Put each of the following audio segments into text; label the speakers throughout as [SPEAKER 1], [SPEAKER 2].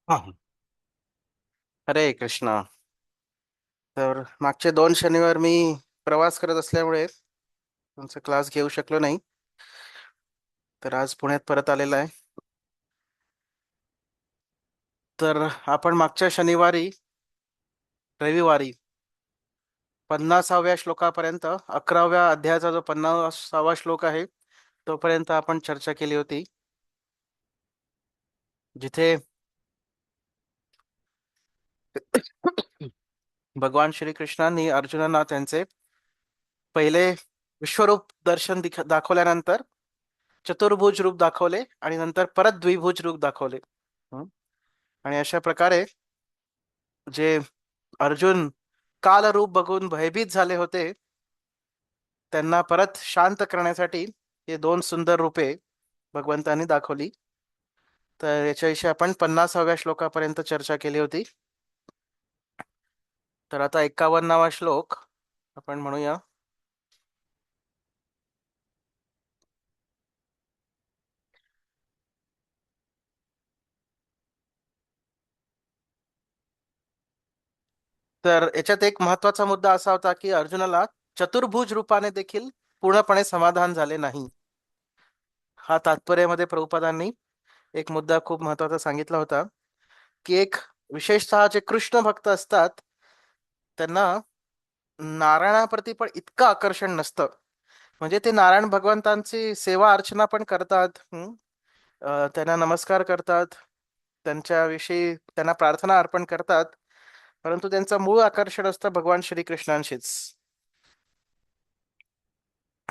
[SPEAKER 1] हा. हरे कृष्णा. तर मागचे 2 शनिवार मी प्रवास करत असल्यामुळे तुमचा क्लास घेऊ शकलो नाही. तर आज पुण्यात परत आलेला आहे. तर आपण मागच्या शनिवारी रविवारी 50व्या श्लोकापर्यंत 11व्या अध्यायाचा जो 50वा श्लोक आहे तोपर्यंत आपण चर्चा केली होती, जिथे भगवान श्रीकृष्णांनी अर्जुनांना त्यांचे पहिले विश्वरूप दर्शन दाखवल्यानंतर चतुर्भुज रूप दाखवले आणि नंतर परत द्विभुज रूप दाखवले. हं? आणि अशा प्रकारे जे अर्जुन काल रूप बघून भयभीत झाले होते त्यांना परत शांत करण्यासाठी हे 2 सुंदर रूपे भगवंतांनी दाखवली. तर याच्याविषयी आपण 50व्या श्लोकापर्यंत चर्चा केली होती. तर आता 51वा श्लोक आपण म्हणूया. तर याच्यात एक महत्वाचा मुद्दा असा होता की अर्जुनाला चतुर्भुज रूपाने देखील पूर्णपणे समाधान झाले नाही. हा तात्पर्यामध्ये प्रभुपादांनी एक मुद्दा खूप महत्वाचा सांगितला होता की एक विशेषतः जे कृष्ण भक्त असतात त्यांना नारायणाप्रती पण इतकं आकर्षण नसतं. म्हणजे ते नारायण भगवंतांची सेवा अर्चना पण करतात. त्यांना नमस्कार करतात, त्यांच्याविषयी त्यांना प्रार्थना अर्पण करतात, परंतु त्यांचं मूळ आकर्षण असतं भगवान श्रीकृष्णांशीच.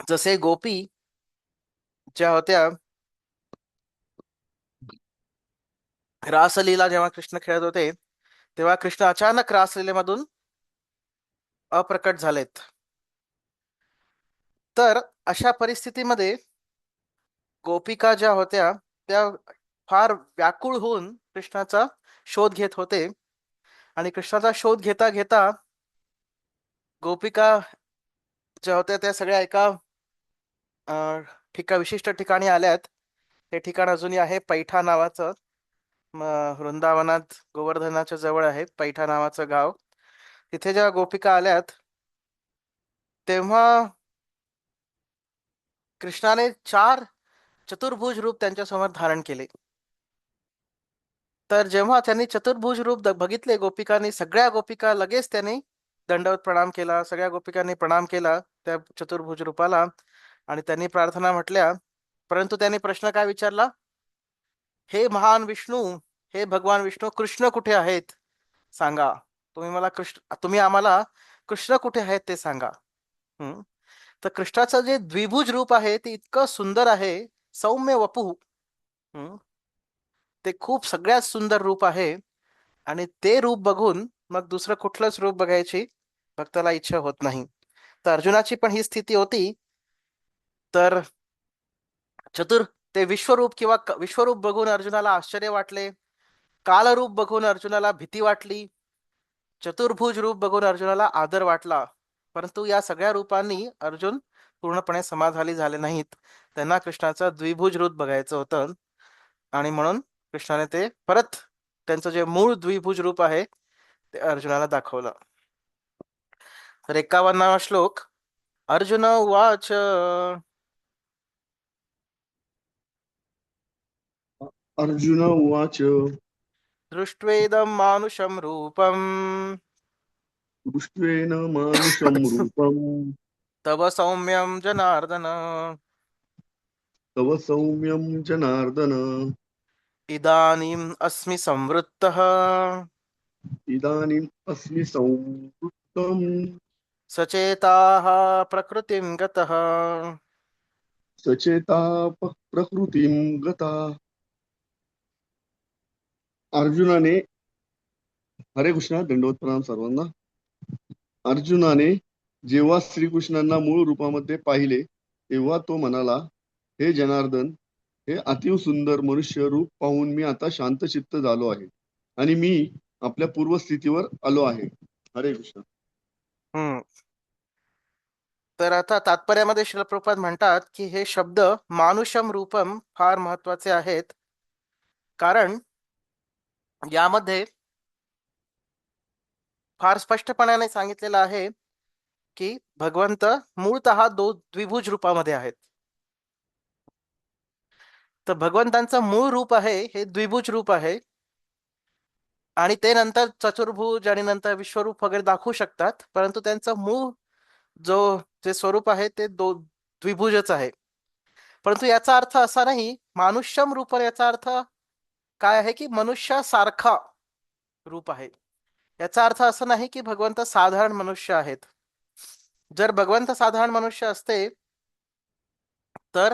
[SPEAKER 1] जसे गोपी ज्या होत्या रासलीला जेव्हा कृष्ण खेळत होते तेव्हा कृष्ण अचानक रासलीलेमधून अप्रकट झालेत. तर अशा परिस्थितीमध्ये गोपिका ज्या होत्या त्या फार व्याकुळ होऊन कृष्णाचा शोध घेत होते. आणि कृष्णाचा शोध घेता घेता गोपिका ज्या होत्या त्या सगळ्या एका विशिष्ट ठिकाणी आल्यात. ते ठिकाण अजूनही आहे पैठा नावाचं. वृंदावनात गोवर्धनाच्या जवळ आहे पैठा नावाचं गाव. तिथे जेव्हा गोपिका आल्यात तेव्हा कृष्णाने 4 चतुर्भुज रूप त्यांच्या समोर धारण केले. तर जेव्हा त्यांनी चतुर्भुज रूप बघितले गोपिकांनी, सगळ्या गोपिका लगेच त्यांनी दंडवत प्रणाम केला. सगळ्या गोपिकांनी प्रणाम केला त्या चतुर्भुज रूपाला आणि त्यांनी प्रार्थना म्हटल्या. परंतु त्यांनी प्रश्न काय विचारला, हे महान विष्णू, हे भगवान विष्णू, कृष्ण कुठे आहेत सांगा. तुम्ही आम्हाला कृष्ण कुठे आहेत ते सांगा. हम्म. तर कृष्णाचं जे द्विभुज रूप आहे ते इतकं सुंदर आहे, सौम्य वपू. हम्म. ते खूप सगळ्यात सुंदर रूप आहे. आणि ते रूप बघून मग दुसरं कुठलंच रूप बघायची भक्ताला इच्छा होत नाही. तर अर्जुनाची पण ही स्थिती होती. तर चतुर ते विश्वरूप किंवा विश्वरूप बघून अर्जुनाला आश्चर्य वाटले, कालरूप बघून अर्जुनाला भीती वाटली, चतुर्भुज रूप बघून अर्जुनाला आदर वाटला. परंतु या सगळ्या रूपांनी अर्जुन पूर्णपणे समाधानी झाले नाहीत. त्यांना कृष्णाचं द्विभुज रूप बघायचं होतं आणि म्हणून कृष्णाने ते परत त्यांचं जे मूळ द्विभुज रूप आहे ते अर्जुनाला दाखवलं. तर 51वा श्लोक. अर्जुन उवाच.
[SPEAKER 2] अर्जुन उवाच.
[SPEAKER 1] दृष्ट्वेदं मानुषं रूपम्
[SPEAKER 2] दृष्ट्वेन मानुषं रूपं
[SPEAKER 1] तव सौम्यं जनार्दन
[SPEAKER 2] तव सौम्यं जनार्दन
[SPEAKER 1] इदानीम् अस्मि संवृत्तः
[SPEAKER 2] इदानीम् अस्मि संवृत्तं
[SPEAKER 1] सचेताः प्रकृतिं गतः.
[SPEAKER 2] सचेता प्रकृतीं गता. अर्जुनाने, हरे कृष्णा, दंडवत प्रणाम सर्वांना. अर्जुनाने जेव्हा श्रीकृष्णांना मूळ रूपामध्ये पाहिले तेव्हा तो म्हणाला, हे जनार्दन, हे अतिव सुंदर मनुष्य रूप पाहून मी आता शांतचित्त झालो आहे आणि मी आपल्या पूर्वस्थितीवर आलो आहे. हरे कृष्ण.
[SPEAKER 1] हम्म. तर आता तात्पर्यामध्ये श्रील प्रभुपाद म्हणतात की हे शब्द मानुषम रूपम फार महत्वाचे आहेत. कारण यामध्ये फार स्पष्टपणाने सांगितलेलं आहे की भगवंत मूळतः द्विभुज रूपामध्ये आहेत. तर भगवंतांचं मूळ रूप आहे हे द्विभुज रूप आहे, आणि ते नंतर चतुर्भुज आणि नंतर विश्वरूप वगैरे दाखवू शकतात, परंतु त्यांचं मूळ जो जे स्वरूप आहे ते द्विभुजच आहे. परंतु याचा अर्थ असा नाही, मानुष्यम रूप याचा अर्थ काय आहे की मनुष्यासारखा रूप आहे. याचा अर्थ असं नाही की भगवंत साधारण मनुष्य आहेत. जर भगवंत साधारण मनुष्य असते तर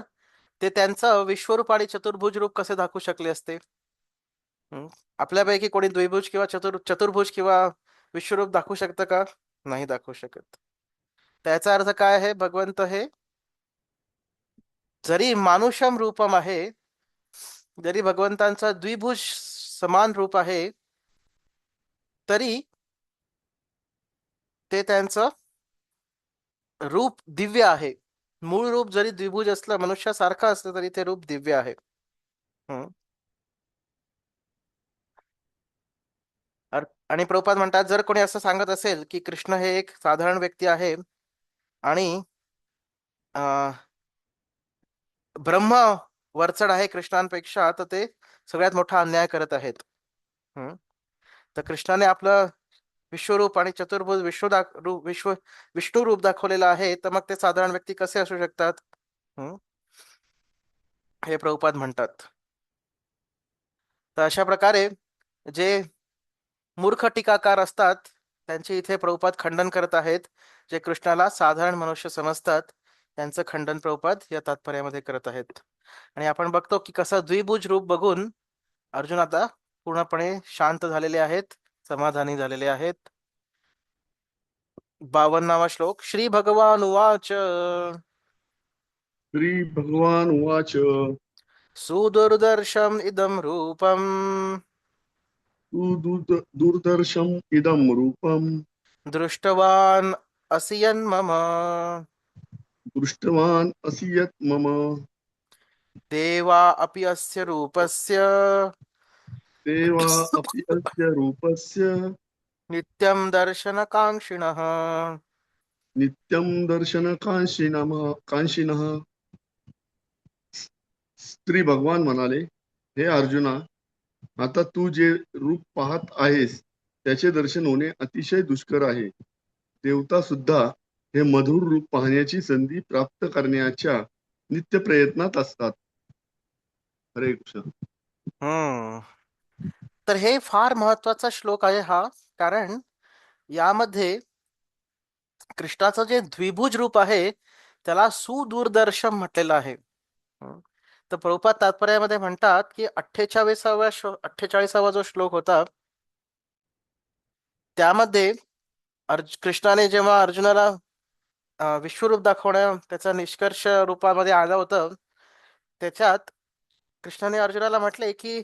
[SPEAKER 1] ते त्यांचं विश्वरूप आणि चतुर्भुज रूप कसे दाखवू शकले असते? हं? आपल्यापैकी कोणी द्विभुज किंवा चतुर्भुज किंवा विश्वरूप दाखवू शकतं का? नाही दाखवू शकत. त्याचा अर्थ काय आहे? भगवंत हे जरी मानुषम रूपम आहे, जरी भगवंतांचा द्विभुज समान रूप आहे, तरी ते त्यांचं रूप दिव्य आहे. मूळ रूप जरी द्विभुज असलं, मनुष्यासारखं असलं, तरी ते रूप दिव्य आहे. हं. आणि प्रभुपाद म्हणतात, जर कोणी असं सांगत असेल की कृष्ण हे एक साधारण व्यक्ती आहे आणि अं, ब्रह्म वरचढ आहे कृष्णांपेक्षा, तर ते सगळ्यात मोठा अन्याय करत आहेत. हं. तर कृष्णाने आपलं विश्वरूप आणि चतुर्भुज विष्णू रूप दाखवलेलं आहे, तर मग ते साधारण व्यक्ती कसे असू शकतात? हं. हे प्रभुपाद म्हणतात. तर अशा प्रकारे जे मूर्ख टीकाकार असतात त्यांचे इथे प्रभुपाद खंडन करत आहेत. जे कृष्णाला साधारण मनुष्य समजतात त्यांचं खंडन प्रभुपाद या तात्पर्यामध्ये करत आहेत. आणि आपण बघतो की कसं द्विभुज रूप बघून अर्जुन आता पूर्णपणे शांत झालेले आहेत, समाधानी झालेले आहेत. 52वा श्लोक. श्री भगवान उवाच
[SPEAKER 2] श्री भगवान उवाच
[SPEAKER 1] सुदुर्दर्शम इदम रूपम
[SPEAKER 2] दुर्दर्शम इदं रूपम
[SPEAKER 1] दृष्टवान असि यन्मम
[SPEAKER 2] दृष्टवान असि यत् मम
[SPEAKER 1] देवा अपि अस्य रूपस्य
[SPEAKER 2] देवा अपि अस्य रूपस्य
[SPEAKER 1] नित्यं दर्शनकाङ्क्षिणः.
[SPEAKER 2] नित्यं दर्शनकांक्षिणः. श्री भगवान म्हणाले, हे अर्जुना, आता तू जे रूप पाहत आहेस त्याचे दर्शन होणे अतिशय दुष्कर आहे. देवता सुद्धा हे मधुर रूप पाहण्याची संधी प्राप्त करण्याच्या नित्य प्रयत्नात असतात. हरे कृष्ण.
[SPEAKER 1] हम्म. तर हे फार महत्वाचा श्लोक आहे हा, कारण यामध्ये कृष्णाचं जे द्विभुज रूप आहे त्याला सुदूरदर्शन म्हटलेलं आहे. हं. तर प्रभुपाद तात्पर्यामध्ये म्हणतात की 48वा जो श्लोक होता त्यामध्ये कृष्णाने जेव्हा अर्जुनाला विश्वरूप दाखवण्या त्याचा निष्कर्ष रूपामध्ये आलं होतं, त्याच्यात कृष्णाने अर्जुनाला म्हटले की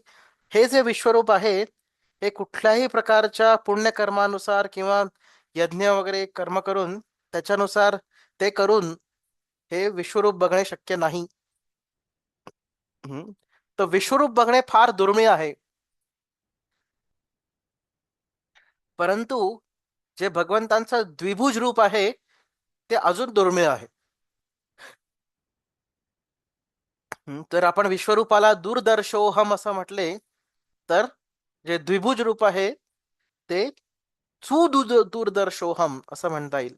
[SPEAKER 1] हे जे विश्वरूप आहे हे कुठल्याही प्रकारच्या पुण्यकर्मानुसार किंवा यज्ञ वगैरे कर्म करून त्याच्यानुसार ते करून हे विश्वरूप बघणे शक्य नाही. हम्म. तर विश्वरूप बघणे फार दुर्मिळ आहे, परंतु जे भगवंतांचं द्विभुज रूप आहे ते अजून दुर्मिळ आहे. तर आपण विश्वरूपाला दूरदर्शोहम असं म्हटले, तर जे द्विभुज रूप आहे ते दूरदर्शोहम असं म्हणता येईल.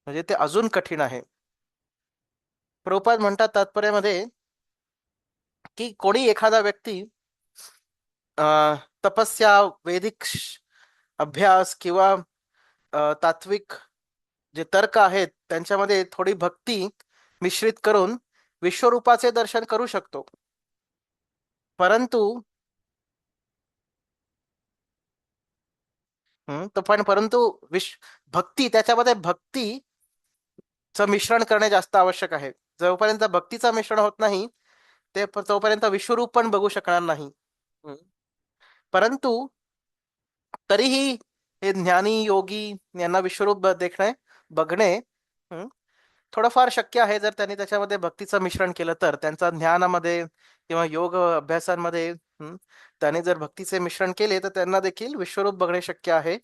[SPEAKER 1] म्हणजे ते अजून कठीण आहे. प्रभुपाद म्हणतात तात्पर्यामध्ये की कोणी एखादा व्यक्ती तपस्या, वैदिक अभ्यास किंवा तात्विक जे तर्क आहेत त्यांच्यामध्ये थोडी भक्ती मिश्रित करून विश्वरूपाचे दर्शन करू शकतो. परंतु परंतु भक्ती, त्याच्यामध्ये भक्तीचं मिश्रण करणे जास्त आवश्यक आहे. जोपर्यंत भक्तीचं मिश्रण होत नाही तोपर्यंत विश्वरूप पण बघू शकणार नाही. हम्म. परंतु तरीही हे ज्ञानी योगी यांना विश्वरूप बघणे हम्म, थोडंफार शक्य आहे, जर त्यांनी त्याच्यामध्ये भक्तीचं मिश्रण केलं तर. त्यांचा ज्ञानामध्ये किंवा योग अभ्यासांमध्ये त्याने जर भक्तीचे मिश्रण केले तर त्यांना देखील विश्वरूप बघणे शक्य आहे.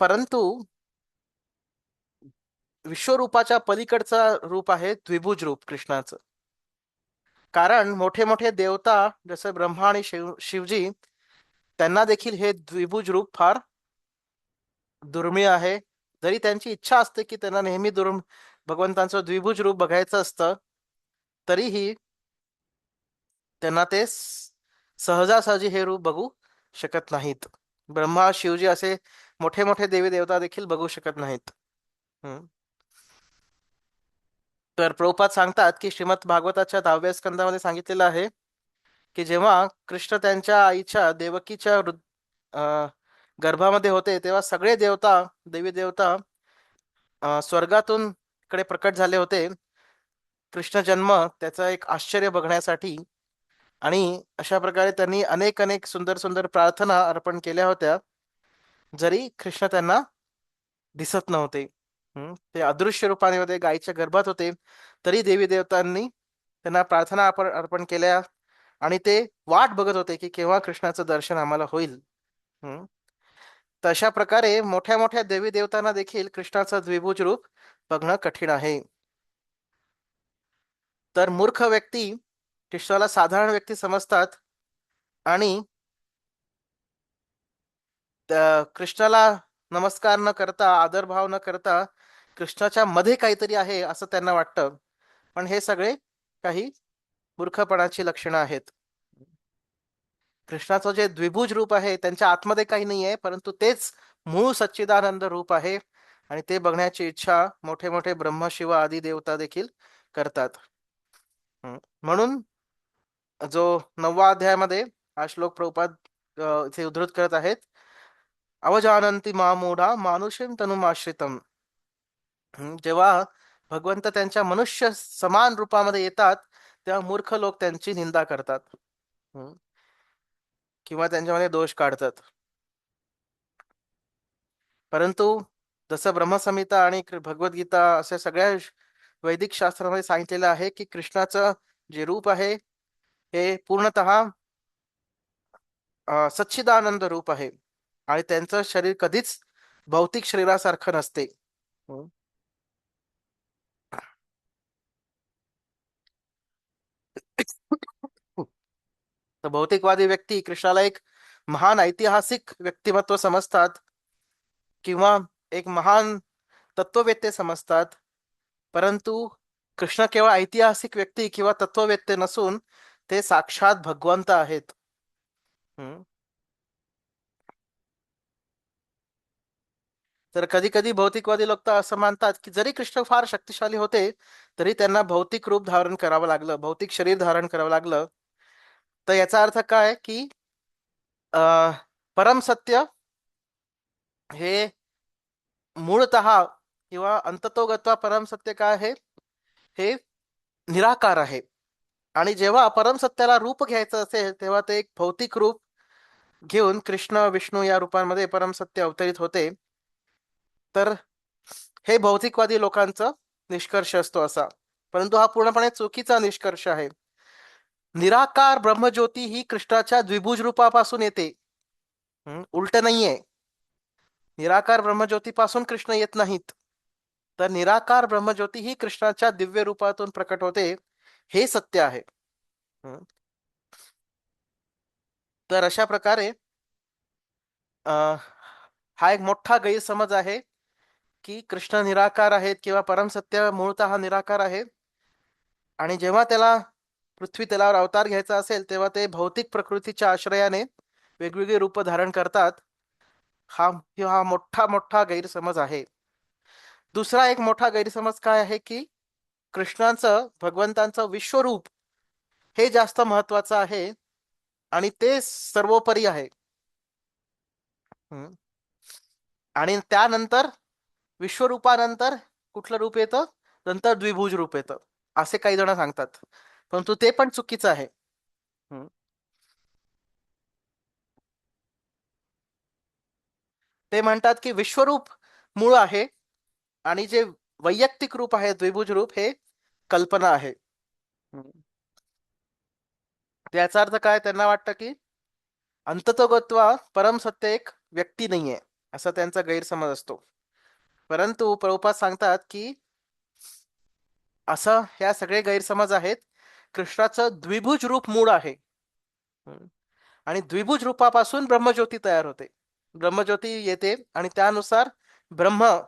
[SPEAKER 1] परंतु विश्वरूपाच्या पलीकडचा रूप आहे द्विभुज रूप कृष्णाचं. कारण मोठे मोठे देवता जसे ब्रह्मा आणि शिवजी, त्यांना देखील हे द्विभुज रूप फार दुर्मिळ आहे. जरी त्यांची इच्छा असते की त्यांना नेहमी भगवंतांचं द्विभुज रूप बघायचं असतं, तरीही त्यांना ते सहजासहजी हे रूप बघू शकत नाहीत. ब्रह्मा शिवजी असे मोठे मोठे देवी देवता देखील बघू शकत नाहीत. हम्म. तर प्रभुपाद सांगतात की श्रीमद भागवताच्या 10व्या स्कंदामध्ये सांगितलेलं आहे की जेव्हा कृष्ण त्यांच्या आईच्या देवकीच्या गर्भामध्ये होते, तेव्हा सगळे देवता, देवी देवता स्वर्गातून इकडे प्रकट झाले होते कृष्ण जन्म त्याचा एक आश्चर्य बघण्यासाठी. आणि अशा प्रकारे त्यांनी अनेक अनेक सुंदर सुंदर प्रार्थना अर्पण केल्या होत्या, जरी कृष्ण त्यांना दिसत नव्हते. ते अदृश्य रूपाने मध्ये गायीच्या गर्भात होते, तरी देवी देवतांनी त्यांना प्रार्थना अर्पण केल्या आणि ते वाट बघत होते की केव्हा कृष्णाचं दर्शन आम्हाला होईल. हम्म. तशा प्रकारे मोठ्या मोठ्या देवी देवतांना देखील कृष्णाचं द्विभुज रूप बघणं कठीण आहे. तर मूर्ख व्यक्ती कृष्णाला साधारण व्यक्ती समजतात आणि कृष्णाला नमस्कार न करता, आदरभाव न करता कृष्णाच्या मध्ये काहीतरी आहे असं त्यांना वाटतं. पण हे सगळे काही मूर्खपणाची लक्षणं आहेत. कृष्णाचं जे द्विभुज रूप आहे त्यांच्या आतमध्ये काही नाही आहे, परंतु तेच मूळ सच्चिदानंद रूप आहे. आणि ते बघण्याची इच्छा मोठे मोठे ब्रह्म शिव आदी देवता देखील करतात. म्हणून जो 9व्या अध्यायामध्ये हा श्लोक प्रभुपाद इथे उद्धृत करत आहेत. अवजानंती मामूढा मानुषीम तनुमाश्रितम. जेव्हा भगवंत त्यांच्या मनुष्य समान रूपामध्ये येतात, तेव्हा मूर्ख लोक त्यांची निंदा करतात. किंवा त्यांच्यामध्ये दोष काढतात. परंतु जसं ब्रह्मसंहिता आणि भगवद्गीता अशा सगळ्या वैदिक शास्त्रामध्ये सांगितलेलं आहे की कृष्णाचं जे रूप आहे हे पूर्णतः सच्चिदानंद रूप आहे आणि त्यांचं शरीर कधीच भौतिक शरीरासारखं नसते. हम्म. तर भौतिकवादी व्यक्ती कृष्णाला एक महान ऐतिहासिक व्यक्तिमत्व समजतात किंवा एक महान तत्ववेत्ते समजतात. परंतु कृष्ण केवळ ऐतिहासिक व्यक्ती किंवा तत्ववेत्ते नसून ते साक्षात भगवंत आहेत. हम्म. तर कधी कधी भौतिकवादी लोक तर असं मानतात की जरी कृष्ण फार शक्तिशाली होते, तरी त्यांना भौतिक रूप धारण करावं लागलं, भौतिक शरीर धारण करावं लागलं. तर याचा अर्थ काय की परम सत्य हे मूळतः किंवा अंततोगत्वा परम सत्य काय आहे, हे निराकार आहे. आणि जेव्हा परम सत्याला रूप घ्यायचं असेल तेव्हा ते एक भौतिक रूप घेऊन कृष्ण विष्णू या रूपांमध्ये परम सत्य अवतरित होते. तर हे भौतिकवादी लोकांचं निष्कर्ष असतो असा. परंतु हा पूर्णपणे चुकीचा निष्कर्ष आहे. निराकार ब्रह्मज्योती ही कृष्णाच्या द्विभुज रूपापासून येते. उलट नाहीये. निराकार ब्रह्मज्योतीपासून कृष्ण येत नाहीत, तर निराकार ब्रह्मज्योती ही कृष्णाच्या दिव्य रूपातून प्रकट होते, हे सत्य आहे. तर अशा प्रकारे हा एक मोठा गैरसमज आहे की कृष्ण निराकार आहेत किंवा परमसत्य मूळतः निराकार आहे. आणि जेव्हा त्याला पृथ्वी तलावर अवतार घ्यायचा असेल तेव्हा ते भौतिक प्रकृतीच्या आश्रयाने वेगवेगळी रूप धारण करतात. हा हा मोठा मोठा गैरसमज आहे. दुसरा एक मोठा गैरसमज काय आहे की कृष्णांचं, भगवंतांचं विश्वरूप हे जास्त महत्वाचं आहे आणि ते सर्वोपरी आहे. आणि त्यानंतर विश्वरूपानंतर कुठलं रूप येतं, नंतर द्विभुज रूप येतं, असे काही जण सांगतात. परंतु ते पण चुकीचं आहे. ते म्हणतात की विश्वरूप मूळ आहे आणि जे वैयक्तिक रूप आहे द्विभुज रूप हे कल्पना आहे. त्याचा अर्थ काय, त्यांना वाटतं की अंततोगत्वा परम सत्य एक व्यक्ती नाहीये, असा त्यांचा गैरसमज असतो. परंतु प्रभुपाद सांगतात की असं ह्या सगळे गैरसमज आहेत. कृष्णाचं द्विभुज रूप मूळ आहे. हम्म. आणि द्विभुज रूपापासून ब्रह्मज्योती तयार होते. ब्रह्मज्योती येते आणि त्यानुसार ब्रह्म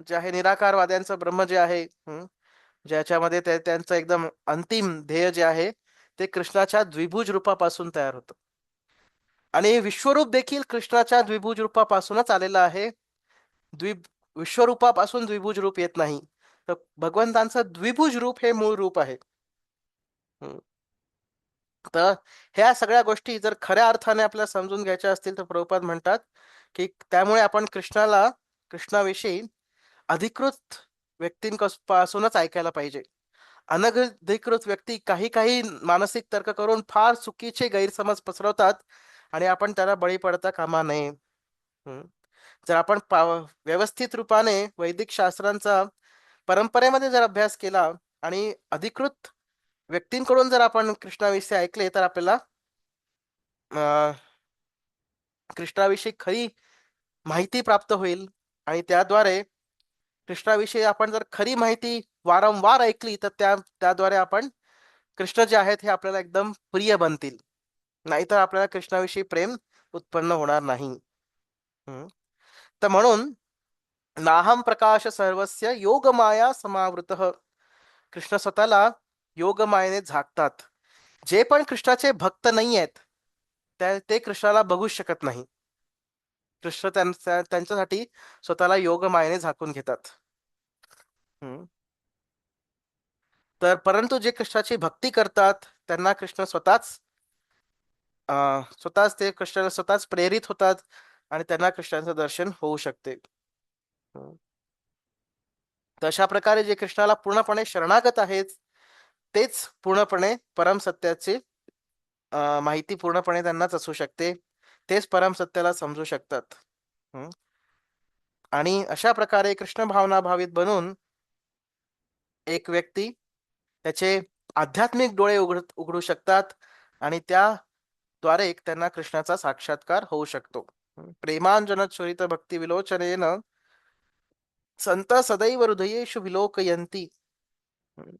[SPEAKER 1] जे आहे, निराकारवाद्यांचं ब्रह्म जे आहे, ज्याच्यामध्ये त्यांचं एकदम अंतिम ध्येय जे आहे, ते कृष्णाच्या द्विभुज रूपापासून तयार होतं. आणि विश्वरूप देखील कृष्णाच्या द्विभुज रूपापासूनच आलेलं आहे. द्वि विश्वरूपापासून द्विभुज रूप येत नाही. तर भगवंतांचं द्विभुज रूप हे मूळ रूप आहे. हम्म. तर ह्या सगळ्या गोष्टी जर खऱ्या अर्थाने आपल्याला समजून घ्यायच्या असतील, तर प्रभुपाद म्हणतात की त्यामुळे आपण कृष्णाविषयी अधिकृत व्यक्तींपासूनच ऐकायला पाहिजे. अनधिकृत व्यक्ती काही काही मानसिक तर्क करून फार चुकीचे गैरसमज पसरवतात आणि आपण त्याला बळी पडता कामा नये. हम्म. जर आपण व्यवस्थित रूपाने वैदिक शास्त्रांचा परंपरेमध्ये जर अभ्यास केला आणि अधिकृत व्यक्तींकडून जर आपण कृष्णाविषयी ऐकले, तर आपल्याला अं, कृष्णाविषयी खरी माहिती प्राप्त होईल. आणि त्याद्वारे कृष्णाविषयी आपण जर खरी माहिती वारंवार ऐकली, तर त्याद्वारे आपण कृष्ण जे आहेत हे आपल्याला एकदम प्रिय बनतील. नाहीतर आपल्याला कृष्णाविषयी प्रेम उत्पन्न होणार नाही. हम्म. तर म्हणून नाहम प्रकाश सर्वस्य योगमाया समावृत, कृष्ण स्वतःला योगमायेने झाकतात. जे पण कृष्णाचे भक्त नाही आहेत, ते कृष्णाला बघू शकत नाही. कृष्ण त्यांच्यासाठी स्वतःला योगमायेने झाकून घेतात. हम्म. तर परंतु जे कृष्णाची भक्ती करतात, त्यांना कृष्ण स्वतःच ते कृष्णाला स्वतःच प्रेरित होतात आणि त्यांना कृष्णाचं दर्शन होऊ शकते. हम्म. तर अशा प्रकारे जे कृष्णाला पूर्णपणे शरणागत आहेत, तेच पूर्णपणे परम सत्याची माहिती पूर्णपणे त्यांनाच असू शकते. तेच परम सत्याला समजू शकतात. हम्म. आणि अशा प्रकारे कृष्ण भावना भावित बनून एक व्यक्ती त्याचे आध्यात्मिक डोळे उघडू शकतात आणि त्याद्वारे त्यांना कृष्णाचा साक्षात्कार होऊ शकतो. प्रेमांजन चरित भक्ती विलोचनेन संत सदैव हृदयेषु विलोकयन्ति,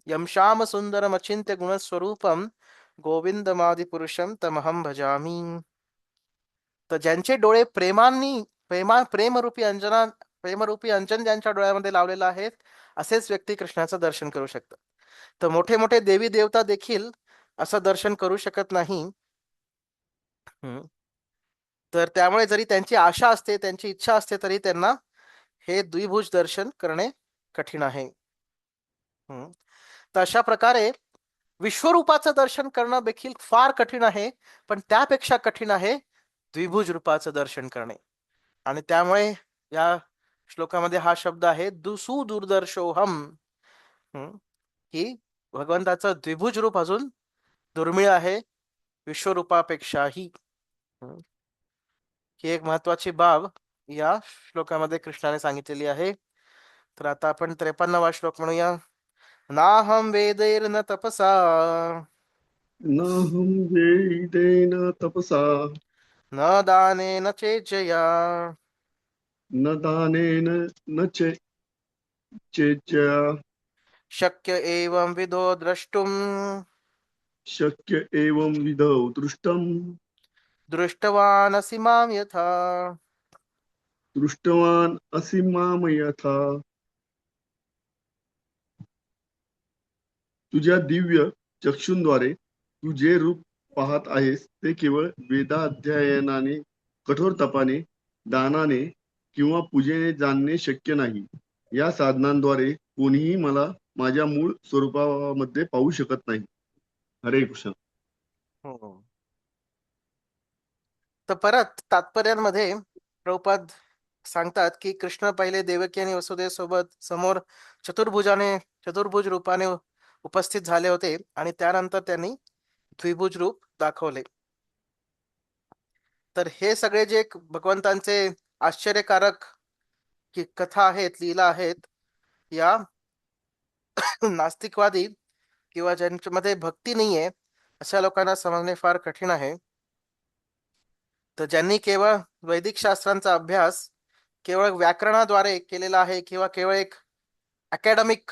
[SPEAKER 1] यम श्याम सुंदरम अचिंत्य गुणस्वरूपम गोविंदमादिपुरुषम तमहम भजामी. तर ज्यांचे डोळे प्रेमरूपी अंजन ज्यांच्या डोळ्यामध्ये लावलेलं आहे, असेच व्यक्ती कृष्णाचं दर्शन करू शकतात. तर मोठे मोठे देवी देवता देखील असं दर्शन करू शकत नाही. हम्म. तर त्यामुळे जरी त्यांची आशा असते, त्यांची इच्छा असते, तरी त्यांना हे द्विभुज दर्शन करणे कठीण आहे. हम्म. तर अशा प्रकारे विश्वरूपाचं दर्शन करणं देखील फार कठीण आहे. पण त्यापेक्षा कठीण आहे द्विभुज रूपाचं दर्शन करणे. आणि त्यामुळे या श्लोकामध्ये हा शब्द आहे सुदुर्दर्शोहम, की भगवंताचं द्विभुज रूप अजून दुर्मिळ आहे विश्वरूपापेक्षाही. हम्म. ही एक महत्वाची बाब या श्लोकामध्ये कृष्णाने सांगितलेली आहे. तर आता आपण 53वा श्लोक म्हणूया. नाहम वेदैर्न तपसा
[SPEAKER 2] नाहं वेदेन तपसा
[SPEAKER 1] न दानेन चेज्जया
[SPEAKER 2] न दानेन न चेच्य
[SPEAKER 1] शक्य एवं विदो द्रष्टुम
[SPEAKER 2] शक्य एवं विधौ दृष्टम्
[SPEAKER 1] दृष्टवानसि मां यथा.
[SPEAKER 2] दृष्टवान असि माम यथा. तुझ्या दिव्य चक्षुंद्वारे तू जे रूप पाहत आहेस ते केवळ वेदाध्ययनाने, कठोर तपाने, दानाने किंवा पूजेने जाणणे शक्य नाही. या साधनांद्वारे कोणीही मला माझ्या मूळ स्वरूपामध्ये पाहू शकत नाही. हरे कृष्ण.
[SPEAKER 1] हो. तर परत तात्पर्यांमध्ये प्रभुपाद सांगतात की कृष्ण पहिले देवकी आणि वसुदेव सोबत समोर चतुर्भुज रूपाने उपस्थित झाले होते आणि त्यानंतर त्यांनी द्विभुज रूप दाखवले. तर हे सगळे जे भगवंतांचे आश्चर्यकारक की कथा आहेत, लीला आहेत, या नास्तिकवादी किंवा ज्यांच्यामध्ये भक्ती नाहीये, अशा लोकांना समजणे फार कठीण आहे. तर ज्यांनी केवळ वैदिक शास्त्रांचा अभ्यास केवळ व्याकरणाद्वारे केलेला आहे किंवा केवळ एक अकॅडमिक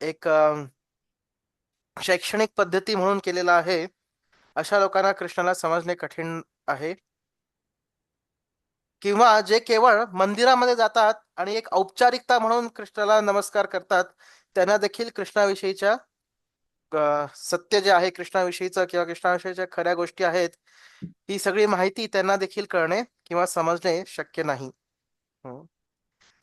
[SPEAKER 1] एक शैक्षणिक पद्धती म्हणून केलेला आहे, अशा लोकांना कृष्णाला समजणे कठीण आहे. किंवा जे केवळ मंदिरामध्ये जातात आणि एक औपचारिकता म्हणून कृष्णाला नमस्कार करतात, त्यांना देखील कृष्णाविषयीच्या सत्य जे आहे कृष्णाविषयीचं किंवा कृष्णाविषयीच्या खऱ्या गोष्टी आहेत, ही सगळी माहिती त्यांना देखील कळणे किंवा समजणे शक्य नाही. हम्म.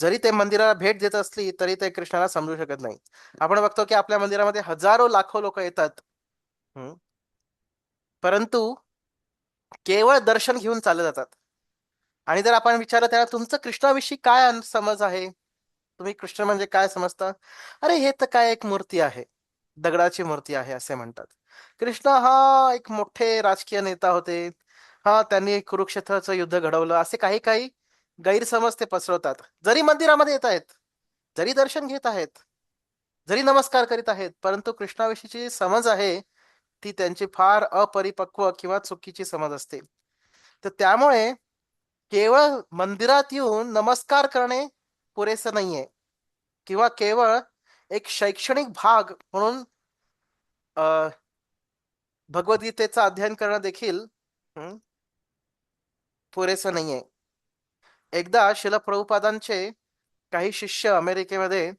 [SPEAKER 1] जरी ते मंदिराला भेट देत असली तरी ते कृष्णाला समजू शकत नाही. आपण बघतो की आपल्या मंदिरामध्ये हजारो लाखो लोक येतात. हम्म. परंतु केवळ दर्शन घेऊन चालले जातात. आणि जर आपण विचारलं त्याला तुमचं कृष्णाविषयी काय समज आहे, तुम्ही कृष्ण म्हणजे काय समजता? अरे हे तर काय एक मूर्ती आहे, दगडाची मूर्ती आहे असे म्हणतात. कृष्ण हा एक मोठे राजकीय नेता होते, हा त्यांनी कुरुक्षेत्राचं युद्ध घडवलं, असे काही काही गैरसमज ते पसरवतात. जरी मंदिरामध्ये येत आहेत, जरी दर्शन घेत आहेत, जरी नमस्कार करीत आहेत, परंतु कृष्णाविषयीची जी समज आहे ती त्यांची फार अपरिपक्व किंवा चुकीची समज असते. तर त्यामुळे केवळ मंदिरात येऊन नमस्कार करणे पुरेसं नाहीये, किंवा केवळ एक शैक्षणिक भाग म्हणून भगवद्गीतेचं अध्ययन करणं देखील हं, पुरेसं नाहीये. एकदा शिला प्रभुपादांचे काही शिष्य अमेरिकेमध्ये,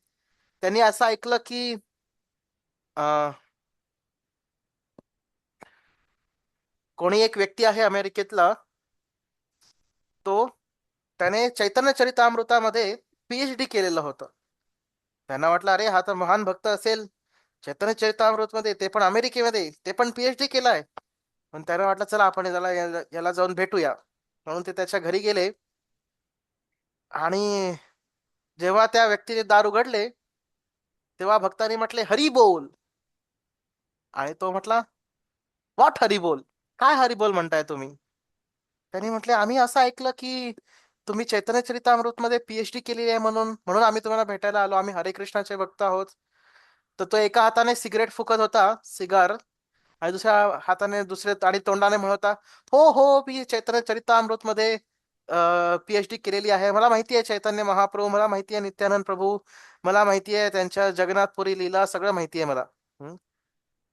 [SPEAKER 1] त्यांनी असं ऐकलं की अ, कोणी एक व्यक्ती आहे अमेरिकेतला, तो त्याने चैतन्य चरितामृतामध्ये पीएचडी केलेलं होतं. त्यांना वाटलं अरे हा तर महान भक्त असेल, चैतन्य चरितामृत मध्ये, ते पण अमेरिकेमध्ये, ते पण पीएचडी केलाय. पण त्याला वाटलं चला आपण याला याला याला जाऊन भेटूया, म्हणून ते त्याच्या घरी गेले. आणि जेव्हा त्या व्यक्तीने दार उघडले तेव्हा भक्तांनी म्हटले हरी बोल. आणि तो म्हटला व्हॉट हरी बोल, काय हरी बोल म्हणताय तुम्ही? त्यांनी म्हटले आम्ही असं ऐकलं की तुम्ही चैतन्य चरितामृत मध्ये पीएचडी केलेली आहे, म्हणून म्हणून आम्ही तुम्हाला भेटायला आलो, आम्ही हरे कृष्णाचे भक्त आहोत. तर तो एका हाताने सिगरेट फुकत होता, सिगार, आणि दुसऱ्या हाताने दुसरे आणि तोंडाने म्हणत होता, हो हो मी चैतन्य चरितामृत मध्ये पीएचडी केलेली आहे, मला माहिती आहे चैतन्य महाप्रभू, मला माहिती आहे नित्यानंद प्रभू, मला माहिती आहे त्यांच्या जगन्नाथपुरी लीला, सगळं माहिती आहे मला. हं?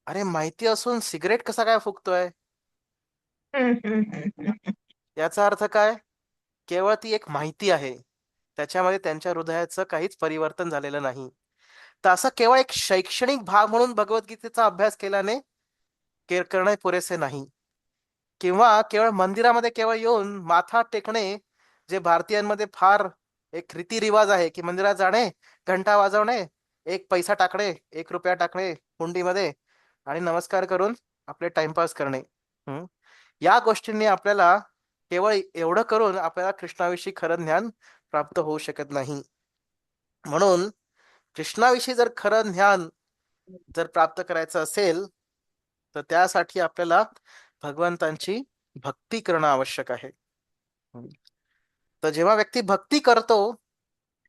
[SPEAKER 1] अरे माहिती असून सिगरेट कसा काय फुकतोय? याचा अर्थ काय? केवळ ती एक माहिती आहे, त्याच्यामध्ये त्यांच्या हृदयाचं काहीच परिवर्तन झालेलं नाही. तर असं केवळ एक शैक्षणिक भाग म्हणून भगवद्गीतेचा अभ्यास केल्याने करणे पुरेसे नाही. किंवा केवळ मंदिरामध्ये केवळ येऊन माथा टेकणे, जे भारतीयांमध्ये फार एक रीतिरिवाज आहे की मंदिरात जाणे, घंटा वाजवणे, एक पैसा टाकणे, 1 रुपया टाकणे हुंडीमध्ये, आणि नमस्कार करून आपले टाइमपास करणे. हम्म. या गोष्टींनी आपल्याला, केवळ एवढं करून आपल्याला कृष्णाविषयी खरं ज्ञान प्राप्त होऊ शकत नाही. म्हणून कृष्णाविषयी जर खरं ज्ञान जर प्राप्त करायचं असेल, तर त्यासाठी आपल्याला भगवंतांची भक्ती करणं आवश्यक आहे. हम्म. तर जेव्हा व्यक्ती भक्ती करतो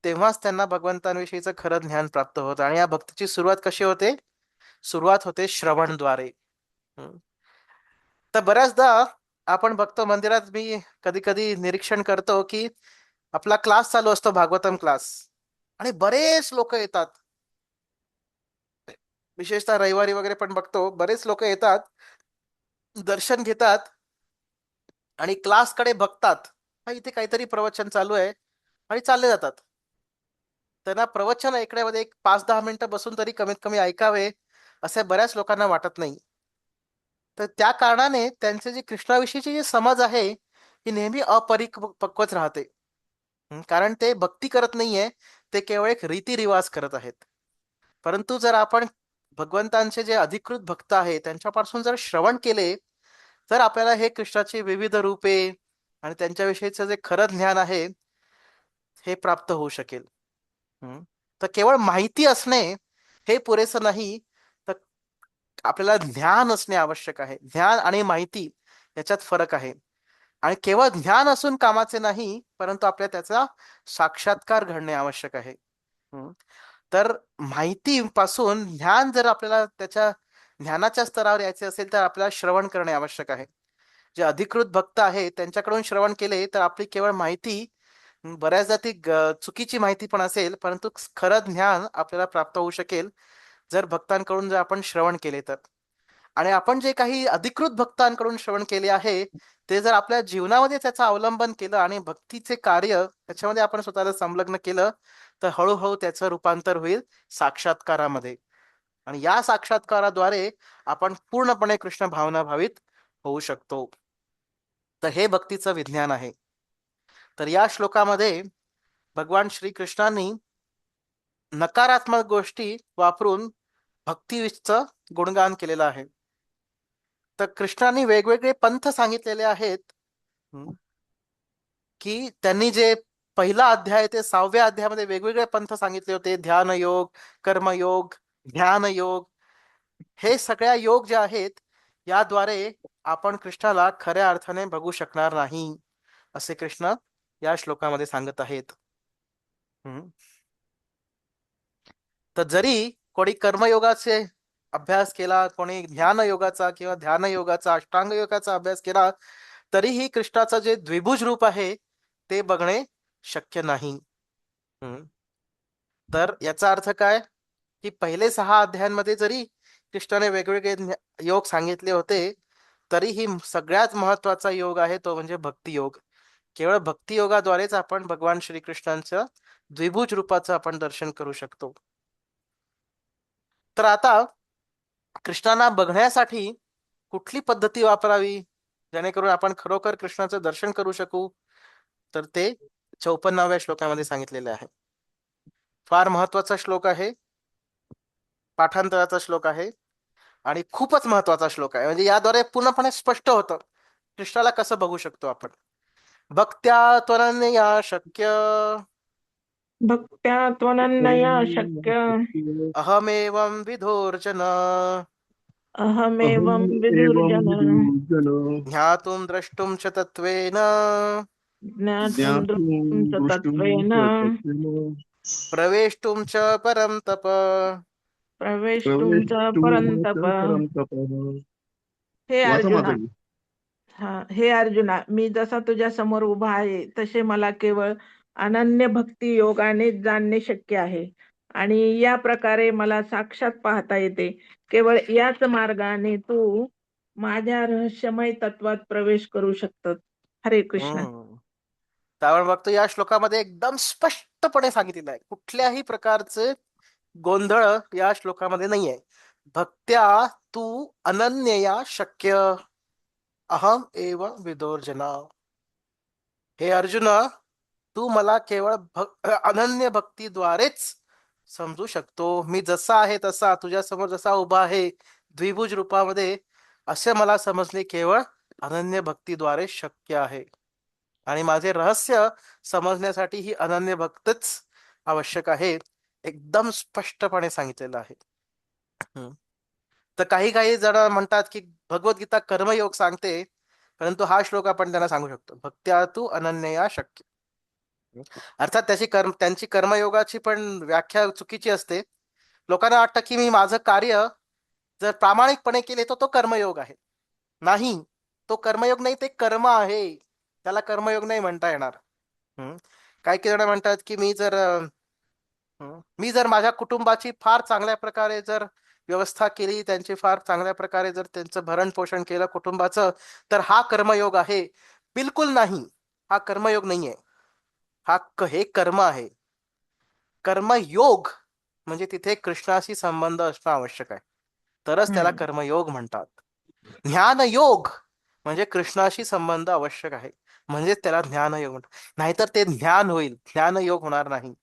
[SPEAKER 1] तेव्हाच त्यांना भगवंतांविषयीचं खरं ज्ञान प्राप्त होतं. आणि या भक्तीची सुरुवात कशी होते? सुरुवात होते श्रवणद्वारे. हम्म. तर बऱ्याचदा आपण बघतो मंदिरात, मी कधी कधी निरीक्षण करतो की आपला क्लास चालू असतो, भागवतम क्लास, आणि बरेच लोक येतात. विशेषतः रविवारी वगैरे पण बघतो बरेच लोक येतात, दर्शन घेतात, आणि क्लासकडे बघतात, हा इथे काहीतरी प्रवचन चालू आहे, आणि चालले जातात. त्यांना प्रवचन ऐकण्यामध्ये एक 5-10 मिनिटं बसून तरी कमीत कमी ऐकावे असे बऱ्याच लोकांना वाटत नाही. तर त्या कारणाने त्यांचे जी कृष्णाविषयीची जी समज आहे ही नेहमी अपरिपक्वच राहते. कारण ते भक्ती करत नाहीये, ते केवळ एक रीतिरिवाज करत आहेत. परंतु जर आपण भगवंतांचे जे अधिकृत भक्त आहे त्यांच्यापासून जर श्रवण केले, तर आपल्याला हे कृष्णाची विविध रूपे आणि त्यांच्याविषयीचं जे खरं ज्ञान आहे हे प्राप्त होऊ शकेल. हम्म. तर केवळ माहिती असणे हे पुरेसं नाही, तर आपल्याला ज्ञान असणे आवश्यक आहे. ज्ञान आणि माहिती याच्यात फरक आहे. आणि केवळ ज्ञान असून कामाचे नाही, परंतु आपल्या त्याचा साक्षात्कार घडणे आवश्यक आहे. हम्म. तर माहिती पासून ज्ञान जर आपल्याला त्याच्या ज्ञानाच्या स्तरावर यायचे असेल तर आपल्याला श्रवण करणे आवश्यक आहे. जे अधिकृत भक्त आहेत त्यांच्याकडून श्रवण केले तर आपली केवळ माहिती, बऱ्याचदा ती चुकीची माहिती पण असेल, परंतु खरं ज्ञान आपल्याला प्राप्त होऊ शकेल जर भक्तांकडून जर आपण श्रवण केले तर. आणि आपण जे काही अधिकृत भक्तांकडून श्रवण केले आहे ते जर आपल्या जीवनामध्ये त्याचं अवलंबन केलं आणि भक्तीचे कार्य त्याच्यामध्ये आपण स्वतःला संलग्न केलं तर हळूहळू त्याचं रूपांतर होईल साक्षात्कारामध्ये. आणि या साक्षात्काराद्वारे आपण पूर्णपणे कृष्ण भावना भावित होऊ शकतो. तर हे भक्तीचं विज्ञान आहे. तर या श्लोकामध्ये भगवान श्रीकृष्णांनी नकारात्मक गोष्टी वापरून भक्तीचं गुणगान केलेलं आहे. तर कृष्णाने वेगवेगळे पंथ सांगितलेले आहेत. हम्म, की त्यांनी जे पहिला अध्याय ते 6व्या अध्यायामध्ये वेगवेगळे पंथ सांगितले होते. ध्यान योग, कर्मयोग, ज्ञान योग, हे सगळ्या योग जे आहेत याद्वारे आपण कृष्णाला खऱ्या अर्थाने बघू शकणार नाही असे कृष्ण या श्लोकामध्ये सांगत आहेत. हम्म. तर जरी कोणी कर्मयोगाचे अभ्यास केला, कोणी ज्ञान योगाचा किंवा ध्यान योगाचा, अष्टांग योगाचा अभ्यास केला, तरीही कृष्णाचं जे द्विभुज रूप आहे ते बघणे शक्य नाही. हम्म. तर याचा अर्थ काय की पहिले 6 अध्यायांमध्ये जरी कृष्णाने वेगवेगळे योग सांगितले होते तरीही सगळ्यात महत्वाचा योग आहे तो म्हणजे भक्ती योग. केवळ भक्ती योगाद्वारेच आपण भगवान श्रीकृष्णांचं द्विभुज रूपाचं आपण दर्शन करू शकतो. तर आता कृष्णांना बघण्यासाठी कुठली पद्धती वापरावी जेणेकरून आपण खरोखर कृष्णाचं दर्शन करू शकू, तर ते 54व्या श्लोकामध्ये सांगितलेले आहे. फार महत्वाचा श्लोक आहे, पाठांतराचा श्लोक आहे आणि खूपच महत्वाचा श्लोक आहे. म्हणजे याद्वारे पूर्णपणे स्पष्ट होतं कृष्णाला कसं बघू शकतो आपण. भक्त्या त्वनन्या शक्य
[SPEAKER 3] भक्त्या त्वनन्नया शक्य
[SPEAKER 1] अहमेवं विधोर्जन
[SPEAKER 3] अहमेवं
[SPEAKER 2] अहम् एवं
[SPEAKER 3] विदुर्जन
[SPEAKER 2] विदुर्जन
[SPEAKER 1] ज्ञातुं द्रष्टुं च तत्त्वेन
[SPEAKER 3] ज्ञातुं
[SPEAKER 2] ज्ञातुं
[SPEAKER 3] द्रष्टुं च
[SPEAKER 2] दृष्टुं
[SPEAKER 3] तत्त्वेन
[SPEAKER 2] च तत्त्वेन
[SPEAKER 1] प्रवेष्टुं च परं तप.
[SPEAKER 3] प्रवेष्टुं च
[SPEAKER 2] प्रवेष्टुं
[SPEAKER 3] परन्तप.
[SPEAKER 2] च परन्तपः.
[SPEAKER 3] हे
[SPEAKER 2] वाचा
[SPEAKER 3] अर्जुना,
[SPEAKER 2] माताजी.
[SPEAKER 3] हे अर्जुना, मी जसा तुझ्या समोर उभा आहे तसे मला केवळ अनन्य भक्ती योगाने जाणणे शक्य आहे आणि या प्रकारे मला साक्षात पाहता येते. केवळ याच मार्गाने तू माझ्या रहस्यमय तत्वात प्रवेश करू शकतात. हरे कृष्ण.
[SPEAKER 1] हम्म. त्यावर बघतो या श्लोकामध्ये एकदम स्पष्टपणे सांगितलेलं आहे. कुठल्याही प्रकारचे गोंधळ या श्लोकामध्ये नाहीये. भक्त्या तू अनन्यया शक्य अहम एव विदोर्जना. हे अर्जुना, तू मला केवळ अनन्य भक्तीद्वारेच समजू शकतो. मी जसा आहे तसा तुझ्या समोर जसा उभा आहे द्विभुज रूपामध्ये असे मला समजणे केवळ अनन्य भक्तीद्वारे शक्य आहे. आणि माझे रहस्य समजण्यासाठी ही अनन्य भक्तच आवश्यक आहे. एकदम स्पष्टपणे सांगितलेलं आहे. हम्म. तर काही काही जण म्हणतात की भगवद्गीता कर्मयोग सांगते, परंतु हा श्लोक आपण त्यांना सांगू शकतो भक्त्या तू अनन्यया शक्य. अर्थात त्यांची कर्मयोगाची पण व्याख्या चुकीची असते. लोकांना वाटतं की मी माझं कार्य जर प्रामाणिकपणे केले तर तो कर्मयोग आहे. नाही, तो कर्मयोग नाही, ते कर्म आहे. त्याला कर्मयोग नाही म्हणता येणार. हम्म. काही काही जण म्हणतात की मी जर माझ्या कुटुंबाची फार चांगल्या प्रकारे जर व्यवस्था केली, त्यांची फार चांगल्या प्रकारे जर त्यांचं भरण पोषण केलं कुटुंबाचं, तर हा कर्मयोग आहे. बिलकुल नाही, हा कर्मयोग नाहीये. हे कर्म आहे. कर्मयोग म्हणजे तिथे कृष्णाशी संबंध असणं आवश्यक आहे, तरच त्याला कर्मयोग म्हणतात. ज्ञानयोग म्हणजे कृष्णाशी संबंध आवश्यक आहे, म्हणजे त्याला ज्ञानयोग म्हणतात. नाहीतर ते ज्ञान होईल, ज्ञानयोग होणार नाही.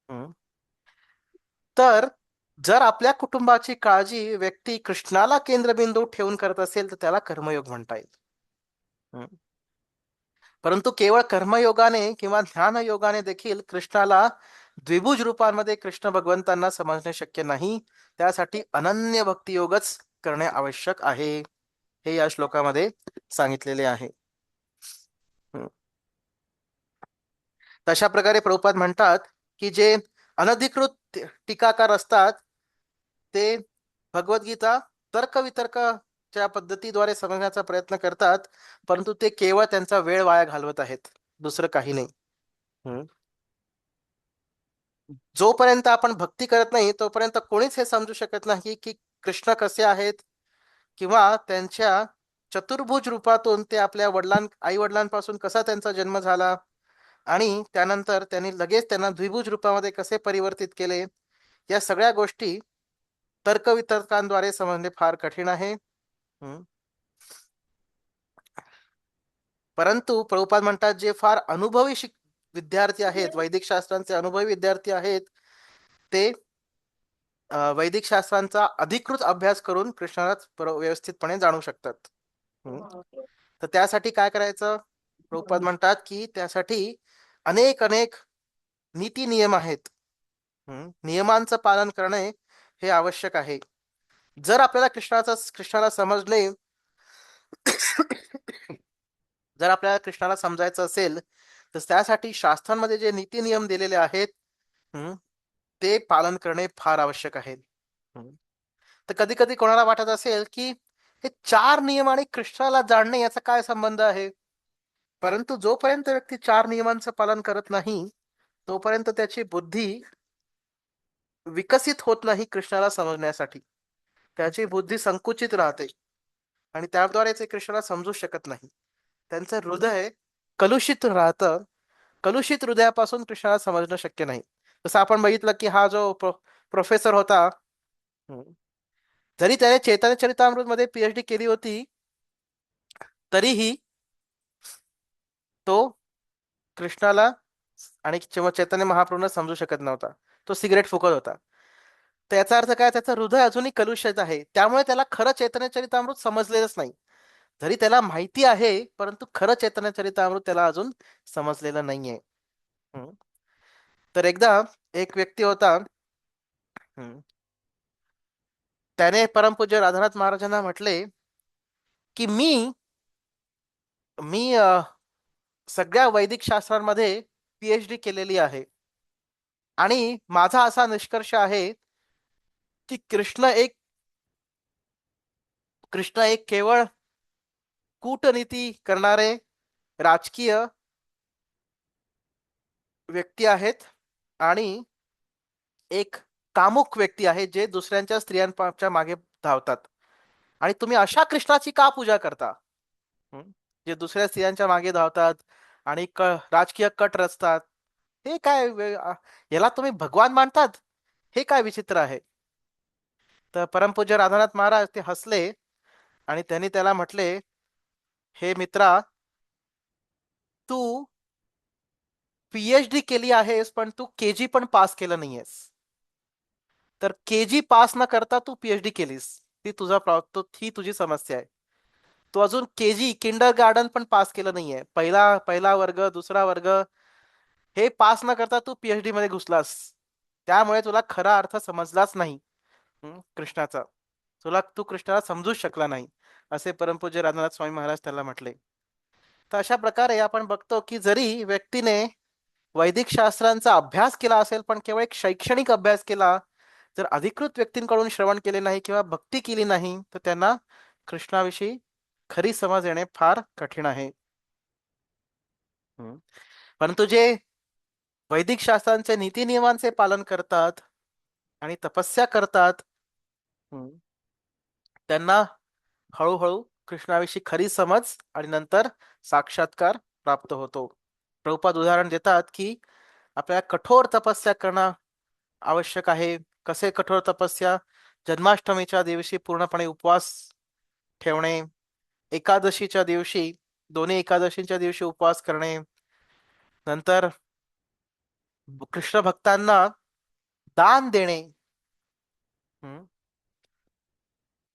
[SPEAKER 1] हम्म. तर जर आपल्या कुटुंबाची काळजी व्यक्ती कृष्णाला केंद्रबिंदू ठेवून करत असेल तर त्याला कर्मयोग म्हणता येईल. हम्म. परंतु केवळ कर्मयोगाने किंवा ध्यानयोगाने देखील कृष्णाला द्विभुज रूपांमध्ये कृष्ण भगवंतांना समजणे शक्य नाही. त्यासाठी अनन्य भक्तियोगच करणे आवश्यक आहे, हे या श्लोकामध्ये सांगितलेले आहे. हम्म. तशा प्रकारे प्रभुपाद म्हणतात की जे अनधिकृत टीकाकार असतात ते भगवद्गीता तर्कवितर्कच्या पद्धतीद्वारे समजण्याचा प्रयत्न करतात, परंतु ते केवळ त्यांचा वेळ वाया घालवत आहेत, दुसरं काही नाही. हम्म. जोपर्यंत आपण भक्ती करत नाही तोपर्यंत कोणीच हे समजू शकत नाही की कृष्ण कसे आहेत, किंवा त्यांच्या चतुर्भुज रूपातून ते आपल्या आई वडिलांपासून कसा त्यांचा जन्म झाला, आणि त्यानंतर त्यांनी लगेच त्यांना द्विभुज रूपामध्ये कसे परिवर्तित केले. या सगळ्या गोष्टी तर्कवितर्कांद्वारे समजणे फार कठीण आहे. हम्म. परंतु प्रभुपाद म्हणतात, जे फार अनुभवी विद्यार्थी आहेत, वैदिक शास्त्रांचे अनुभवी विद्यार्थी आहेत, ते वैदिक शास्त्रांचा अधिकृत अभ्यास करून कृष्णाला व्यवस्थितपणे जाणू शकतात. हम्म. तर त्यासाठी काय करायचं? प्रभुपाद म्हणतात की त्यासाठी अनेक अनेक नीती नियम आहेत. नियमांचं पालन करणे हे आवश्यक आहे. जर आपल्याला कृष्णाला समजले जर आपल्याला कृष्णाला समजायचं असेल तर त्यासाठी शास्त्रांमध्ये जे नीती नियम दिलेले आहेत ते पालन करणे फार आवश्यक आहे. तर कधी कधी कोणाला वाटत असेल की हे 4 नियम आणि कृष्णाला जाणणे याचा काय संबंध आहे? परंतु जोपर्यंत व्यक्ती 4 नियमांचं पालन करत नाही तोपर्यंत त्याची बुद्धी विकसित होत नाही कृष्णाला समजण्यासाठी. त्याची बुद्धी संकुचित राहते आणि त्याद्वारे ते कृष्णाला समजू शकत नाही. त्यांचं हृदय कलुषित राहतं. कलुषित हृदयापासून कृष्णाला समजणं शक्य नाही. जसं आपण बघितलं की हा जो प्रोफेसर होता, जरी त्याने चैतन्य चरितामृत मध्ये PhD केली होती तरीही तो कृष्णाला आणि चैतन्य महाप्रभूंना समजू शकत नव्हता. तो सिगरेट फुकत होता. त्याचा अर्थ काय? त्याचं हृदय अजूनही कलुषित आहे, त्यामुळे त्याला खरं चैतन्य चरितामृत समजलेलंच नाही. जरी त्याला माहिती आहे परंतु खरं चैतन्य चरितामृत त्याला अजून समजलेलं नाहीये. तर एकदा एक व्यक्ती होता, त्याने परमपूज्य राधानाथ महाराजांना म्हटले की मी सगळ्या वैदिक शास्त्रांमध्ये PhD केलेली आहे आणि माझा असा निष्कर्ष आहे की कृष्ण एक केवळ कूटनीती करणारे राजकीय व्यक्ती आहेत आणि एक कामुक व्यक्ती आहे जे दुसऱ्यांच्या स्त्रियांच्या मागे धावतात. आणि तुम्ही अशा कृष्णाची का पूजा करता, जे दुसऱ्या स्त्रियांच्या मागे धावतात आणि राजकीय कट रचतात? हे काय याला तुम्ही भगवान मानतात? हे काय विचित्र आहे. तर परमपूज्य राधानाथ महाराज ते हसले आणि त्यांनी त्याला म्हटले, हे मित्रा, तू PhD केली आहेस पण तू KG पण पास केलं नाहीयेस. तर KG पास न करता तू PhD केलीस, ही तुझी समस्या आहे. तू अजून KG किंडर गार्डन पण पास केलं नाहीये. पहिला वर्ग, दुसरा वर्ग हे पास न करता तू PhD मध्ये घुसलास. त्यामुळे तुला खरा अर्थ समजलाच नाही कृष्णाचा. तू कृष्णाला समजूच शकला नाही, असे परमपूज्य राधानाथ स्वामी महाराज त्याला म्हटले. तर अशा प्रकारे आपण बघतो की जरी व्यक्तीने वैदिक शास्त्रांचा अभ्यास केला असेल पण केवळ एक शैक्षणिक अभ्यास केला, जर अधिकृत व्यक्तींकडून श्रवण केले नाही किंवा भक्ती केली नाही तर त्यांना कृष्णाविषयी खरी समज येणे फार कठीण आहे. परंतु जे वैदिक शास्त्रांचे नीती नियमांचे पालन करतात आणि तपस्या करतात त्यांना हळूहळू कृष्णाविषयी खरी समज आणि नंतर साक्षात्कार प्राप्त होतो. प्रभुपाद उदाहरण देतात की आपल्याला कठोर तपस्या करणं आवश्यक आहे. कसे कठोर तपस्या? जन्माष्टमीच्या दिवशी पूर्णपणे उपवास ठेवणे, एकादशीच्या दिवशी, दोन्ही एकादशीच्या दिवशी उपवास करणे, नंतर कृष्ण भक्तांना दान देणे,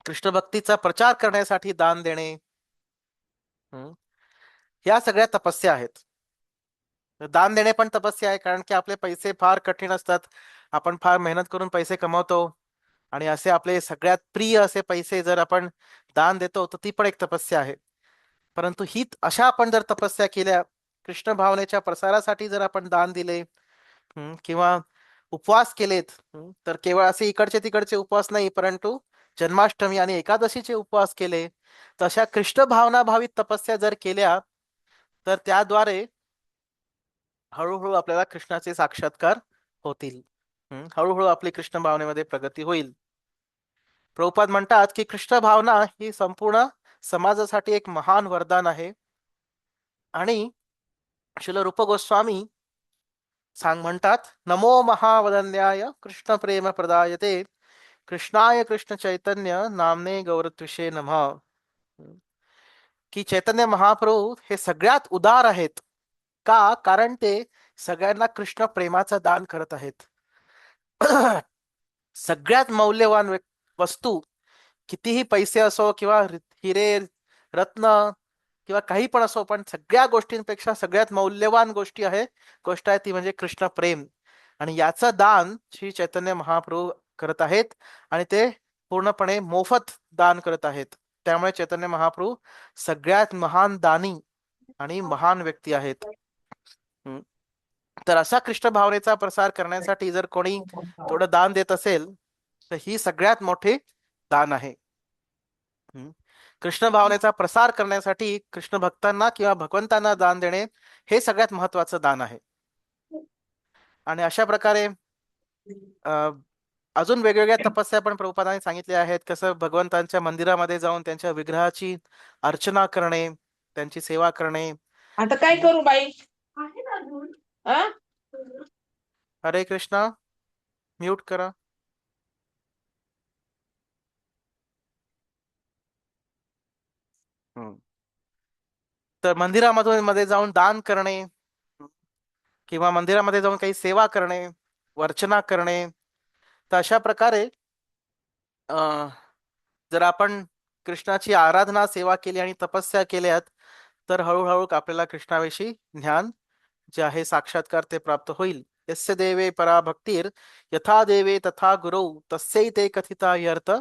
[SPEAKER 1] कृष्ण भक्तीचा प्रचार करण्यासाठी दान देणे, या सगळ्या तपस्या आहेत. दान देणे पण तपस्या आहे, कारण की आपले पैसे फार कठीण असतात. आपण फार मेहनत करून पैसे कमवतो आणि असे आपले सगळ्यात प्रिय असे पैसे जर आपण दान देतो तर ती पण एक तपस्या आहे. परंतु अशा आपण जर तपस्या केल्या, कृष्ण भावनेच्या प्रसारासाठी जर आपण दान दिले किंवा उपवास केलेत, तर केवळ असे इकडचे तिकडचे उपवास नाही, परंतु जन्माष्टमी आणि एकादशीचे उपवास केले, तशा कृष्ण भावनाभावित तपस्या जर केल्या तर त्याद्वारे हळूहळू आपल्याला कृष्णाचे साक्षात्कार होतील. हळूहळू आपली कृष्ण भावनेमध्ये प्रगती होईल. प्रभुपाद म्हणतात की कृष्ण भावना ही संपूर्ण समाजासाठी एक महान वरदान आहे. आणि श्रील रूप गोस्वामी म्हणतात, नमो महावदन्याय कृष्ण प्रेम प्रदायते कृष्णाय कृष्ण चैतन्य नामने गौरत्विषे नमः. की चैतन्य महाप्रभू हे सगळ्यात उदार आहेत. का? कारण ते सगळ्यांना कृष्ण प्रेमाचं दान करत आहेत. सगळ्यात मौल्यवान वस्तू, कितीही पैसे असो किंवा हिरे रत्न किंवा काही पण असो, पण सगळ्या गोष्टींपेक्षा सगळ्यात मौल्यवान गोष्ट आहे ती म्हणजे कृष्ण प्रेम. आणि याचं दान श्री चैतन्य महाप्रभू करत आहेत आणि ते पूर्णपणे मोफत दान करत आहेत. त्यामुळे चैतन्य महाप्रभू सगळ्यात महान दानी आणि महान व्यक्ती आहेत. तर असा कृष्ण भावनेचा प्रसार करण्यासाठी जर कोणी थोडं दान देत असेल तर ही सगळ्यात मोठे दान आहे. कृष्ण भावनेचा प्रसार करण्यासाठी कृष्ण भक्तांना किंवा भगवंतांना दान देणे हे सगळ्यात महत्वाचं दान आहे. आणि अशा प्रकारे अजून वेगवेगळ्या तपस्या पण प्रभुपादांनी सांगितल्या आहेत. कसं भगवंतांच्या मंदिरामध्ये जाऊन त्यांच्या विग्रहाची अर्चना करणे, त्यांची सेवा करणे.
[SPEAKER 3] आता काय करू बाई?
[SPEAKER 1] हरे कृष्णा, म्यूट करा. तर मंदिरामधून मध्ये जाऊन दान करणे किंवा मंदिरामध्ये जाऊन काही सेवा करणे, अर्चना करणे. तर अशा प्रकारे जर आपण कृष्णाची आराधना सेवा केली आणि तपस्या केल्यात तर हळूहळू आपल्याला कृष्णाविषयी ज्ञान जे आहे साक्षात्कार ते प्राप्त होईल. यस्य देवे परा भक्तीर यथा देवे तथा गुरौ तस्यैते कथिता अर्थ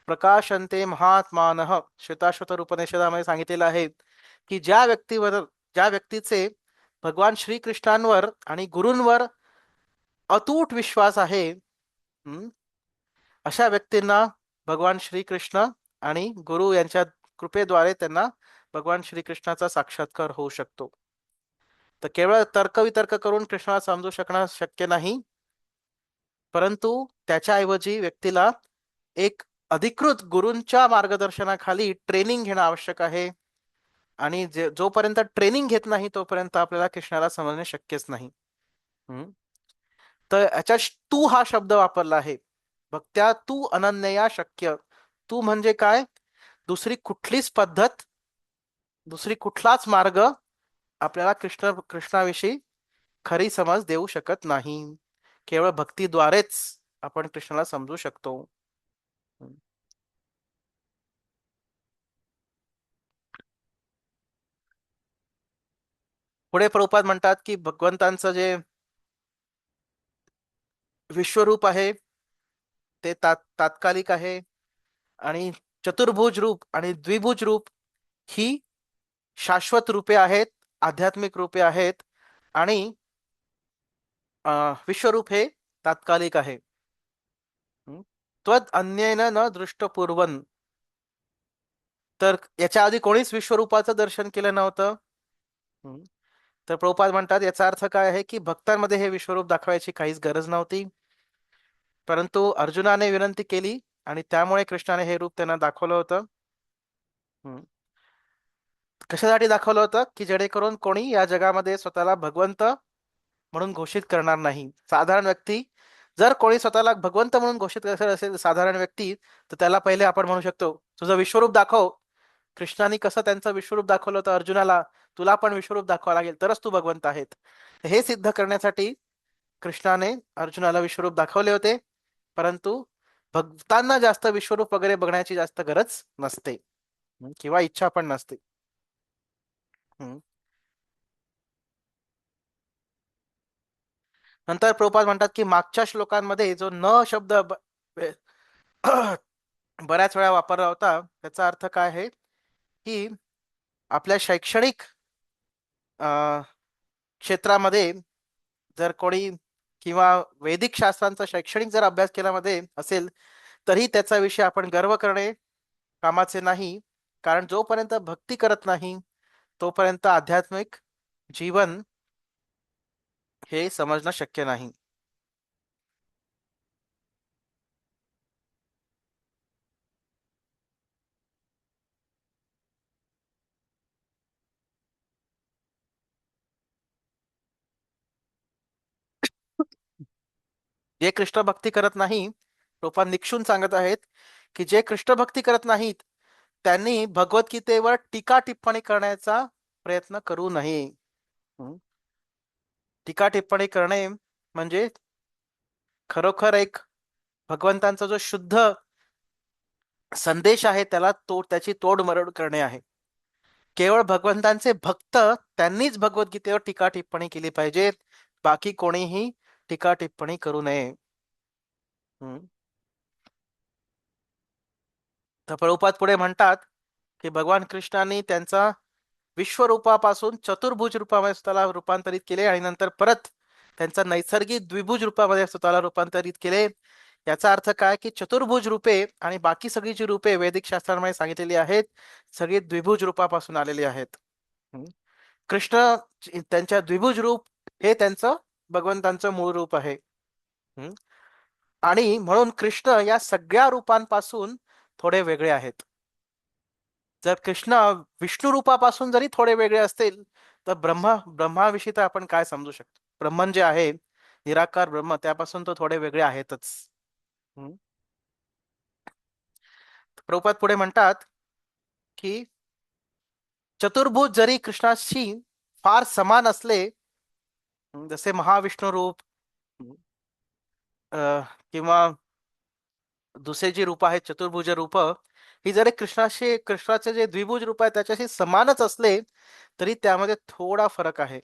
[SPEAKER 1] प्रकाशन्ते महात्मानः. श्वेताश्वतर उपनिषदामध्ये सांगितलेलं आहे की ज्या व्यक्तीचे भगवान श्रीकृष्णांवर आणि गुरूंवर अतूट विश्वास आहे, अशा व्यक्तींना भगवान श्रीकृष्ण आणि गुरु यांच्या कृपेद्वारे त्यांना भगवान श्रीकृष्णाचा साक्षात्कार होऊ शकतो. तर केवळ तर्कवितर्क करून कृष्णाला समजू शकणं शक्य नाही, परंतु त्याच्याऐवजी व्यक्तीला एक अधिकृत गुरूंच्या मार्गदर्शनाखाली ट्रेनिंग घेणं आवश्यक आहे. आणि जोपर्यंत ट्रेनिंग घेत नाही तोपर्यंत आपल्याला कृष्णाला समजणे शक्यच नाही. तर याच्यात तू हा शब्द वापरला आहे. भक्त्या तू अनन्यया शक्य. तू म्हणजे काय? दुसरी कुठलीच पद्धत, दुसरी कुठलाच मार्ग आपल्याला कृष्णाविषयी खरी समज देऊ शकत नाही. केवळ भक्तीद्वारेच आपण कृष्णाला समजू शकतो. पुढे प्रभुपाद म्हणतात की भगवंतांचं जे विश्वरूप आहे ते तात्कालिक आहे आणि चतुर्भुज रूप आणि द्विभुज रूप ही शाश्वत रूपे आहेत, आध्यात्मिक रूपे आहेत. आणि विश्वरूप हे तात्कालिक आहे. त्वद अन्येन न दृष्टपूर्वन. तर याच्या आधी कोणीच विश्वरूपाचं दर्शन केलं नव्हतं. तर प्रभुपाद म्हणतात याचा अर्थ काय आहे की भक्तांमध्ये हे विश्वरूप दाखवायची काहीच गरज नव्हती, परंतु अर्जुनाने विनंती केली आणि त्यामुळे कृष्णाने हे रूप त्यांना दाखवलं होतं. कशासाठी दाखवलं होतं? की जेणेकरून कोणी या जगामध्ये स्वतःला भगवंत म्हणून घोषित करणार नाही. साधारण व्यक्ती जर कोणी स्वतःला भगवंत म्हणून घोषित करत असेल, साधारण व्यक्ती, तर त्याला पहिले आपण म्हणू शकतो तुझं विश्वरूप दाखव. कृष्णाने कसं त्यांचं विश्वरूप दाखवलं होतं अर्जुनाला, तुला पण विश्वरूप दाखवावं लागेल तरच तू भगवंत आहेत. हे सिद्ध करण्यासाठी कृष्णाने अर्जुनाला विश्वरूप दाखवले होते. परंतु भक्तांना जास्त विश्वरूप वगैरे बघण्याची जास्त गरज नसते किंवा इच्छा पण नसते. नंतर प्रभुपाद म्हणतात की मागच्या श्लोकांमध्ये जो न शब्द बऱ्याच वेळा वापरला होता, त्याचा अर्थ काय आहे की आपल्या शैक्षणिक क्षेत्रामध्ये जर कोणी किंवा वैदिक शास्त्रांचा शैक्षणिक जर अभ्यास केल्यामध्ये असेल तरी त्याचा विषय आपण गर्व करणे कामाचे नाही. कारण जोपर्यंत भक्ती करत नाही तोपर्यंत आध्यात्मिक जीवन हे समजणं शक्य नाही. जे कृष्ण भक्ती करत नाही, रूपात निक्षून सांगत आहेत की जे कृष्ण भक्ती करत नाहीत त्यांनी भगवद्गीतेवर टीका टिप्पणी करण्याचा प्रयत्न करू नये. हं? टीका टिप्पणी करणे म्हणजे खरोखर एक भगवंतांचा जो शुद्ध संदेश आहे त्याची तोडमरोड करणे आहे. केवळ भगवंतांचे भक्त त्यांनीच भगवद्गीतेवर टीका टिप्पणी केली पाहिजे, बाकी कोणीही टीका टिप्पणी करू नये. हं? तर प्रभुपाद पुढे म्हणतात की भगवान कृष्णाने त्यांचा विश्वरूपापासून चतुर्भुज रूपामध्ये स्वतःला रूपांतरित केले आणि नंतर परत त्यांचा नैसर्गिक द्विभुज रूपामध्ये स्वतःला रूपांतरित केले. याचा अर्थ काय की चतुर्भुज रूपे आणि बाकी सगळी जी रूपे वैदिक शास्त्रांमध्ये सांगितलेली आहेत सगळी द्विभुज रूपापासून आलेली आहेत. हम्म. कृष्ण त्यांच्या द्विभुज रूप हे त्यांचं भगवंतांचं मूळ रूप आहे. हम्म. आणि म्हणून कृष्ण या सगळ्या रूपांपासून थोडे वेगळे आहेत. जर कृष्ण विष्णू रूपापासून जरी थोडे वेगळे असतील तर ब्रह्माविषयी तर आपण काय समजू शकतो. ब्रह्मन जे आहे निराकार ब्रह्म त्यापासून तो थोडे वेगळे आहेतच. हम्म. प्रभुपाद पुढे म्हणतात की चतुर्भुज जरी कृष्णाशी फार समान असले, जसे महाविष्णू रूप किंवा दुसरे जी रूप आहेत चतुर्भुज रूप ही जरी कृष्णाचे जे द्विभुज रूप आहे त्याच्याशी समानच असले तरी त्यामध्ये थोडा फरक आहे.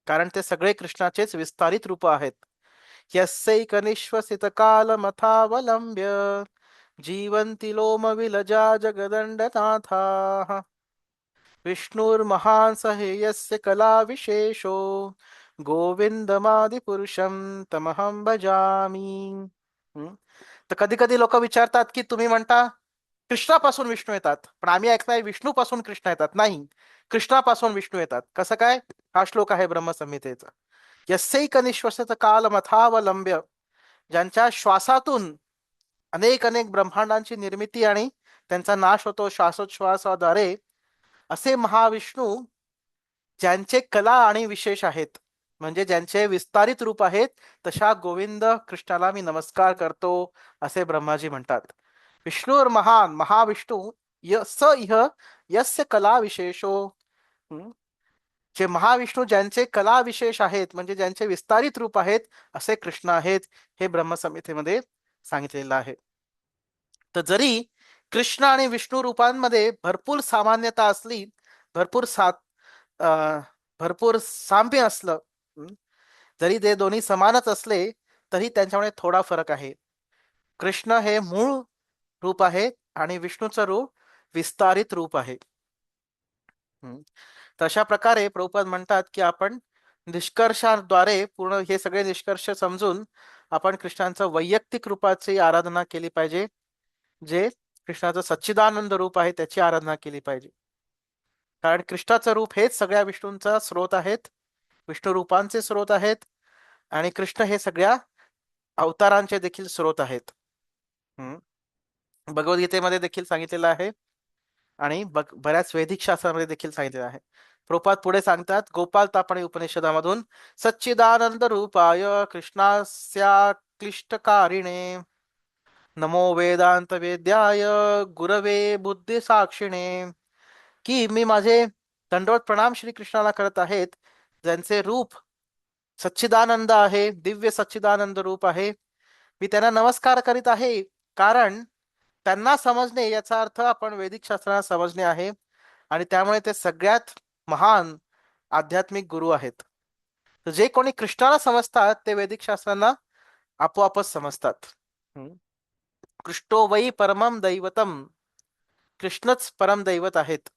[SPEAKER 1] कारण ते सगळे कृष्णाचेच विस्तारित रूप आहेत. यस्यैकनिश्वसित कालमथावलंब्य जीवन्ति लोम विलजा जगदण्डनाथाः विष्णुर्महान् स हेयस्य कला विशेषो गोविंदमादिपुरुषं तमहं भजामि. हम्म. तर कधी कधी लोक विचारतात की तुम्ही म्हणता कृष्णापासून विष्णू येतात, पण आम्ही ऐकताय विष्णूपासून कृष्ण येतात. नाही, कृष्णापासून विष्णू येतात. कसं काय? हा श्लोक आहे ब्रह्मसंहितेचा. यस्यैक निश्वसत कालमथावलंब्य, ज्यांच्या श्वासातून अनेक अनेक ब्रह्मांडांची निर्मिती आणि त्यांचा नाश होतो श्वासोच्छ्वासाद्वारे, असे महाविष्णू ज्यांचे कला आणि विशेष आहेत म्हणजे ज्यांचे विस्तारित रूप आहेत तशा गोविंद कृष्णाला मी नमस्कार करतो असे ब्रह्माजी म्हणतात. विष्णुर महान महाविष्णू स इह यस्य कला विशेषो. जे महाविष्णू ज्यांचे कला विशेष आहेत म्हणजे ज्यांचे विस्तारित रूप आहेत असे कृष्ण आहेत, हे ब्रह्मसंहितेमध्ये सांगितलेलं आहे. तर जरी कृष्ण आणि विष्णू रूपांमध्ये भरपूर सामान्यता असली, भरपूर भरपूर साम्य असलं, जरी ते दोन्ही समानच असले तरी त्यांच्यामध्ये थोडा फरक आहे. कृष्ण हे मूळ रूप आहे आणि विष्णूचं रूप विस्तारित रूप आहे. तर अशा प्रकारे प्रभुपाद म्हणतात की आपण निष्कर्षाद्वारे पूर्ण हे सगळे निष्कर्ष समजून आपण कृष्णांचं वैयक्तिक रूपाची आराधना केली पाहिजे. जे कृष्णाचं सच्चिदानंद रूप आहे त्याची आराधना केली पाहिजे. कारण कृष्णाचं रूप हेच सगळ्या विष्णूंचा स्रोत आहेत, विष्णू रूपांचे स्रोत आहेत आणि कृष्ण हे सगळ्या अवतारांचे देखील स्रोत आहेत. भगवद्गीतेमध्ये देखील सांगितलेलं आहे आणि बऱ्याच वैदिक शास्त्रामध्ये देखील सांगितलेलं आहे. प्रभुपाद पुढे सांगतात गोपाल तापणी उपनिषदामधून सच्चिदानंद रूपाय कृष्णास्या क्लिष्टकारिणे नमो वेदांत वेद्याय गुरवे बुद्धी साक्षिणे. की मी माझे दंडवत प्रणाम श्री कृष्णाला करत आहेत ज्यांचे रूप सच्चिदानंद आहे, दिव्य सच्चिदानंद रूप आहे. मी त्यांना नमस्कार करीत आहे कारण त्यांना समजणे याचा अर्थ आपण वैदिक शास्त्रांना समजणे आहे आणि त्यामुळे ते सगळ्यात महान आध्यात्मिक गुरु आहेत. तर जे कोणी कृष्णाला समजतात ते वैदिक शास्त्रांना आपोआपच समजतात. कृष्णो वै परमम दैवतम, कृष्णच परम दैवत आहेत.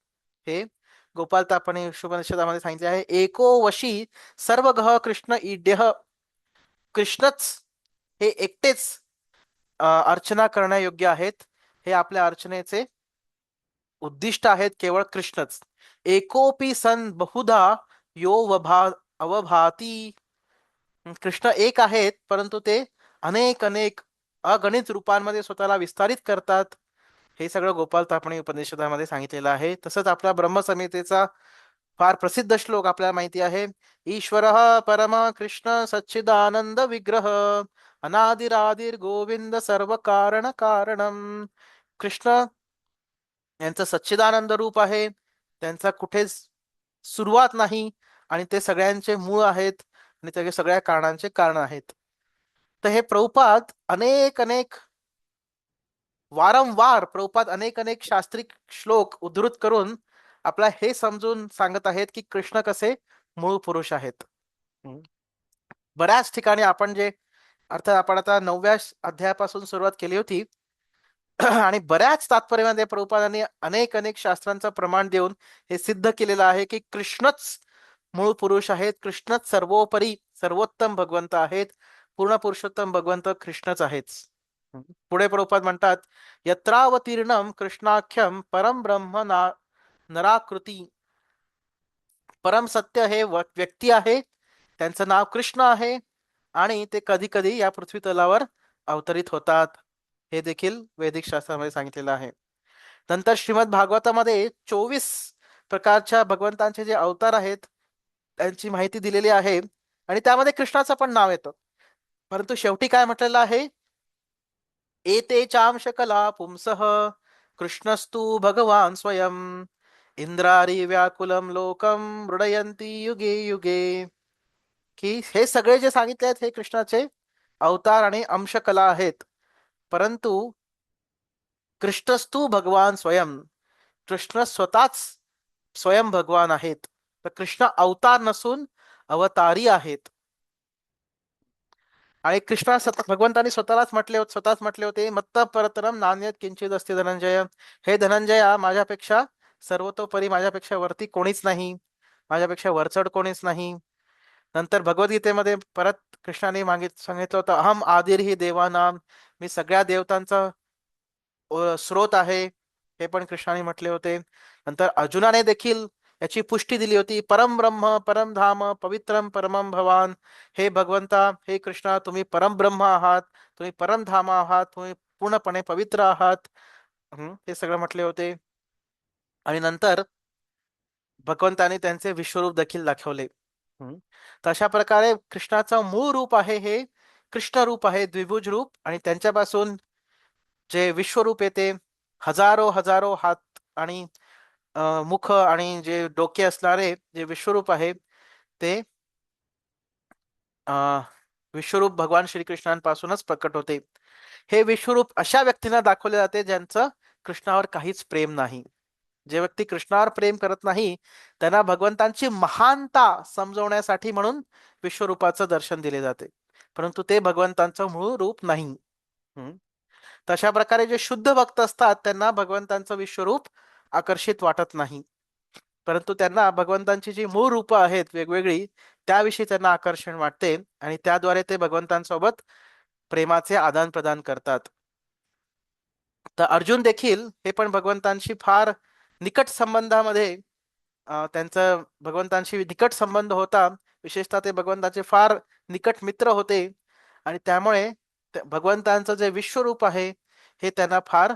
[SPEAKER 1] हे गोपाल तापणे उपनिषदामध्ये सांगितले आहे. एको वशी सर्व गह कृष्ण ईड्य, कृष्णच हे एकटेच अर्चना करण्यायोग्य आहेत. हे आपल्या अर्चनेचे उद्दिष्ट आहेत केवळ कृष्णच. एकोपी सन बहुधा यो अवभाती. कृष्ण एक आहेत, परंतु ते अनेक अनेक अगणित रूपांमध्ये स्वतःला विस्तारित करतात. हे सगळं गोपाल तापणी उपनिषदामध्ये सांगितलेलं आहे. तसंच आपल्या ब्रह्मसंहितेचा फार प्रसिद्ध श्लोक आपल्याला माहिती आहे. ईश्वर परम कृष्ण सच्चिदानंद विग्रह अनादिरादिर गोविंद सर्व कारण कारणम. कृष्ण यांचं सच्चिदानंद रूप आहे. त्यांचा कुठेच सुरुवात नाही आणि ते सगळ्यांचे मूळ आहेत आणि ते सगळ्या कारणांचे कारण आहेत. तर हे प्रभुपाद अनेक अनेक वारंवार प्रभुपाद अनेक अनेक शास्त्रीय श्लोक उद्धृत करून आपला हे समजून सांगत आहेत की कृष्ण कसे मूळ पुरुष आहेत. हम्म. बऱ्याच ठिकाणी आपण जे अर्थात आपण आता 9व्या अध्यायापासून सुरुवात केली होती आणि बऱ्याच तात्पर्यामध्ये प्रभुपादांनी अनेक अनेक शास्त्रांचं प्रमाण देऊन हे सिद्ध केलेलं आहे की कृष्णच मूळ पुरुष आहेत. कृष्णच सर्वोपरी सर्वोत्तम भगवंत आहेत. पूर्ण पुरुषोत्तम भगवंत कृष्णच आहेत. पुढे प्रभुपाद म्हणतात, यत्रावतीर्णम कृष्णाख्यम परम ब्रह्म नराकृती. परम सत्य हे व्यक्ती आहे, त्यांचं नाव कृष्ण आहे आणि ते कधी कधी या पृथ्वी तलावर अवतरित होतात. हे देखील वैदिक शास्त्रामध्ये सांगितलेलं आहे. नंतर श्रीमद भागवतामध्ये 24 प्रकारच्या भगवंतांचे जे अवतार आहेत त्यांची माहिती दिलेली आहे आणि त्यामध्ये कृष्णाचं पण नाव येतं. परंतु शेवटी काय म्हटलेलं आहे, एते चांश कला पुंसः कृष्णस्तु भगवान स्वयं इंद्रारी व्याकुलम लोकम मृडयंती युगे युगे. की हे सगळे जे सांगितले आहेत हे कृष्णाचे अवतार आणि अंशकला आहेत. परंतु कृष्णस्तु भगवान स्वयं, कृष्ण स्वतःच स्वयं भगवान आहेत. तर कृष्ण अवतार नसून अवतारी आहेत. आणि कृष्णा भगवंतांनी स्वतःच म्हटले होते, मत्त परतरम नान्यत किंचित असते धनंजय. हे धनंजया, माझ्यापेक्षा सर्वतोपरी माझ्यापेक्षा वरती कोणीच नाही, माझ्यापेक्षा वरचढ कोणीच नाही. नंतर भगवद्गीतेमध्ये परत कृष्णाने सांगितलं होतं, अहम आदिर्हि देवानाम, मी सगळ्या देवतांचा स्रोत आहे, हे पण कृष्णाने म्हटले होते. नंतर अर्जुनाने देखील याची पुष्टी दिली होती, परम ब्रह्म परम धाम पवित्रम परमम भवान. हे भगवंता, हे कृष्णा, तुम्ही परम ब्रह्म आहात, तुम्ही परम धाम आहात, तुम्ही पूर्णपणे पवित्र आहात. हे सगळं म्हटले होते. आणि नंतर भगवंताने त्यांचे विश्वरूप देखील दाखवले. तर अशा प्रकारे कृष्णाचं मूळ रूप आहे हे कृष्ण रूप आहे, द्विभुज रूप. आणि त्यांच्यापासून जे विश्वरूप येते, हजारो हजारो हात आणि मुख आणि जे डोके असणारे जे विश्वरूप आहे ते विश्वरूप भगवान श्रीकृष्णांपासूनच प्रकट होते. हे विश्वरूप अशा व्यक्तींना दाखवले जाते ज्यांचं कृष्णावर काहीच प्रेम नाही. जे व्यक्ती कृष्णावर प्रेम करत नाही त्यांना भगवंतांची महानता समजवण्यासाठी म्हणून विश्वरूपाचं दर्शन दिले जाते, परंतु ते भगवंतांचं मूळ रूप नाही. तशा प्रकारे जे शुद्ध भक्त असतात त्यांना भगवंतांचं विश्वरूप आकर्षित वाटत नाही, परंतु त्यांना भगवंतांची जी मूळ रूप आहेत वेगवेगळी त्याविषयी त्यांना आकर्षण वाटते आणि त्याद्वारे ते भगवंतांसोबत प्रेमाचे आदान प्रदान करतात. तर अर्जुन देखील हे पण भगवंतांशी फार निकट संबंधामध्ये त्यांचा भगवंतांशी निकट संबंध होता. विशेषतः ते भगवंताचे फार निकट मित्र होते आणि त्यामुळे भगवंतांचं जे विश्वरूप आहे हे त्यांना फार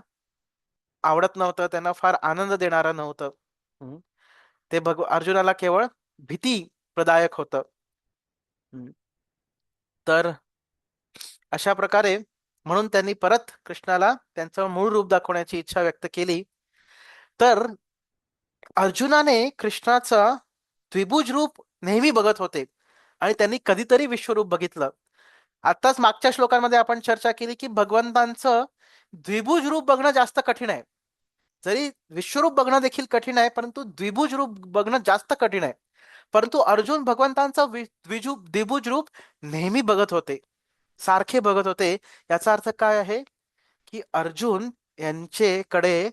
[SPEAKER 1] आवडत नव्हतं, त्यांना फार आनंद देणारं नव्हतं. ते अर्जुनाला केवळ भीती प्रदायक होतं. तर अशा प्रकारे म्हणून त्यांनी परत कृष्णाला त्यांचं मूळ रूप दाखवण्याची इच्छा व्यक्त केली. तर अर्जुनाने कृष्णाचं द्विभुज रूप नेहमी बघत होते आणि त्यांनी कधीतरी विश्वरूप बघितलं. आताच मागच्या श्लोकांमध्ये आपण चर्चा केली की भगवंतांचं द्विभुज रूप बघणं जास्त कठीण आहे. जरी विश्वरूप बघणं देखील कठीण आहे, परंतु द्विभुज रूप बघणं जास्त कठीण आहे. परंतु अर्जुन भगवंतांचं द्विभुज रूप नेहमी बघत होते, सारखे बघत होते. याचा अर्थ काय आहे की अर्जुन यांच्याकडे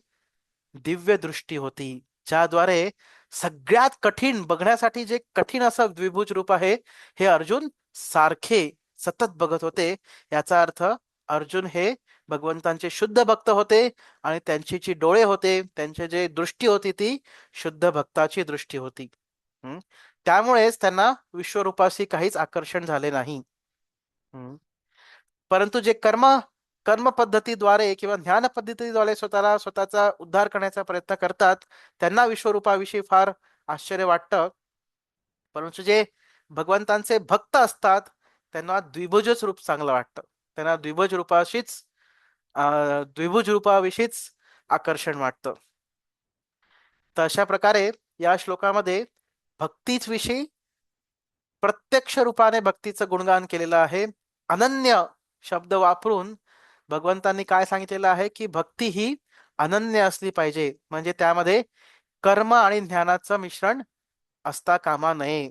[SPEAKER 1] दिव्य दृष्टी होती, ज्याद्वारे सगळ्यात कठीण बघण्यासाठी जे कठीण असं द्विभुज रूप आहे हे अर्जुन सारखे सतत बघत होते. याचा अर्थ अर्जुन हे भगवंतांचे शुद्ध भक्त होते आणि त्यांची जी डोळे होते, त्यांची जे दृष्टी होती ती शुद्ध भक्ताची दृष्टी होती. हम्म. त्यामुळेच त्यांना विश्वरूपाशी काहीच आकर्षण झाले नाही. हम्म. परंतु जे कर्म पद्धतीद्वारे किंवा ध्यान पद्धतीद्वारे स्वतःचा उद्धार करण्याचा प्रयत्न करतात, त्यांना विश्वरूपाविषयी फार आश्चर्य वाटतं. परंतु जे भगवंतांचे भक्त असतात त्यांना द्विभुजच रूप चांगलं वाटतं. त्यांना द्विभुज रूपाविषयीच आकर्षण वाटतं. तर अशा प्रकारे या श्लोकामध्ये भक्तीच विषयी प्रत्यक्ष रूपाने भक्तीचं गुणगान केलेलं आहे. अनन्य शब्द वापरून भगवंतांनी काय सांगितलेलं आहे की भक्ती ही अनन्य असली पाहिजे, म्हणजे त्यामध्ये कर्म आणि ज्ञानाचं मिश्रण असता कामा नये.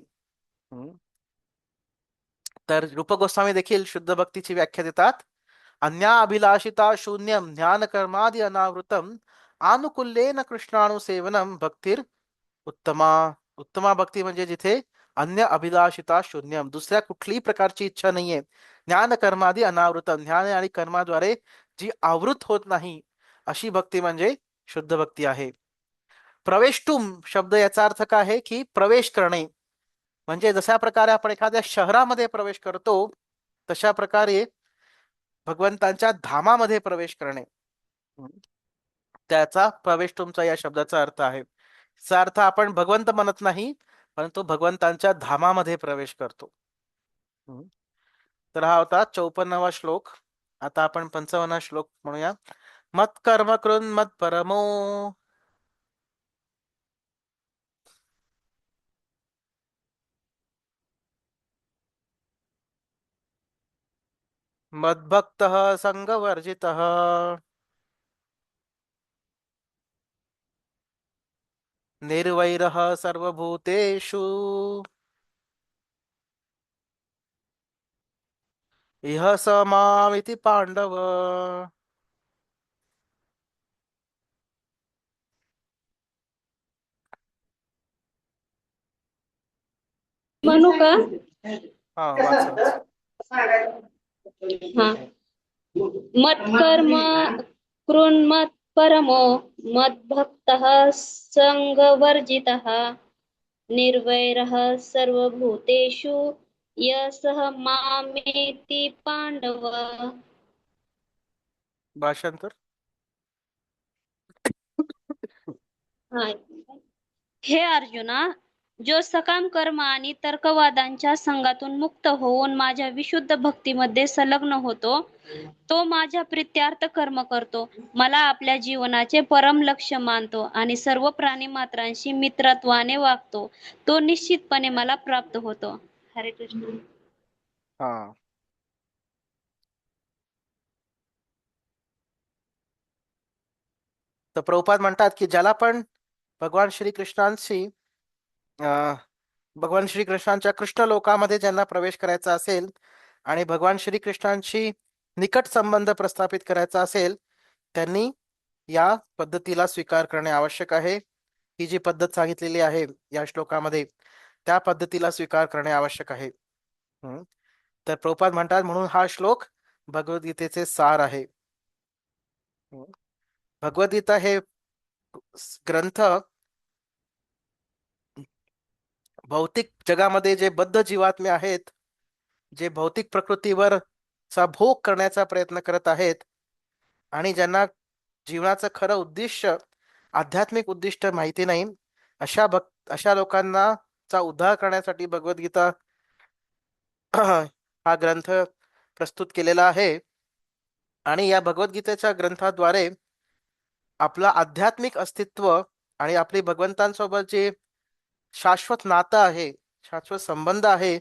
[SPEAKER 1] हम्म. तर रूप गोस्वामी देखील शुद्ध भक्तीची व्याख्या देतात. अन्या अभिलाषिता शून्यम ज्ञान कर्मादि अनावृतम आनुकुल्येन कृष्णानुसेवनम भक्तीर उत्तमा. उत्तमा भक्ती म्हणजे जिथे अन्य अभिलाषिता शून्यम, दुसऱ्या कुठलीही प्रकारची इच्छा नाहीये. ज्ञान कर्मादि अनावृतम, ज्ञान आणि कर्माद्वारे जी आवृत होत नाही अशी भक्ती म्हणजे शुद्ध भक्ती आहे. प्रवेष्टुम शब्द याचा अर्थ काय आहे की प्रवेश करणे, म्हणजे जशा प्रकारे आपण एखाद्या शहरामध्ये प्रवेश करतो तशा प्रकारे भगवंतांच्या धामामध्ये प्रवेश करणे. त्याचा प्रवेश तुमचा या शब्दाचा अर्थ आहे. याचा अर्थ आपण भगवंत म्हणत नाही, परंतु भगवंतांच्या धामामध्ये प्रवेश करतो. तर हा होता 54वा श्लोक. आता आपण 55वा श्लोक म्हणूया. मत कर्म कृन मत परमो मद्भक्तः संगवर्जितः निर्वैरः सर्वभूतेषु इह स मामिति पांडव.
[SPEAKER 4] म्हणू का?
[SPEAKER 1] हा, वाचा.
[SPEAKER 4] हा. मत्कर्म कृन्मत परमो मद्भक्तः संगवर्जितः निर्वैरः सर्वभूतेषु यः मामेति पांडव.
[SPEAKER 1] भाषांतर.
[SPEAKER 4] हा. हे अर्जुना, जो सकाम कर्म आणि तर्कवादांच्या संघातून मुक्त होऊन माझ्या विशुद्ध भक्तीमध्ये संलग्न होतो, तो माझ्या प्रित्यार्थ कर्म करतो, मला आपल्या जीवनाचे परम लक्ष्य मानतो आणि सर्व प्राणी मात्रांशी मित्रत्वाने वागतो, तो निश्चितपणे मला प्राप्त होतो. हरे कृष्ण.
[SPEAKER 1] हा. तर प्रभुपाद म्हणतात की ज्याला पण भगवान श्रीकृष्णांशी भगवान श्रीकृष्णांच्या कृष्ण लोकामध्ये ज्यांना प्रवेश करायचा असेल आणि भगवान श्रीकृष्णांशी निकट संबंध प्रस्थापित करायचा असेल, त्यांनी या पद्धतीला स्वीकार करणे आवश्यक आहे. ही जी पद्धत सांगितलेली आहे या श्लोकामध्ये त्या पद्धतीला स्वीकार करणे आवश्यक आहे. तर प्रभुपाद म्हणतात म्हणून हा श्लोक भगवद्गीतेचे सार आहे. भगवद्गीता हे ग्रंथ भौतिक जगामध्ये जे बद्ध जीवात्मे आहेत, जे भौतिक प्रकृतीवर चा भोग करण्याचा प्रयत्न करत आहेत आणि ज्यांना जीवनाचं खरं उद्दिष्ट आध्यात्मिक उद्दिष्ट माहिती नाही, अशा लोकांना चा उद्धार करण्यासाठी भगवद्गीता हा ग्रंथ प्रस्तुत केलेला आहे. आणि या भगवद्गीतेच्या ग्रंथाद्वारे आपलं आध्यात्मिक अस्तित्व आणि आपली भगवंतांसोबत जे शाश्वत नातं आहे, शाश्वत संबंध आहे,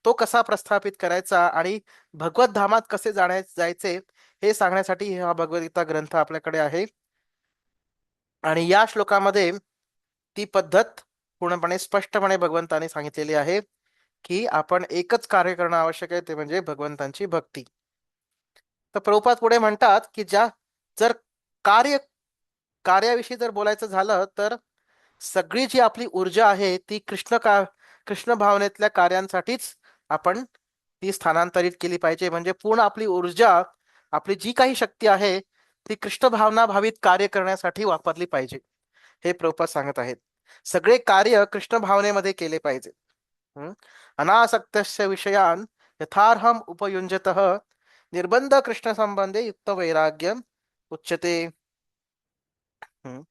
[SPEAKER 1] तो कसा प्रस्थापित करायचा आणि भगवत धामात कसे जायचे हे सांगण्यासाठी हा भगवद्गीता ग्रंथ आपल्याकडे आहे. आणि या श्लोकामध्ये ती पद्धत पूर्णपणे स्पष्टपणे भगवंताने सांगितलेली आहे की आपण एकच कार्य करणं आवश्यक आहे, ते म्हणजे भगवंतांची भक्ती. तर प्रभुपाद पुढे म्हणतात की जर कार्याविषयी जर बोलायचं झालं तर सगळी जी आपली ऊर्जा आहे ती कृष्ण भावनेतल्या कार्यांसाठीच आपण ती स्थानांतरित केली पाहिजे. म्हणजे पूर्ण आपली ऊर्जा आपली जी काही शक्ती आहे ती कृष्ण भावना भावित कार्य करण्यासाठी वापरली पाहिजे, हे प्रभुपाद सांगत आहेत. सगळे कार्य कृष्ण भावनेमध्ये केले पाहिजे. अनासक्तस्य विषयान यथार्हम उपयुंजतः निर्बंध कृष्ण संबंधे युक्त वैराग्यम उच्यते. हम्म.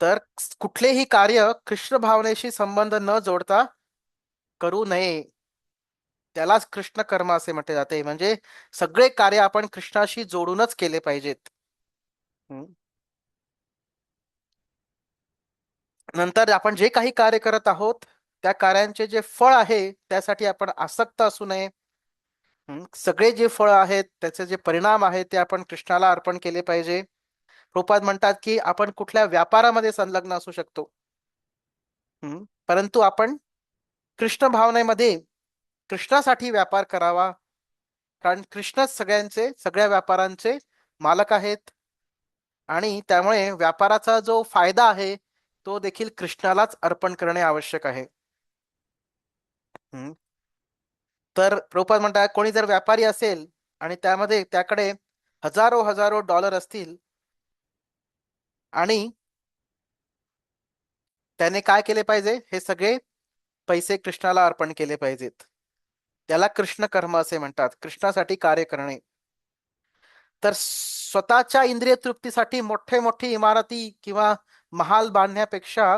[SPEAKER 1] तर कुठलेही कार्य कृष्ण भावनेशी संबंध न जोडता करू नये, त्यालाच कृष्ण कर्म असे म्हटले जाते. म्हणजे सगळे कार्य आपण कृष्णाशी जोडूनच केले पाहिजेत. हम्म. नंतर आपण जे काही कार्य करत आहोत त्या कार्यांचे जे फळ आहे त्यासाठी आपण आसक्त असू नये. सगळे जे फळ आहेत त्याचे जे परिणाम आहेत ते आपण कृष्णाला अर्पण केले पाहिजे. प्रभुपाद म्हणतात की आपण कुठल्या व्यापारामध्ये संलग्न असू शकतो, परंतु आपण कृष्ण भावनेमध्ये कृष्णासाठी व्यापार करावा, कारण कृष्णच सगळ्या व्यापारांचे मालक आहेत. आणि त्यामुळे व्यापाराचा जो फायदा आहे तो देखील कृष्णालाच अर्पण करणे आवश्यक आहे. हम्म. तर प्रभुपाद म्हणतात कोणी जर व्यापारी असेल आणि त्याकडे हजारो हजारो डॉलर असतील आणि त्याने काय केले पाहिजे, हे सगळे पैसे कृष्णाला अर्पण केले पाहिजेत. त्याला कृष्ण कर्म असे म्हणतात, कृष्णासाठी कार्य करणे. तर स्वतःच्या इंद्रिय तृप्तीसाठी मोठे मोठी इमारती किंवा महाल बांधण्यापेक्षा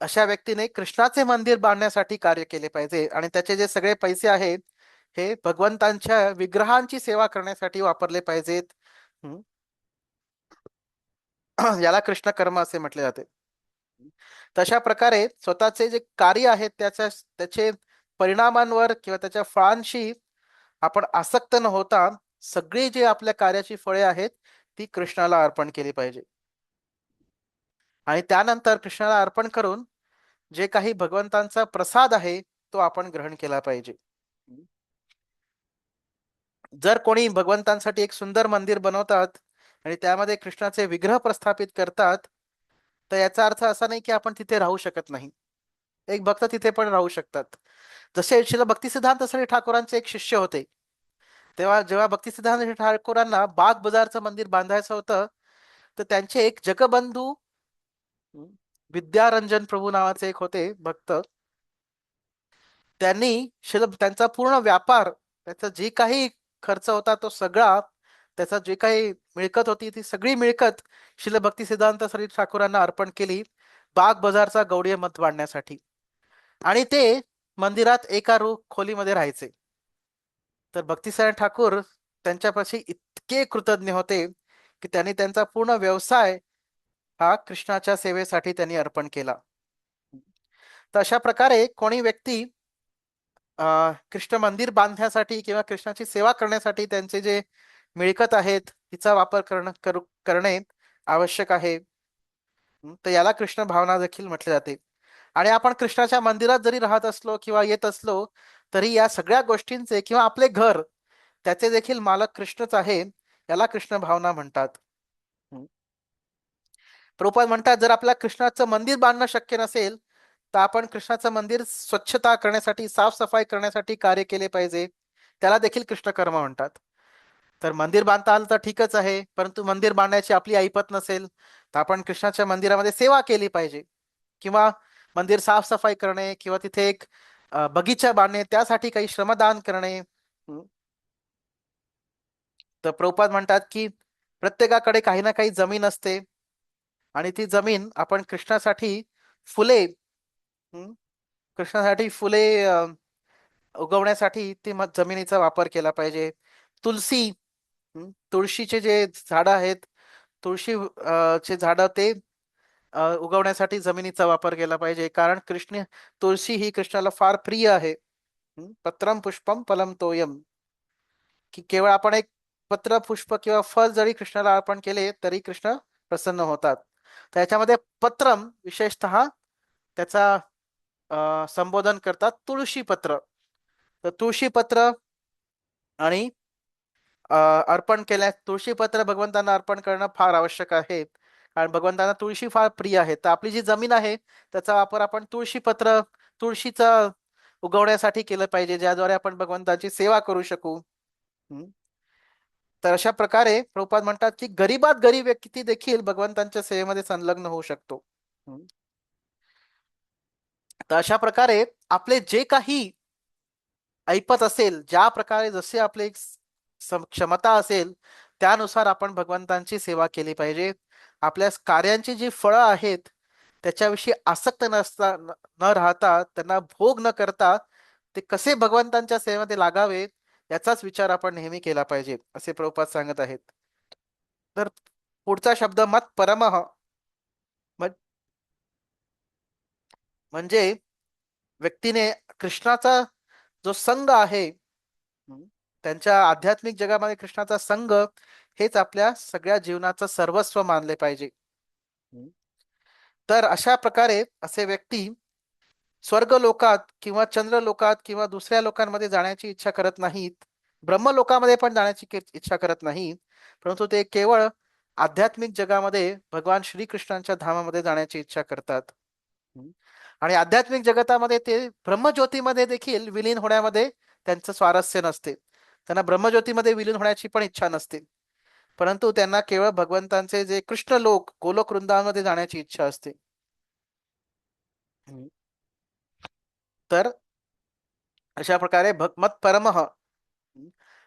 [SPEAKER 1] अशा व्यक्तीने कृष्णाचे मंदिर बांधण्यासाठी कार्य केले पाहिजे आणि त्याचे जे सगळे पैसे आहेत हे भगवंतांच्या विग्रहांची सेवा करण्यासाठी वापरले पाहिजेत. याला कृष्ण कर्म असे म्हटले जाते. तशा प्रकारे स्वतःचे जे कार्य आहेत त्याचे परिणामांवर किंवा त्याच्या फळांशी आपण आसक्त न होता सगळी जी आपल्या कार्याची फळे आहेत ती कृष्णाला अर्पण केली पाहिजे. आणि त्यानंतर कृष्णाला अर्पण करून जे काही भगवंतांचा प्रसाद आहे तो आपण ग्रहण केला पाहिजे. जर कोणी भगवंतांसाठी एक सुंदर मंदिर बनवतात आणि त्यामध्ये कृष्णाचे विग्रह प्रस्थापित करतात तर याचा अर्थ असा नाही की आपण तिथे राहू शकत नाही. एक भक्त तिथे पण राहू शकतात. जसे श्रील भक्तिसिद्धांत सरस्वती ठाकूरांचे एक शिष्य होते, तेव्हा जेव्हा भक्तिसिद्धांत ठाकूरांना बाग बाजारचं मंदिर बांधायचं होतं तर त्यांचे एक जगबंधू विद्यारंजन प्रभू नावाचे एक होते भक्त, त्यांनी त्यांचा पूर्ण व्यापार, त्याचा जे काही खर्च होता तो सगळा, त्याचा जे काही मिळकत होती ती सगळी मिळकत श्रील भक्तिसिद्धांत सरस्वती ठाकूरांना अर्पण केली बाग बाजारचा गौडीय मठ बांधण्यासाठी. आणि ते मंदिरात एका खोलीमध्ये राहायचे. तर भक्तिसिद्धांत ठाकूर त्यांच्यापाशी इतके कृतज्ञ होते की त्यांनी त्यांचा पूर्ण व्यवसाय हा कृष्णाच्या सेवेसाठी त्यांनी अर्पण केला. तर अशा प्रकारे कोणी व्यक्ती कृष्ण मंदिर बांधण्यासाठी किंवा कृष्णाची सेवा करण्यासाठी त्यांचे जे मिळकत आहेत तिचा वापर करणे आवश्यक आहे. तर याला कृष्ण भावना देखील म्हटले जाते. आणि आपण कृष्णाच्या मंदिरात जरी राहत असलो किंवा येत असलो तरी या सगळ्या गोष्टींचे किंवा आपले घर त्याचे देखील मालक कृष्णच आहे, याला कृष्ण भावना म्हणतात. प्रभुपाद म्हणतात जर आपल्या कृष्णाचं मंदिर बांधणं शक्य नसेल तर आपण कृष्णाचं मंदिर स्वच्छता करण्यासाठी साफसफाई करण्यासाठी कार्य केले पाहिजे, त्याला देखील कृष्ण कर्म म्हणतात. तर मंदिर बांधता आलं तर ठीकच आहे, परंतु मंदिर बांधण्याची आपली ऐपत नसेल तर आपण कृष्णाच्या मंदिरामध्ये सेवा केली पाहिजे किंवा मंदिर साफसफाई करणे किंवा तिथे एक बगीचा बांधणे त्यासाठी काही श्रमदान करणे. तर प्रभुपाद म्हणतात की प्रत्येकाकडे काही ना काही जमीन असते आणि ती जमीन आपण कृष्णासाठी फुले उगवण्यासाठी ती जमिनीचा वापर केला पाहिजे. तुळशीचे जे झाड आहेत, चे झाड ते उगवण्यासाठी जमिनीचा वापर केला पाहिजे, कारण तुळशी ही कृष्णाला फार प्रिय आहे. पत्रम पुष्पम फलम तोयम, की केवळ आपण एक पत्र पुष्प किंवा फळ जरी कृष्णाला अर्पण केले तरी कृष्ण प्रसन्न होतात. तर याच्यामध्ये पत्रम विशेषतः त्याचा संबोधन करतात तुळशी पत्र. तर तुळशी पत्र आणि अर्पण केल्यास तुळशी पत्र भगवंतांना अर्पण करणं फार आवश्यक आहे, कारण भगवंतांना तुळशी फार प्रिय आहे. तर आपली जी जमीन आहे त्याचा वापर आपण तुळशीचा उगवण्यासाठी केलं पाहिजे, ज्याद्वारे आपण भगवंताची सेवा करू शकू. हम्म. तर अशा प्रकारे प्रभुपाद म्हणतात की गरीबात गरीब व्यक्ती देखील भगवंतांच्या सेवेमध्ये संलग्न होऊ शकतो. हम्म. तर अशा प्रकारे आपले जे काही ऐपत असेल, ज्या प्रकारे जसे आपले क्षमता असेल त्यानुसार आपण भगवंतांची सेवा केली पाहिजे. आपल्या कार्यांची जी फळं आहेत त्याच्याविषयी आसक्त न राहता, त्यांना भोग न करता ते कसे भगवंतांच्या सेवेमध्ये लागावे याचाच विचार आपण नेहमी केला पाहिजे, असे प्रभुपाद सांगत आहेत. तर पुढचा शब्द मत परमः म्हण- म्हणजे व्यक्तीने कृष्णाचा जो संघ आहे, हम्म, त्यांच्या आध्यात्मिक जगामध्ये कृष्णाचा संघ हेच आपल्या सगळ्या जीवनाचं सर्वस्व मानले पाहिजे. हम्म. तर अशा प्रकारे असे व्यक्ती स्वर्ग लोकात किंवा चंद्र लोकात किंवा दुसऱ्या लोकांमध्ये जाण्याची इच्छा करत नाहीत, ब्रह्मलोकामध्ये पण जाण्याची इच्छा करत नाहीत, परंतु ते केवळ आध्यात्मिक जगामध्ये भगवान श्रीकृष्णांच्या धामामध्ये जाण्याची इच्छा करतात. हम्म. आणि आध्यात्मिक जगतामध्ये ते ब्रह्मज्योतीमध्ये देखील विलीन होण्यामध्ये त्यांचं स्वारस्य नसते, त्यांना ब्रह्मज्योतीमध्ये विलीन होण्याची पण इच्छा नसते, परंतु त्यांना केवळ भगवंतांचे जे कृष्ण लोक गोलोक वृंदावनमध्ये जाण्याची इच्छा असते. हम्म. तर अशा प्रकारे मत परमः.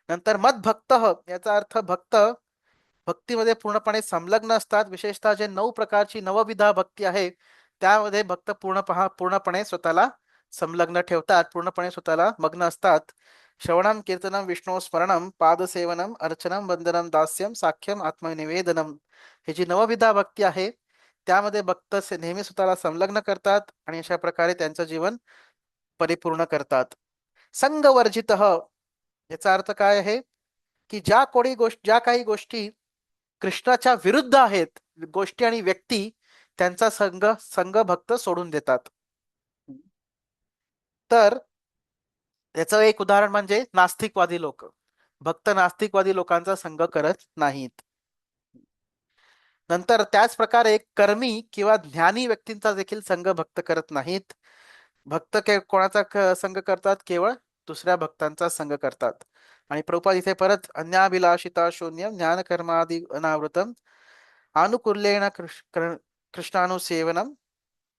[SPEAKER 1] नंतर मत भक्त, याचा अर्थ भक्त भक्तीमध्ये पूर्णपणे संलग्न असतात. विशेषतः जे 9 प्रकारची नवविधा भक्ती आहे त्यामध्ये भक्त पूर्णपणे स्वतःला संलग्न ठेवतात, पूर्णपणे स्वतःला मग्न असतात. श्रवणम कीर्तनम विष्णू स्मरणम पादसेवनम अर्चनम वंदनम दास्यम साख्यम आत्मनिवेदनम, ही जी नवविधा भक्ती आहे त्यामध्ये भक्त नेहमी स्वतःला संलग्न करतात आणि अशा प्रकारे त्यांचं जीवन परिपूर्ण करतात. संगवर्जित, याचा अर्थ काय आहे की ज्या काही गोष्टी कृष्णाच्या विरुद्ध आहेत, गोष्टी आणि व्यक्ती, त्यांचा संघ संघ भक्त सोडून देतात. तर याचं एक उदाहरण म्हणजे नास्तिकवादी लोक. भक्त नास्तिकवादी लोकांचा संघ करत नाहीत. नंतर त्याच प्रकारे कर्मी किंवा ज्ञानी व्यक्तींचा देखील संघ भक्त करत नाहीत. भक्त कोणाचा संघ करतात? केवळ दुसऱ्या भक्तांचा संघ करतात. आणि प्रभुपाद इथे परत अन्याभिलाषिता शून्यम ज्ञान कर्मादि अनावृतम आनुकूल्येन कृष्णानुसेवनम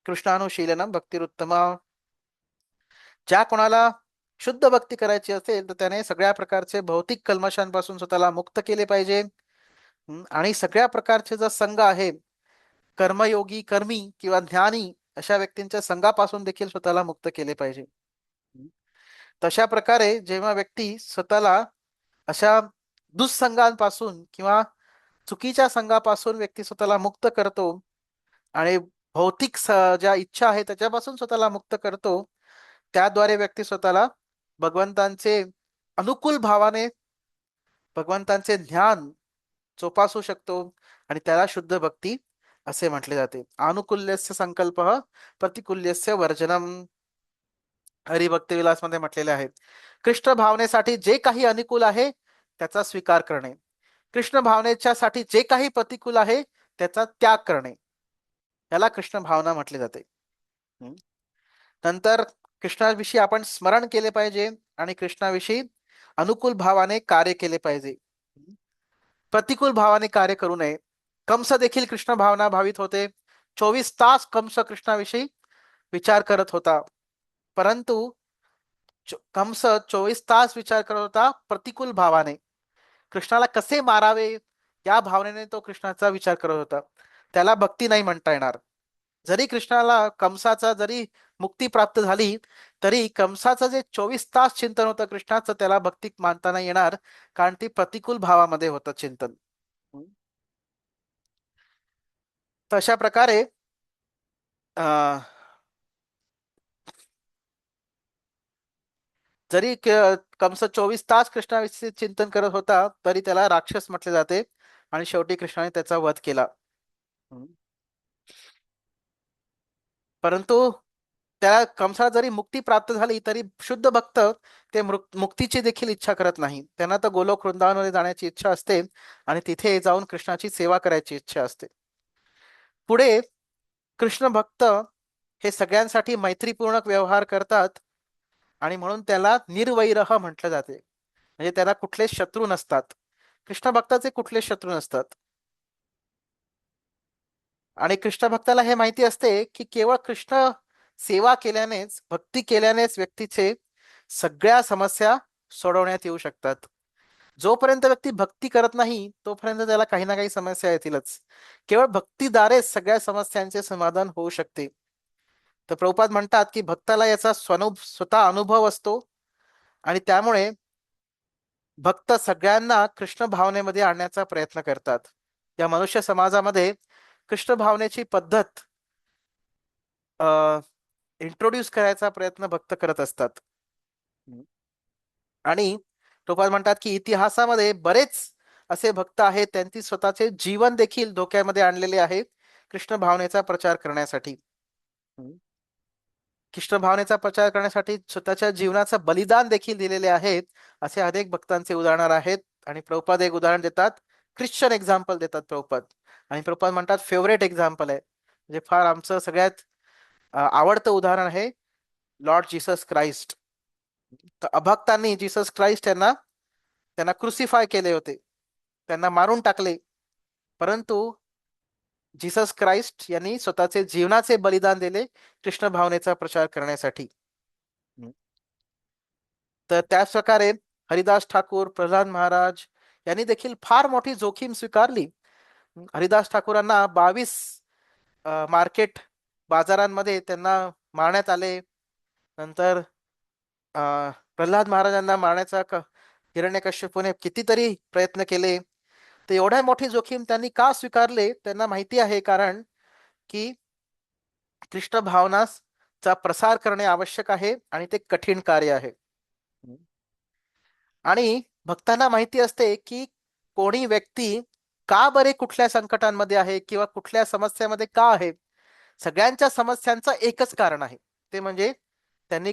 [SPEAKER 1] कृष्णानुशीलनम भक्तिरुत्तमा. ज्या कोणाला शुद्ध भक्ती करायची असेल तर त्याने सगळ्या प्रकारचे भौतिक कल्मशांपासून स्वतःला मुक्त केले पाहिजे. आणि सगळ्या प्रकारचे जो संघ आहे, कर्मयोगी कर्मी किंवा ज्ञानी, अशा व्यक्तींच्या संघापासून देखील स्वतःला मुक्त केले पाहिजे. तशा प्रकारे जेव्हा व्यक्ती स्वतःला अशा दुःसंगांपासून किंवा चुकीच्या संघापासून व्यक्ती स्वतःला मुक्त करतो आणि भौतिक ज्या इच्छा आहे त्याच्यापासून स्वतःला मुक्त करतो, त्याद्वारे व्यक्ती स्वतःला भगवंतांचे अनुकूल भावाने भगवंतांचे ध्यान जोपासू शकतो आणि त्याला शुद्ध भक्ती असे म्हटले जाते. अनुकूल्यस्य संकल्प प्रतिकूल्यस्य वर्जनम, हरिभक्ती विलास मध्ये म्हटलेले आहेत. कृष्ण भावनेसाठी जे काही अनुकूल आहे त्याचा स्वीकार करणे, कृष्ण भावनेच्या साठी जे काही प्रतिकूल आहे त्याचा त्याग करणे, याला कृष्ण भावना म्हटले जाते. नंतर कृष्णाविषयी आपण स्मरण केले पाहिजे आणि कृष्णाविषयी अनुकूल भावाने कार्य केले पाहिजे, प्रतिकूल भावाने कार्य करू नये. कंस देखील कृष्ण भावना भावित होते. 24 तास कंस कृष्णाविषयी विचार करत होता, परंतु कंस 24 तास विचार करत होता प्रतिकूल भावाने. कृष्णाला कसे मारावे या भावनेने तो कृष्णाचा विचार करत होता. त्याला भक्ती नाही म्हणता येणार. जरी कृष्णाला कंसाचा जरी मुक्ती प्राप्त झाली तरी कंसाचं जे 24 तास चिंतन होतं कृष्णाचं, त्याला भक्ती मानता नाही येणार, कारण ती प्रतिकूल भावामध्ये होतं चिंतन. तशा प्रकारे जरी कंस 24 तास कृष्णाविषयी चिंतन करत होता तरी त्याला राक्षस म्हटले जाते आणि शेवटी कृष्णाने त्याचा वध केला. परंतु त्या कंसाला जरी मुक्ती प्राप्त झाली तरी शुद्ध भक्त ते मुक्तीची देखील इच्छा करत नाही. त्यांना तर गोलोक वृंदावनमध्ये जाण्याची इच्छा असते आणि तिथे जाऊन कृष्णाची सेवा करायची इच्छा असते. पुढे कृष्ण भक्त हे सगळ्यांसाठी मैत्रीपूर्ण व्यवहार करतात आणि म्हणून त्याला निर्वैरह म्हटलं जाते. म्हणजे त्यांना कुठलेच शत्रू नसतात. कृष्ण भक्ताचे कुठलेच शत्रू नसतात. आणि कृष्ण भक्ताला हे माहिती असते की केवळ कृष्ण सेवा केल्यानेच, भक्ती केल्यानेच व्यक्तीचे सगळ्या समस्या सोडवण्यात येऊ शकतात. जोपर्यंत व्यक्ती भक्ती करत नाही तोपर्यंत त्याला काही ना काही समस्या येतीलच. केवळ भक्तीद्वारेच सगळ्या समस्यांचे समाधान होऊ शकते. तर प्रभुपाद म्हणतात की भक्ताला याचा स्वतः अनुभव असतो आणि त्यामुळे भक्त सगळ्यांना कृष्ण भावनेमध्ये आणण्याचा प्रयत्न करतात. या मनुष्य समाजामध्ये कृष्ण भावनेची पद्धत इंट्रोड्यूस करायचा प्रयत्न भक्त करत असतात. आणि टोपाल म्हणतात की इतिहासामध्ये बरेच असे भक्त आहेत त्यांनी स्वतःचे जीवन देखील धोक्यामध्ये आणलेले आहे कृष्ण भावनेचा प्रचार करण्यासाठी. कृष्ण भावनेचा प्रचार करण्यासाठी स्वतःच्या जीवनाचं बलिदान देखील दिलेले आहेत. असे अनेक भक्तांचे उदाहरण आहेत. आणि प्रभुपाद एक उदाहरण देतात, ख्रिश्चन एक्झाम्पल देतात प्रभुपाद. आणि प्रभुपाद म्हणतात फेवरेट एक्झाम्पल आहे, म्हणजे फार आमचं सगळ्यात आवडतं उदाहरण आहे लॉर्ड जीसस क्राइस्ट. तर अभक्तांनी जीसस क्राइस्ट यांना त्यांना क्रुसिफाय केले होते, त्यांना मारून टाकले. परंतु जीसस क्राइस्ट यांनी स्वतःचे जीवनाचे बलिदान दिले कृष्ण भावनेचा प्रचार करण्यासाठी. तर त्याच प्रकारे हरिदास ठाकूर, प्रल्हाद महाराज यांनी देखील फार मोठी जोखीम स्वीकारली. हरिदास ठाकूरांना 22 मार्केट बाजारांमध्ये त्यांना मारण्यात आले. नंतर प्रल्हाद महाराजांना मारण्याचा हिरण्यकश्यपूने कितीतरी प्रयत्न केले. तर एवढ्या मोठी जोखीम त्यांनी का स्वीकारले? त्यांना माहिती आहे कारण की कृष्ण भावनाचा प्रसार करणे आवश्यक आहे आणि ते कठीण कार्य आहे. आणि भक्तांना माहिती असते की कोणी व्यक्ती का बरे कुठल्या संकटांमध्ये आहे किंवा कुठल्या समस्यामध्ये का आहे. सगळ्यांच्या समस्यांचं एकच कारण आहे, ते म्हणजे त्यांनी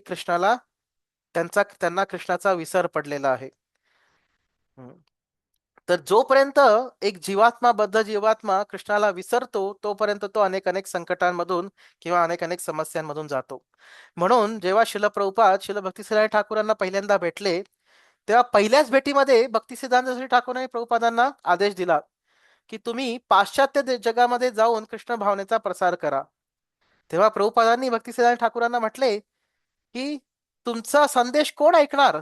[SPEAKER 1] त्यांना कृष्णाचा विसर पडलेला आहे. तर जोपर्यंत एक जीवात्मा कृष्णाला विसरतो तोपर्यंत तो अनेक अनेक संकटांमधून किंवा अनेक अनेक समस्यांमधून जातो. म्हणून जेव्हा शिल प्रभुपाद शिल भक्तिसिद्धांत ठाकूरांना पहिल्यांदा भेटले तेव्हा पहिल्याच भेटीमध्ये भक्तिसिद्धांत ठाकूरांनी प्रभुपादांना आदेश दिला की तुम्ही पाश्चात्य जगामध्ये जाऊन कृष्ण भावनेचा प्रसार करा. तेव्हा प्रभुपादांनी भक्तिसिद्धांत ठाकूरांना म्हटले की तुमचा संदेश कोण ऐकणार?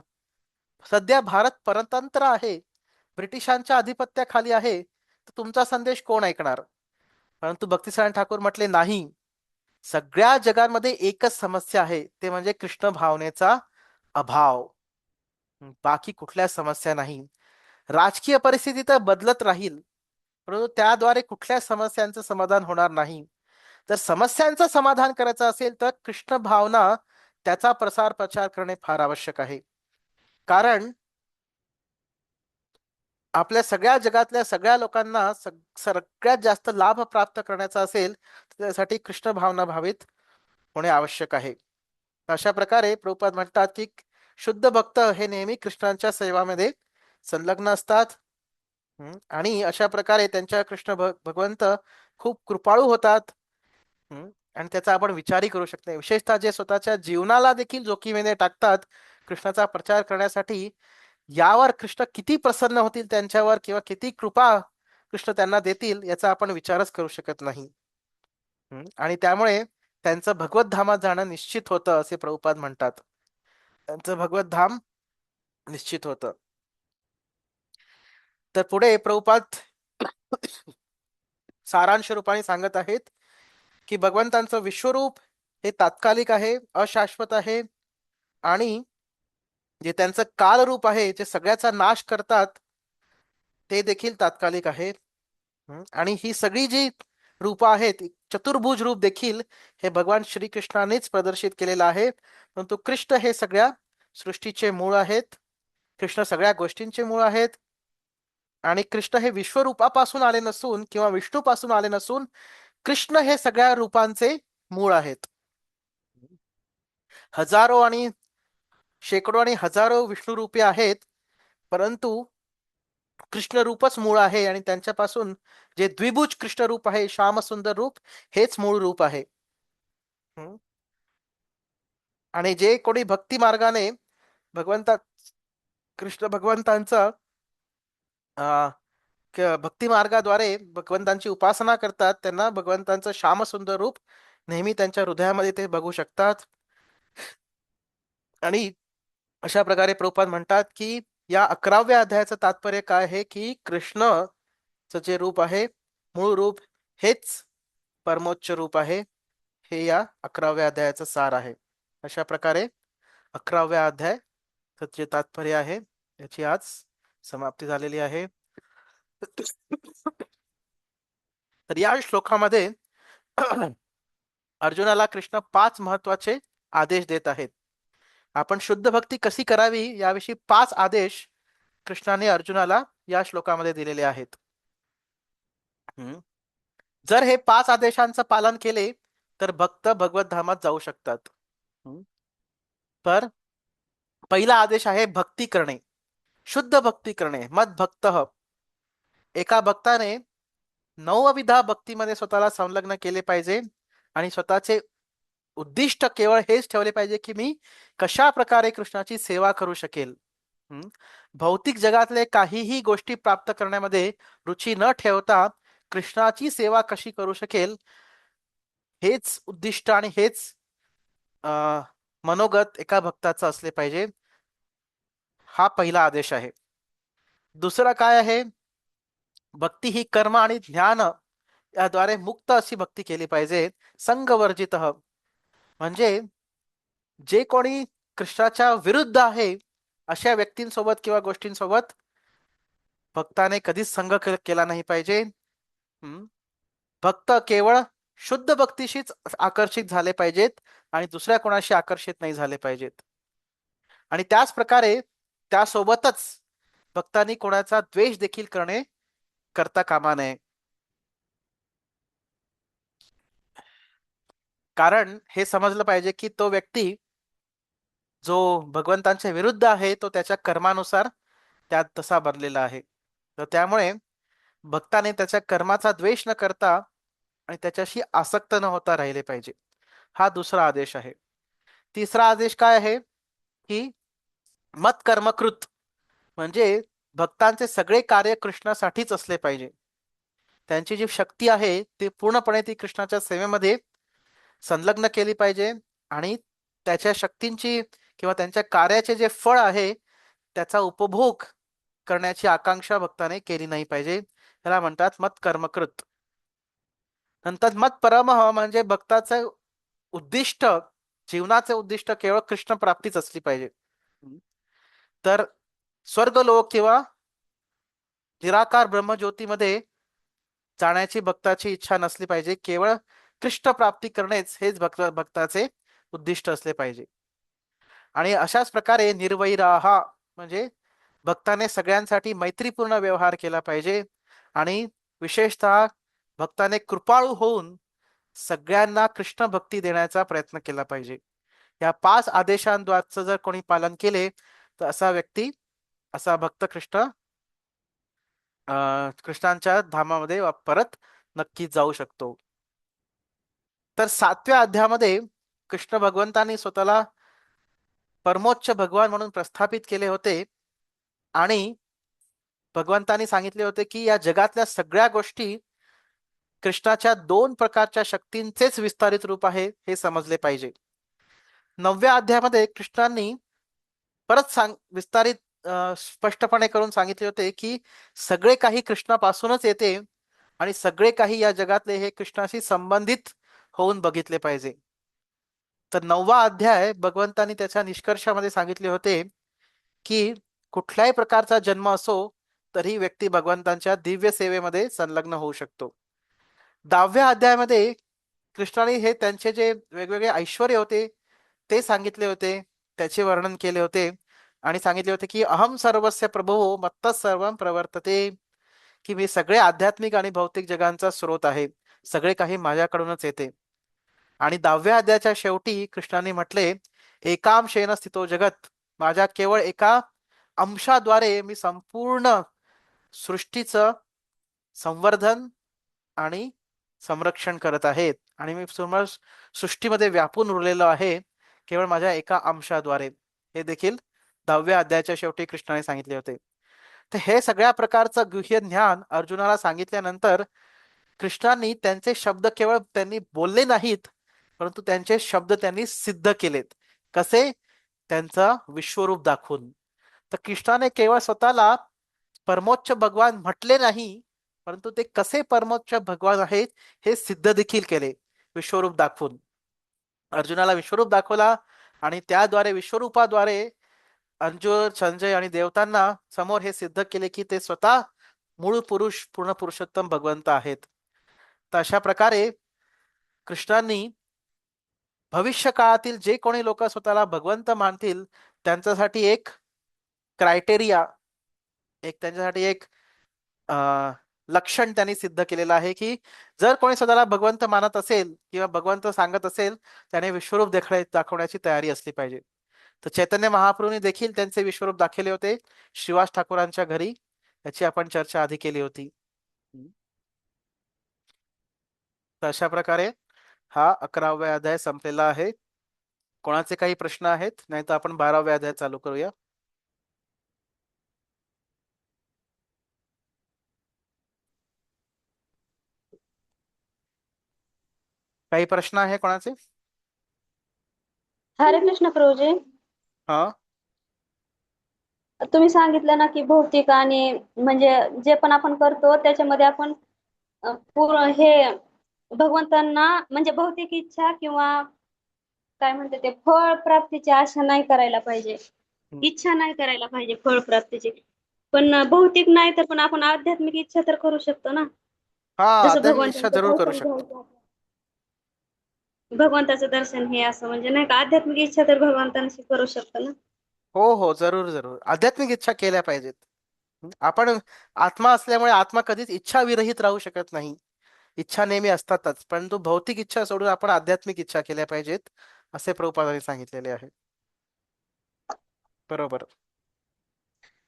[SPEAKER 1] सध्या भारत परतंत्र आहे, ब्रिटिशांच्या आधिपत्याखाली आहे, तर तुमचा संदेश कोण ऐकणार? परंतु भक्तिसिद्धांत ठाकूर म्हटले नाही, सगळ्या जगांमध्ये एकच समस्या आहे, ते म्हणजे कृष्ण भावनेचा अभाव. बाकी कुठल्या समस्या नाही. राजकीय परिस्थिती तर बदलत राहील परंतु त्याद्वारे कुठल्या समस्यांचं समाधान होणार नाही. तर समस्यांचं समाधान करायचं असेल तर कृष्ण भावना त्याचा प्रचार करणे फार आवश्यक आहे. कारण आपल्या सगळ्या जगातल्या सगळ्या लोकांना सगळ्यात जास्त लाभ प्राप्त करण्याचा असेल तर त्यासाठी कृष्ण भावना भावित होणे आवश्यक आहे. अशा प्रकारे प्रभुपाद म्हणतात की शुद्ध भक्त हे नेहमी कृष्णांच्या सेवामध्ये संलग्न असतात. आणि अशा प्रकारे त्यांच्या कृष्ण भगवंत खूप कृपाळू होतात. आणि त्याचा आपण विचारही करू शकतो. विशेषतः जे स्वतःच्या जीवनाला देखील जोखीमेने टाकतात कृष्णाचा प्रचार करण्यासाठी, यावर कृष्ण किती प्रसन्न होतील त्यांच्यावर किंवा किती कृपा कृष्ण त्यांना देतील याचा आपण विचारच करू शकत नाही. आणि त्यामुळे त्यांचं भगवत धामात जाणं निश्चित होतं असे प्रभुपाद म्हणतात. त्यांचं भगवत धाम निश्चित होतं. तर पुढे प्रभुपाद सारांश रूपाने सांगत आहेत की भगवंतांचं विश्वरूप हे तात्कालिक आहे, अशाश्वत आहे. आणि जे त्यांचं कालरूप आहे, जे सगळ्याचा नाश करतात, ते देखील तात्कालिक आहेत. आणि ही सगळी जी रूप आहेत, चतुर्भुज रूप देखील हे भगवान श्रीकृष्णानेच प्रदर्शित केलेलं आहे. परंतु कृष्ण हे सगळ्या सृष्टीचे मूळ आहेत, कृष्ण सगळ्या गोष्टींचे मूळ आहेत. आणि कृष्ण हे विश्वरूपापासून आले नसून किंवा विष्णूपासून आले नसून कृष्ण हे सगळ्या रूपांचे मूळ आहेत. हजारो आणि शेकडो आणि हजारो विष्णू रूपे आहेत, परंतु कृष्ण रूपच मूळ आहे. आणि त्यांच्यापासून जे द्विभुज कृष्ण रूप आहे, श्यामसुंदर रूप, हेच मूळ रूप आहे. आणि जे कोणी भक्ती मार्गाने भगवंता कृष्ण भगवंतांचा भक्ती मार्गाद्वारे भगवंतांची उपासना करतात, त्यांना भगवंतांचं श्यामसुंदर रूप नेहमी त्यांच्या हृदयामध्ये ते बघू शकतात. आणि अशा प्रकारे प्रभुपाद म्हणतात की या 11व्या अध्यायाचं तात्पर्य काय आहे की कृष्णचं जे रूप आहे, मूळ रूप, हेच परमोच्च रूप आहे. हे या 11व्या अध्यायाचं सार आहे. अशा प्रकारे 11व्या अध्याय जे तात्पर्य आहे याची आज समाप्ती झालेली आहे. तर या श्लोकामध्ये अर्जुनाला कृष्ण 5 महत्वाचे आदेश देत आहेत. आपण शुद्ध भक्ती कशी करावी याविषयी 5 आदेश कृष्णाने अर्जुनाला या श्लोकामध्ये दिलेले आहेत. जर हे 5 आदेशांचं पालन केले तर भक्त भगवत धामात जाऊ शकतात. तर पहिला आदेश आहे भक्ती करणे, शुद्ध भक्ती करणे. मद भक्त, एका भक्ताने 9विधा भक्तीमध्ये स्वतःला संलग्न केले पाहिजे आणि स्वतःचे उद्दिष्ट केवळ हेच ठेवले पाहिजे की मी कशा प्रकारे कृष्णाची सेवा करू शकेल. भौतिक जगातले काहीही गोष्टी प्राप्त करण्यामध्ये रुची न ठेवता कृष्णाची सेवा कशी करू शकेल हेच उद्दिष्ट आणि हेच मनोगत एका भक्ताचं असले पाहिजे. हा पहिला आदेश आहे. दुसरा काय आहे? भक्ती ही कर्म आणि ज्ञान याद्वारे मुक्त अशी भक्ती केली पाहिजे. संगवर्जित म्हणजे जे कोणी कृष्णाच्या विरुद्ध आहे अशा व्यक्तींसोबत किंवा गोष्टींसोबत भक्ताने कधीच संग केला नाही पाहिजे. भक्त केवळ शुद्ध भक्तीशीच आकर्षित झाले पाहिजेत आणि दुसऱ्या कोणाशी आकर्षित नाही झाले पाहिजेत. आणि त्याच प्रकारे त्यासोबतच भक्तांनी कोणाचा द्वेष देखील करता कामा नये. कारण हे समजलं पाहिजे की तो व्यक्ती जो भगवंतांच्या विरुद्ध आहे तो त्याच्या कर्मानुसार त्यात तसा बनलेला आहे. तर त्यामुळे भक्ताने त्याच्या कर्माचा द्वेष न करता आणि त्याच्याशी आसक्त न होता राहिले पाहिजे. हा दुसरा आदेश आहे. तिसरा आदेश काय आहे की मत कर्मकृत, म्हणजे भक्तांचे सगळे कार्य कृष्णासाठीच असले पाहिजे. त्यांची जी शक्ती आहे ती पूर्णपणे ती कृष्णाच्या सेवेमध्ये संलग्न केली पाहिजे आणि त्याच्या शक्तींची किंवा त्यांच्या कार्याचे जे फळ आहे त्याचा उपभोग करण्याची आकांक्षा भक्ताने केली नाही पाहिजे. त्याला म्हणतात मत कर्मकृत. नंतर मत परमः, म्हणजे भक्ताचं उद्दिष्ट, जीवनाचे उद्दिष्ट केवळ कृष्ण प्राप्तीच असली पाहिजे. तर स्वर्गलोक किंवा निराकार ब्रह्मज्योतीमध्ये जाण्याची भक्ताची इच्छा नसली पाहिजे. केवळ कृष्ण प्राप्ती करणेच हेच भक्ताचे उद्दिष्ट असले पाहिजे. आणि अशाच प्रकारे निर्वैराहा, म्हणजे भक्ताने सगळ्यांसाठी मैत्रीपूर्ण व्यवहार केला पाहिजे आणि विशेषतः भक्ताने कृपाळू होऊन सगळ्यांना कृष्ण भक्ती देण्याचा प्रयत्न केला पाहिजे. या 5 आदेशांद्वारचं जर कोणी पालन केले तर असा व्यक्ती, असा भक्त कृष्णांच्या धामामध्ये परत नक्कीच जाऊ शकतो. तर 7व्या अध्यायामध्ये कृष्ण भगवंतांनी स्वतःला परमोच्च भगवान म्हणून प्रस्थापित केले होते आणि भगवंतांनी सांगितले होते की या जगातल्या सगळ्या गोष्टी कृष्णाच्या 2 प्रकारच्या शक्तींचेच विस्तारित रूप आहे हे समजले पाहिजे. 9व्या अध्यायामध्ये कृष्णांनी परत विस्तारित स्पष्टपणे करून सांगितले होते की सगळे काही कृष्णापासूनच येते आणि सगळे काही या जगातले हे कृष्णाशी संबंधित होऊन बघितले पाहिजे. तर 9वा अध्याय भगवंतांनी त्याच्या निष्कर्षामध्ये सांगितले होते की कुठल्याही प्रकारचा जन्म असो तरी व्यक्ती भगवंतांच्या दिव्य सेवेमध्ये संलग्न होऊ शकतो. 10व्या अध्यायामध्ये कृष्णाने हे त्यांचे जे वेगवेगळे ऐश्वर्य होते ते सांगितले होते, त्याचे वर्णन केले होते आणि सांगितले होते की अहम सर्वस्य प्रभो मत्तः सर्वं प्रवर्तते, की मी सगळे आध्यात्मिक आणि भौतिक जगांचा स्रोत आहे, सगळे काही माझ्याकडूनच येते. आणि 10व्या अध्यायाच्या शेवटी कृष्णाने म्हटले एकांशेन स्थितो जगत, माझ्या केवळ एका अंशाद्वारे मी संपूर्ण सृष्टीचं संवर्धन आणि संरक्षण करत आहेत आणि मी सृष्टीमध्ये व्यापून उरलेलो आहे केवळ माझ्या एका अंशाद्वारे. हे देखील 10व्या अध्यायाच्या शेवटी कृष्णाने सांगितले होते. तर हे सगळ्या प्रकारचं गुह्य ज्ञान अर्जुनाला सांगितल्यानंतर कृष्णांनी त्यांचे शब्द केवळ त्यांनी बोलले नाहीत, परंतु त्यांचे शब्द त्यांनी सिद्ध केलेत. कसे? त्यांचा विश्वरूप दाखवून. तर कृष्णाने केवळ स्वतःला परमोच्च भगवान म्हटले नाही, परंतु ते कसे परमोच्च भगवान आहेत हे सिद्ध देखील केले विश्वरूप दाखवून. अर्जुनाला विश्वरूप दाखवला आणि त्याद्वारे विश्वरूपाद्वारे अर्जुन, संजय आणि देवतांना समोर हे सिद्ध केले की ते स्वतः मूळ पुरुष, पूर्ण पुरुषोत्तम भगवंत आहेत. तर अशा प्रकारे कृष्णांनी भविष्य काळातील जे कोणी लोक स्वतःला भगवंत मानतील त्यांच्यासाठी एक क्रायटेरिया, त्यांच्यासाठी एक लक्षण त्यांनी सिद्ध केलेलं आहे की जर कोणी स्वतःला भगवंत मानत असेल किंवा भगवंत सांगत असेल, त्याने विश्वरूप दाखवण्याची तयारी असली पाहिजे. तर चैतन्य महाप्रभूंनी देखील त्यांचे विश्वरूप दाखवले होते श्रीवास ठाकूरांच्या घरी. याची आपण चर्चा आधी केली होती. तर अशा प्रकारे हा 11वा अध्याय संपलेला आहे. कोणाचे काही प्रश्न आहेत? नाही तर आपण 12वा अध्याय चालू करूया. काही प्रश्न आहे कोणाचे?
[SPEAKER 4] हरे कृष्ण प्रभूजी.
[SPEAKER 1] हा,
[SPEAKER 4] तुम्ही सांगितलं ना की भौतिक आणि म्हणजे जे पण आपण करतो त्याच्यामध्ये आपण पूर्ण हे भगवंतांना म्हणजे भौतिक इच्छा किंवा काय म्हणते ते फळ प्राप्तीची आशा नाही करायला पाहिजे, इच्छा नाही करायला पाहिजे फळ प्राप्तीची. पण भौतिक नाही तर पण आपण आध्यात्मिक इच्छा तर करू शकतो ना.
[SPEAKER 1] हा,
[SPEAKER 4] जसं
[SPEAKER 1] आध्यात्मिक इच्छा
[SPEAKER 4] भगवंतांचं
[SPEAKER 1] जरूर करू
[SPEAKER 4] दर्शन
[SPEAKER 1] शकतो.
[SPEAKER 4] घ्यायचं, भगवंताचं दर्शन हे असं म्हणजे नाही का आध्यात्मिक इच्छा तर भगवंतांशी करू शकतो ना.
[SPEAKER 1] हो हो, जरूर जरूर आध्यात्मिक इच्छा केल्या पाहिजेत. आपण आत्मा असल्यामुळे आत्मा कधीच इच्छा विरहित राहू शकत नाही. इच्छा नेहमी असतातच, परंतु भौतिक इच्छा सोडून आपण आध्यात्मिक इच्छा केल्या पाहिजेत असे प्रभुपादांनी सांगितलेले आहे. बरोबर.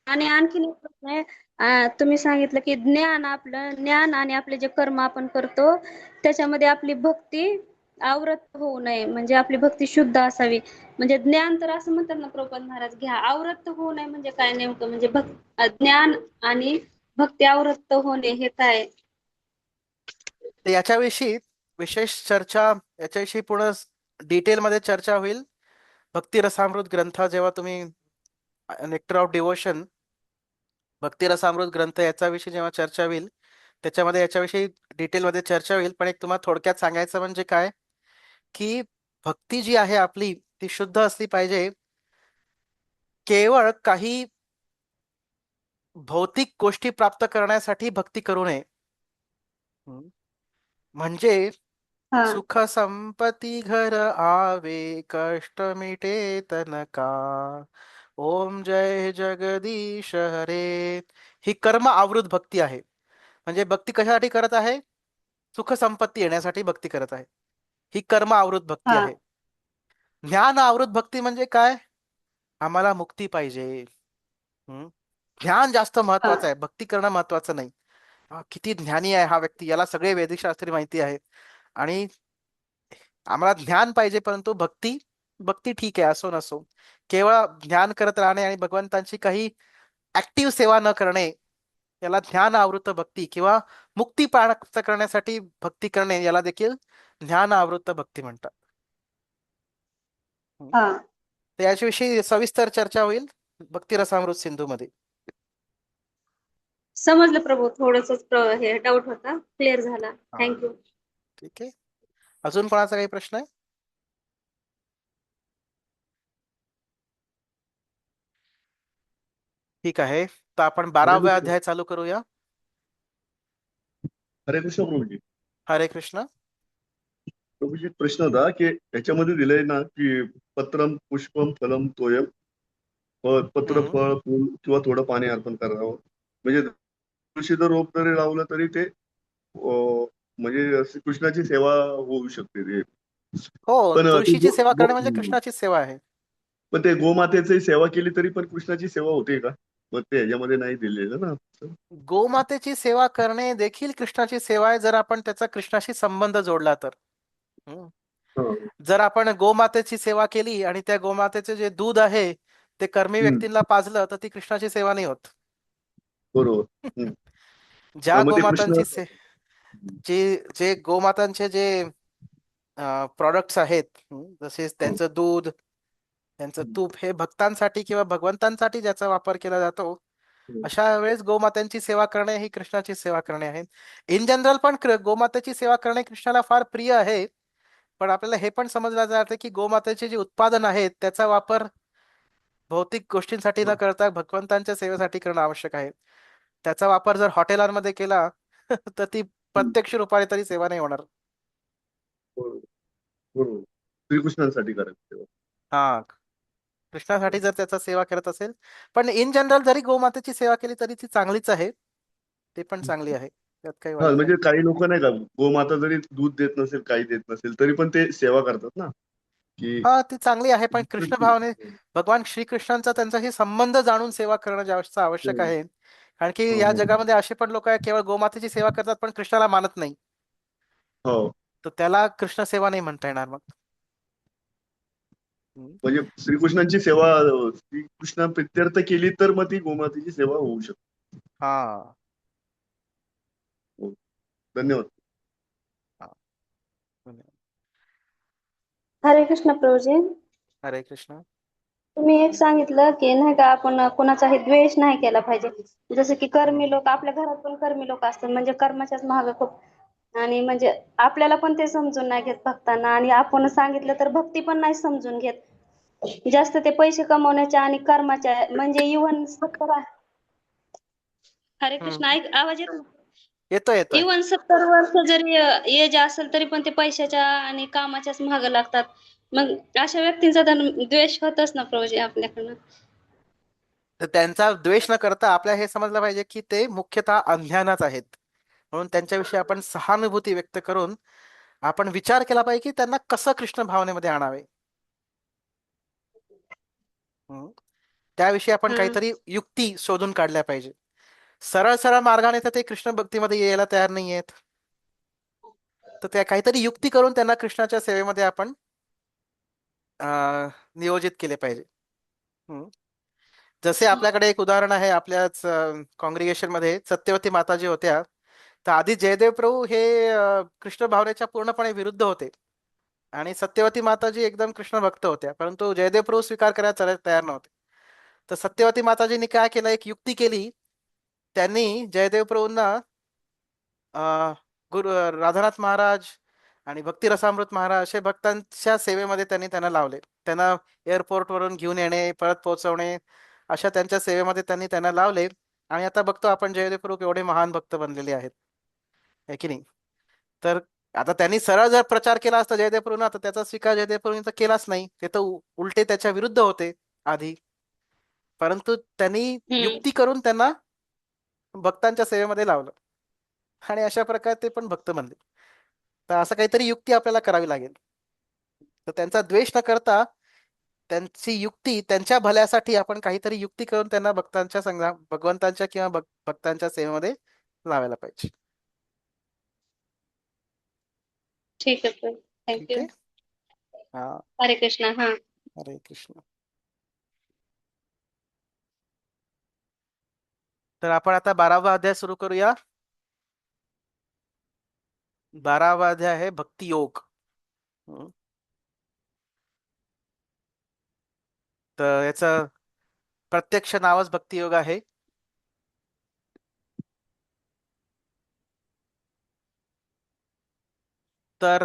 [SPEAKER 4] आणि आणखीन एक प्रश्न आहे. तुम्ही सांगितलं की ज्ञान आणि आपले जे कर्म आपण करतो त्याच्यामध्ये आपली भक्ती आवृत्त होऊ नये, म्हणजे आपली भक्ती शुद्ध असावी. म्हणजे ज्ञान तर असं म्हणतात ना प्रभुपाद महाराज, घ्या आवृत्त होऊ नये म्हणजे काय नेमकं? म्हणजे ज्ञान आणि भक्ती आवृत्त होणे हे काय?
[SPEAKER 1] तर याच्याविषयी विशेष चर्चा, याच्याविषयी पूर्ण डिटेलमध्ये चर्चा होईल भक्ती रसामृत ग्रंथ, जेव्हा तुम्ही नेक्टर ऑफ डिवोशन भक्ती रसामृत ग्रंथ याच्याविषयी जेव्हा चर्चा होईल त्याच्यामध्ये याच्याविषयी डिटेलमध्ये चर्चा होईल. पण एक तुम्हाला थोडक्यात सांगायचं म्हणजे काय की भक्ती जी आहे आपली ती शुद्ध असली पाहिजे. केवळ काही भौतिक गोष्टी प्राप्त करण्यासाठी भक्ती करू नये. म्हणजे
[SPEAKER 4] हा
[SPEAKER 1] सुख संपत्ती घर आवे, कष्ट मिटे तन का, ओम जय जगदीश हरे, ही कर्म आवृत भक्ती आहे. म्हणजे भक्ती कशासाठी करत आहे? सुख संपत्ती येण्यासाठी भक्ती करत आहे. ही कर्म आवृत भक्ती
[SPEAKER 4] हा
[SPEAKER 1] आहे. ज्ञान आवृत भक्ती म्हणजे काय? आम्हाला मुक्ती पाहिजे. हम्म. ज्ञान जास्त
[SPEAKER 4] हा
[SPEAKER 1] महत्वाचं आहे, भक्ती करणं महत्वाचं नाही. किती ज्ञानी आहे हा व्यक्ती, याला सगळे वैदिक शास्त्री माहिती आहे आणि आम्हाला ज्ञान पाहिजे, परंतु भक्ती भक्ती ठीक आहे, असो नसो, केवळ ज्ञान करत राहणे आणि भगवंतांची काही ऍक्टिव्ह सेवा न करणे याला ज्ञान आवृत्त भक्ती किंवा मुक्ती प्राप्त करण्यासाठी भक्ती करणे याला देखील ज्ञान आवृत्त भक्ती म्हणतात.
[SPEAKER 4] हा
[SPEAKER 1] तर याच्याविषयी सविस्तर चर्चा होईल भक्ती रसामृत सिंधू मध्ये.
[SPEAKER 4] समजलं प्रभू, थोडस हे डाऊट होता, क्लिअर झाला.
[SPEAKER 1] हा,
[SPEAKER 4] थँक्यू.
[SPEAKER 1] ठीक आहे. अजून कोणाचा काही प्रश्न आहे? ठीक आहे, तर आपण
[SPEAKER 2] हरे
[SPEAKER 1] 12वा
[SPEAKER 2] कृष्ण.
[SPEAKER 1] अध्याय चालू करूया.
[SPEAKER 2] हरे कृष्ण प्रभूजी.
[SPEAKER 1] हरे कृष्ण.
[SPEAKER 2] प्रभूजी एक प्रश्न होता की याच्यामध्ये दिलंय ना की पत्रम पुष्पम फलम तोयम, पत्र
[SPEAKER 1] हम्म.
[SPEAKER 2] फळ फूल किंवा थोडं पाणी अर्पण करावं. म्हणजे तुळशीचं रोप जरी लावलं तरी ते म्हणजे कृष्णाची सेवा होऊ शकते ते.
[SPEAKER 1] हो,
[SPEAKER 2] पण ती
[SPEAKER 1] तुळशीची सेवा करणे म्हणजे कृष्णाची सेवा आहे.
[SPEAKER 2] पण ते गोमातेची सेवा केली तरी पण कृष्णाची सेवा होते का? मग ते ह्याच्यामध्ये नाही दिलेलं ना.
[SPEAKER 1] गोमातेची सेवा करणे देखील कृष्णाची सेवा आहे, जर आपण त्याचा कृष्णाशी संबंध जोडला तर. हम्म.
[SPEAKER 2] हा.
[SPEAKER 1] जर आपण गोमातेची सेवा केली आणि त्या गोमातेचे जे दूध आहे ते कर्मी
[SPEAKER 2] हम्म,
[SPEAKER 1] व्यक्तींना पाजलं तर ती कृष्णाची सेवा नाही होत.
[SPEAKER 2] बरोबर. हम्म.
[SPEAKER 1] ज्या
[SPEAKER 2] मग ते कृष्ण.
[SPEAKER 1] गोमातांची जे जे गोमातांचे जे प्रॉडक्ट्स आहेत, जसे
[SPEAKER 2] हो.
[SPEAKER 1] त्यांचं दूध, त्यांचं
[SPEAKER 2] हम्म.
[SPEAKER 1] तूप हे भक्तांसाठी किंवा भगवंतांसाठी ज्याचा वापर केला जातो, अशा वेळेस गोमातांची सेवा करणे ही कृष्णाची सेवा करणे आहे. इन जनरल पण गोमातेची सेवा करणे कृष्णाला फार प्रिय आहे. पण आपल्याला हे पण समजलं जातं की गोमातेचे जे उत्पादन आहेत त्याचा वापर भौतिक गोष्टींसाठी न करता भगवंतांच्या सेवेसाठी करणं आवश्यक आहे. त्याचा वापर जर हॉटेलांमध्ये केला तर ती
[SPEAKER 2] हम्म.
[SPEAKER 1] प्रत्यक्ष रूपाने तरी सेवा नाही होणार.
[SPEAKER 2] बरोबर. बरोबर. श्रीकृष्णांसाठी करायचं तेव्हा.
[SPEAKER 1] हा, कृष्णासाठी जर त्याचा सेवा करत असेल, पण इन जनरल जरी गोमातेची सेवा केली तरी ती चांगलीच आहे. ते पण चांगली आहे, त्यात काही
[SPEAKER 2] हा,
[SPEAKER 1] वाईट नाही.
[SPEAKER 2] म्हणजे काही लोक नाही का, गोमाता जरी दूध देत नसेल, काही देत नसेल, तरी पण ते सेवा करतात ना, की
[SPEAKER 1] हा, ती चांगली आहे, पण कृष्ण भावने भगवान श्रीकृष्णांचा त्यांचाशी संबंध जाणून सेवा करणं जास्त आवश्यक आहे. कारण की या जगामध्ये असे पण लोक आहे केवळ गोमातेची सेवा करतात पण कृष्णाला मानत नाही.
[SPEAKER 2] हो.
[SPEAKER 1] तर त्याला कृष्ण सेवा नाही म्हणता येणार मग. हम्म.
[SPEAKER 2] म्हणजे श्रीकृष्णांची सेवा श्रीकृष्ण प्रित्यर्थ केली तर मग ती गोमातेची सेवा होऊ शकते.
[SPEAKER 1] हा.
[SPEAKER 2] हो. धन्यवाद.
[SPEAKER 1] हा. धन्यवाद.
[SPEAKER 4] हरे कृष्ण प्रभूजी.
[SPEAKER 1] हरे कृष्ण.
[SPEAKER 4] तुम्ही एक सांगितलं की नाही का आपण कोणाचाही द्वेष नाही केला पाहिजे. जसं की कर्मी
[SPEAKER 1] हम्म.
[SPEAKER 4] लोक, आपल्या घरात पण कर्मी लोक असतात, म्हणजे कर्माच्याच मागे खूप, आणि म्हणजे आपल्याला पण ते समजून नाही घेत भक्तांना, आणि आपण सांगितलं तर भक्ती पण नाही समजून घेत. जास्त ते पैसे कमवण्याच्या आणि कर्माच्या, म्हणजे इव्हन 70, हरे कृष्ण,
[SPEAKER 1] हम्म.
[SPEAKER 4] ऐक आवाज येतो.
[SPEAKER 1] येतोय येतोय.
[SPEAKER 4] इव्हन 70 वर्ष जरी एज असेल तरी पण ते पैशाच्या आणि कामाच्याच मागे लागतात. मग अशा व्यक्तींचा तर द्वेष होतच ना प्रभूजी आपल्याकडनं.
[SPEAKER 1] तर त्यांचा द्वेष न करता आपल्या हे समजलं पाहिजे की ते मुख्यतः अज्ञानात आहेत. म्हणून त्यांच्याविषयी आपण सहानुभूती व्यक्त करून आपण विचार केला पाहिजे की त्यांना कसं कृष्ण भावनेमध्ये आणावे. हम्म. त्याविषयी आपण
[SPEAKER 4] हा.
[SPEAKER 1] काहीतरी युक्ती शोधून काढल्या पाहिजे. सरळ सरळ मार्गाने तर ते कृष्ण भक्तीमध्ये यायला तयार नाही आहेत. तर त्या काहीतरी युक्ती करून त्यांना कृष्णाच्या सेवेमध्ये आपण नियोजित केले पाहिजे. हम्म. जसे आपल्याकडे एक उदाहरण आहे, आपल्याच कॉंग्रिगेशन मध्ये सत्यवती माताजी होत्या. तर आधी जयदेव प्रभू हे कृष्ण भावनेच्या पूर्णपणे विरुद्ध होते आणि सत्यवती माताजी एकदम कृष्ण भक्त होत्या, परंतु जयदेव प्रभू स्वीकार करायला तयार नव्हते. तर सत्यवती माताजींनी काय केलं, एक युक्ती केली. त्यांनी जयदेव प्रभूंना गुरु राधानाथ महाराज आणि भक्ती रसामृत महाराज असे भक्तांच्या सेवेमध्ये त्यांना लावले. त्यांना एअरपोर्ट वरून घेऊन येणे, परत पोहोचवणे, अशा त्यांच्या सेवेमध्ये त्यांना लावले. आणि आता बघतो आपण जयदेव प्रभू एवढे महान भक्त बनलेले आहेत, है की नाही. तर आता त्यांनी सरळ जर प्रचार केला असता जयदेव प्रभूंना, तर त्याचा स्वीकार जयदेव प्रभूंनी तर केलाच नाही. ते तर उलटे त्याच्या विरुद्ध होते आधी. परंतु त्यांनी
[SPEAKER 4] हम्म.
[SPEAKER 1] युक्ती करून त्यांना भक्तांच्या सेवेमध्ये लावलं आणि अशा प्रकारे ते पण भक्त बनले. तर असं काहीतरी युक्ती आपल्याला करावी लागेल. तर त्यांचा द्वेष न करता त्यांची युक्ती त्यांच्या भल्यासाठी आपण काहीतरी युक्ती करून त्यांना भक्तांच्या संघ भगवंतांच्या किंवा भक्तांच्या सेवेमध्ये लावायला पाहिजे.
[SPEAKER 4] ठीक आहे प्रभू,
[SPEAKER 1] ठीक
[SPEAKER 4] थँक्यू.
[SPEAKER 1] आहे. हा.
[SPEAKER 4] हरे कृष्ण. हा.
[SPEAKER 1] हरे कृष्ण. तर आपण आता 12वा अध्याय सुरू करूया. 12वा अध्याय आहे भक्ती योग. तर याचं प्रत्यक्ष नावच भक्ती योग आहे. तर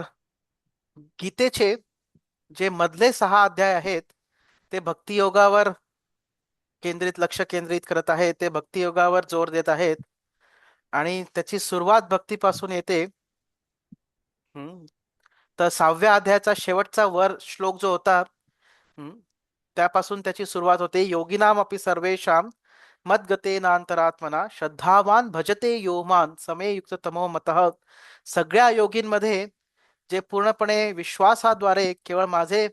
[SPEAKER 1] गीतेचे जे मधले 6 अध्याय आहेत ते भक्ती योगावर लक्ष केंद्रित करत आहेत. ते भक्ती योगावर जोर देत आहेत आणि त्याची सुरुवात भक्तीपासून येते. हम्म. तर 6व्या अध्यायाचा शेवटचा श्लोक जो होता, त्यापासून त्याची सुरुवात होते. योगिनाम अपि सर्वेषां मद्गतेनांतरात्मना श्रद्धावान भजते यो मां समे युक्त तमो मतः. सगळ्या योगींमध्ये जे पूर्णपणे विश्वासाद्वारे केवळ माझे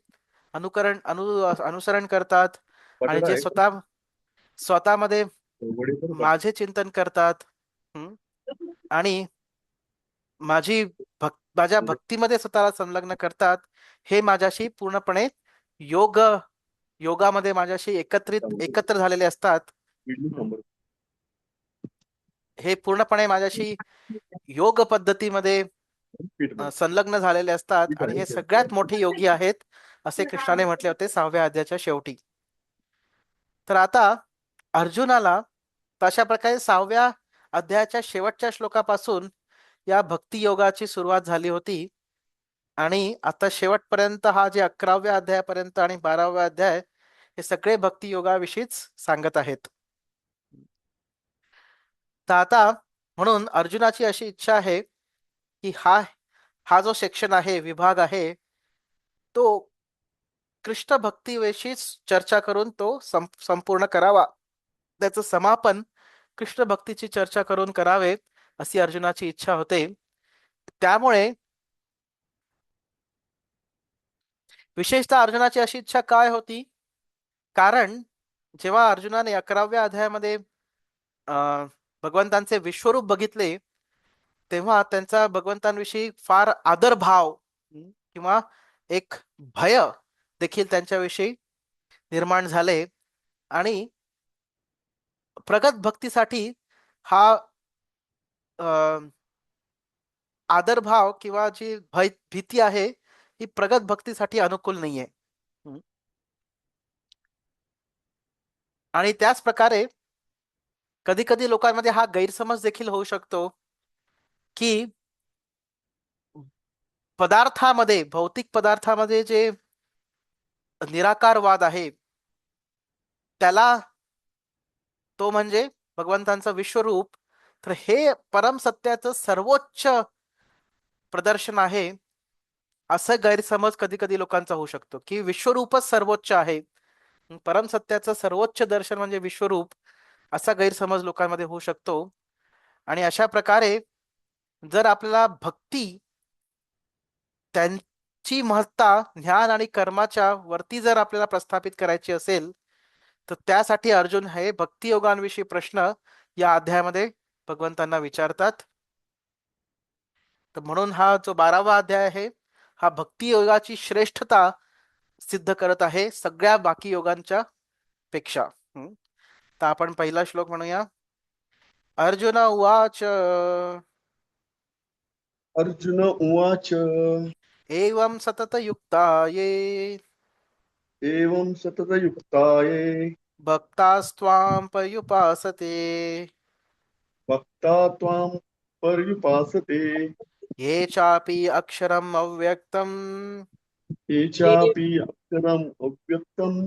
[SPEAKER 1] अनुसरण करतात आणि
[SPEAKER 2] वाटेला
[SPEAKER 1] जे
[SPEAKER 2] आहे का?
[SPEAKER 1] स्वतःमध्ये
[SPEAKER 2] वडे करू का?
[SPEAKER 1] माझे चिंतन करतात, आणि माझ्या
[SPEAKER 2] वडे.
[SPEAKER 1] भक्तीमध्ये स्वतःला संलग्न करतात, हे माझ्याशी पूर्णपणे योग योगामध्ये माझ्याशी एकत्र झालेले असतात,
[SPEAKER 2] इडली
[SPEAKER 1] हं,
[SPEAKER 2] सांबार.
[SPEAKER 1] हे पूर्णपणे माझ्याशी योग पद्धतीमध्ये
[SPEAKER 2] पीठ बघ.
[SPEAKER 1] संलग्न झालेले असतात
[SPEAKER 2] पीठ
[SPEAKER 1] आणि
[SPEAKER 2] आहे
[SPEAKER 1] हे
[SPEAKER 2] ते.
[SPEAKER 1] सगळ्यात मोठे योगी आहेत असे कृष्णाने म्हटले होते 6व्या अध्यायाच्या शेवटी. तर आता अर्जुनाला तशा प्रकारे 6व्या अध्यायाच्या शेवटच्या श्लोकापासून या भक्ती योगाची सुरुवात झाली होती आणि आता शेवटपर्यंत हा जे 11व्या अध्यायापर्यंत आणि 12व्या अध्याय हे सगळे भक्ती योगाविषयीच सांगत आहेत. तर आता म्हणून अर्जुनाची अशी इच्छा आहे की हा हा जो सेक्शन आहे, विभाग आहे, तो कृष्ण भक्तीविषयीच चर्चा करून तो संपूर्ण करावा. त्याचं समापन कृष्ण भक्तीची चर्चा करून करावे अशी अर्जुनाची इच्छा होते. त्यामुळे विशेषतः अर्जुनाची अशी इच्छा काय होती? कारण जेव्हा अर्जुनाने 11व्या अध्यायामध्ये अं, भगवंतांचे विश्वरूप बघितले, तेव्हा त्यांचा भगवंतांविषयी फार आदरभाव, किंवा एक भय देखील त्यांच्याविषयी निर्माण झाले आणि प्रगत भक्तीसाठी हा अं, आदरभाव किंवा जी भीती आहे ही प्रगत भक्तीसाठी अनुकूल नाहीये. हम्म. आणि त्याच प्रकारे कधी कधी लोकांमध्ये हा गैरसमज देखील होऊ शकतो की पदार्थामध्ये, भौतिक पदार्थामध्ये जे निराकारवाद आहे त्याला, तो म्हणजे भगवंतांचं विश्वरूप, तर हे परम सत्याचं सर्वोच्च प्रदर्शन आहे असं गैरसमज कधी कधी लोकांचा होऊ शकतो की विश्वरूपच सर्वोच्च आहे, परम सत्याचं सर्वोच्च दर्शन म्हणजे विश्वरूप, असा गैरसमज लोकांमध्ये होऊ शकतो. आणि अशा प्रकारे जर आपल्याला भक्ती, त्यांची महत्ता ज्ञान आणि कर्माच्या वरती जर आपल्याला प्रस्थापित करायची असेल, तर त्यासाठी अर्जुन हे भक्ती योगांविषयी प्रश्न या अध्यायामध्ये भगवंतांना विचारतात. तर म्हणून हा जो 12वा अध्याय आहे हा भक्ती योगाची श्रेष्ठता सिद्ध करत आहे सगळ्या बाकी योगांच्या पेक्षा. तर आपण पहिला श्लोक म्हणूया. अर्जुन उवाच
[SPEAKER 2] अर्जुन उवाच
[SPEAKER 1] एवं सतत युक्ता ये
[SPEAKER 2] एवं सततयुक्ताये
[SPEAKER 1] भक्तास्त्वां पर्युपासते
[SPEAKER 2] भक्ता त्वां पर्युपासते
[SPEAKER 1] ये चापि अक्षरम् अव्यक्तम्
[SPEAKER 2] ये चापि अक्षरम् अव्यक्तम्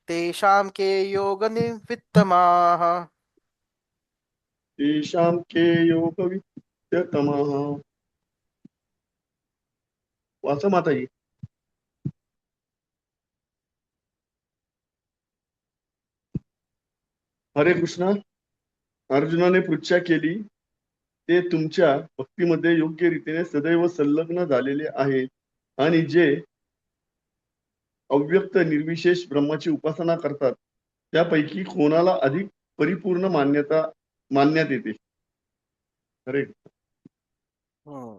[SPEAKER 1] तेषां के योगनिमित्तमाः.
[SPEAKER 2] तेषां के योगविद्यतमः. वाचा माताजी. हरे कृष्ण. अर्जुनाने पृच्छा केली, ते तुमच्या भक्तीमध्ये योग्य रीतीने सदैव संलग्न झालेले आहेत आणि जे अव्यक्त निर्विशेष ब्रह्माची उपासना करतात त्यापैकी कोणाला अधिक परिपूर्ण मानण्यात येते. हरे
[SPEAKER 1] हम्म.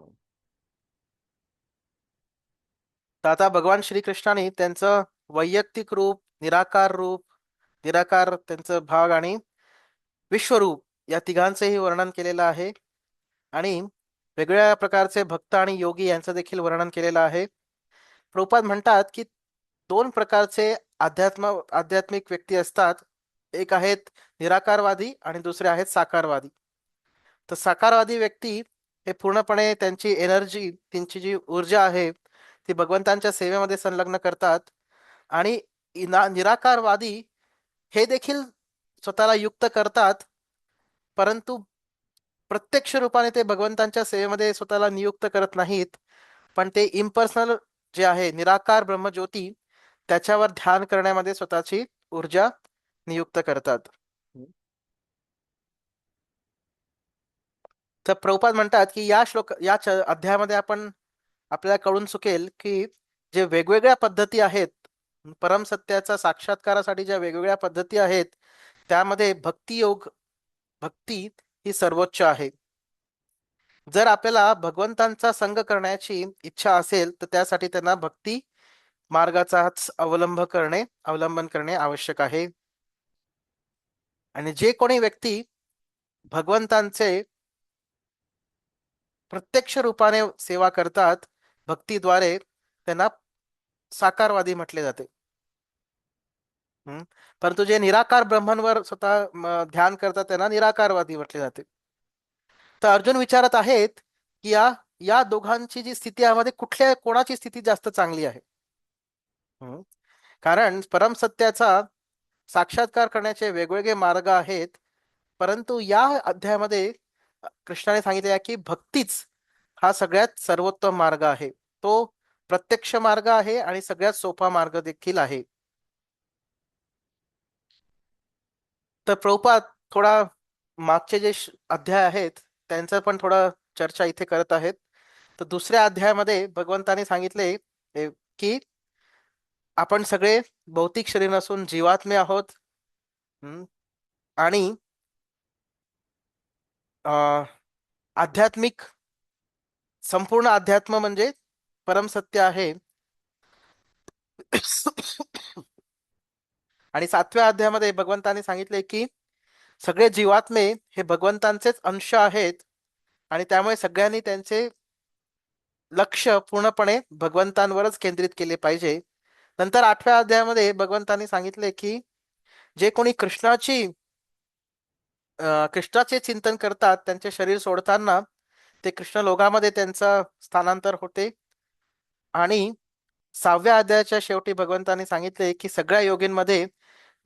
[SPEAKER 1] तर आता भगवान श्रीकृष्णाने त्यांचं वैयक्तिक रूप, निराकार त्यांचं भाग आणि विश्वरूप या तिघांचेही वर्णन केलेलं आहे आणि वेगळ्या प्रकारचे भक्त आणि योगी यांचं देखील वर्णन केलेलं आहे. प्रभुपाद म्हणतात की 2 प्रकारचे आध्यात्मिक व्यक्ती असतात. एक आहेत निराकारवादी आणि दुसरे आहेत साकारवादी. तर साकारवादी व्यक्ती हे पूर्णपणे त्यांची एनर्जी, त्यांची जी ऊर्जा आहे ती भगवंतांच्या सेवेमध्ये संलग्न करतात. आणि निराकारवादी हे देखील स्वतःला युक्त करतात, परंतु प्रत्यक्ष रूपाने ते भगवंतांच्या सेवेमध्ये स्वतःला नियुक्त करत नाहीत, पण ते इम्पर्सनल जे आहे निराकार ब्रह्मज्योती त्याच्यावर ध्यान करण्यामध्ये स्वतःची ऊर्जा नियुक्त करतात. तर प्रभुपाद म्हणतात की अध्यायामध्ये आपल्याला कळून चुकेल की जे वेगवेगळ्या पद्धती आहेत, परम सत्याचा साक्षात्कारासाठी ज्या वेगवेगळ्या पद्धती आहेत त्यामध्ये भक्ती ही सर्वोच्च आहे. जर आपल्याला भगवंतांचा संग करण्याची इच्छा असेल तर त्यासाठी त्यांना भक्ती मार्गाचाच अवलंबन करणे आवश्यक आहे. आणि जे कोणी व्यक्ती भगवंतांचे प्रत्यक्ष रूपाने सेवा करतात भक्तीद्वारे, त्यांना साकारवादी म्हटले जाते. परंतु जे निराकार ब्रह्मांवर स्वतः ध्यान करतात त्यांना निराकारवादी म्हटले जाते. तर अर्जुन विचारत आहेत की या या दोघांची जी स्थिती आहे मध्ये कोणाची स्थिती जास्त चांगली आहे. कारण परमसत्याचा साक्षात्कार करण्याचे वेगवेगळे मार्ग आहेत, परंतु या अध्यायामध्ये कृष्णाने सांगितले आहे की भक्तीच हा सगळ्यात सर्वोत्तम मार्ग आहे. तो प्रत्यक्ष मार्ग आहे आणि सगळ्यात सोपा मार्ग देखील आहे. तर प्रभुपाद थोडा मागचे जे अध्याय आहेत त्यांचं पण थोडा चर्चा इथे करत आहेत. तर दुसऱ्या अध्यायामध्ये भगवंताने सांगितले की आपण सगळे भौतिक शरीर नसून जीवात्मे आहोत. आणि आध्यात्मिक संपूर्ण अध्यात्म म्हणजे परमसत्य आहे. आणि 7व्या अध्यायामध्ये भगवंताने सांगितले की सगळे जीवात्मे हे भगवंतांचेच अंश आहेत आणि त्यामुळे सगळ्यांनी त्यांचे लक्ष पूर्णपणे भगवंतांवरच केंद्रित केले पाहिजे. नंतर 8व्या अध्यायामध्ये भगवंतांनी सांगितले की जे कोणी कृष्णाचे चिंतन करतात त्यांचे शरीर सोडताना ते कृष्ण लोकामध्ये त्यांचं स्थानांतर होते. आणि 6व्या अध्यायाच्या शेवटी भगवंतांनी सांगितले की सगळ्या योगींमध्ये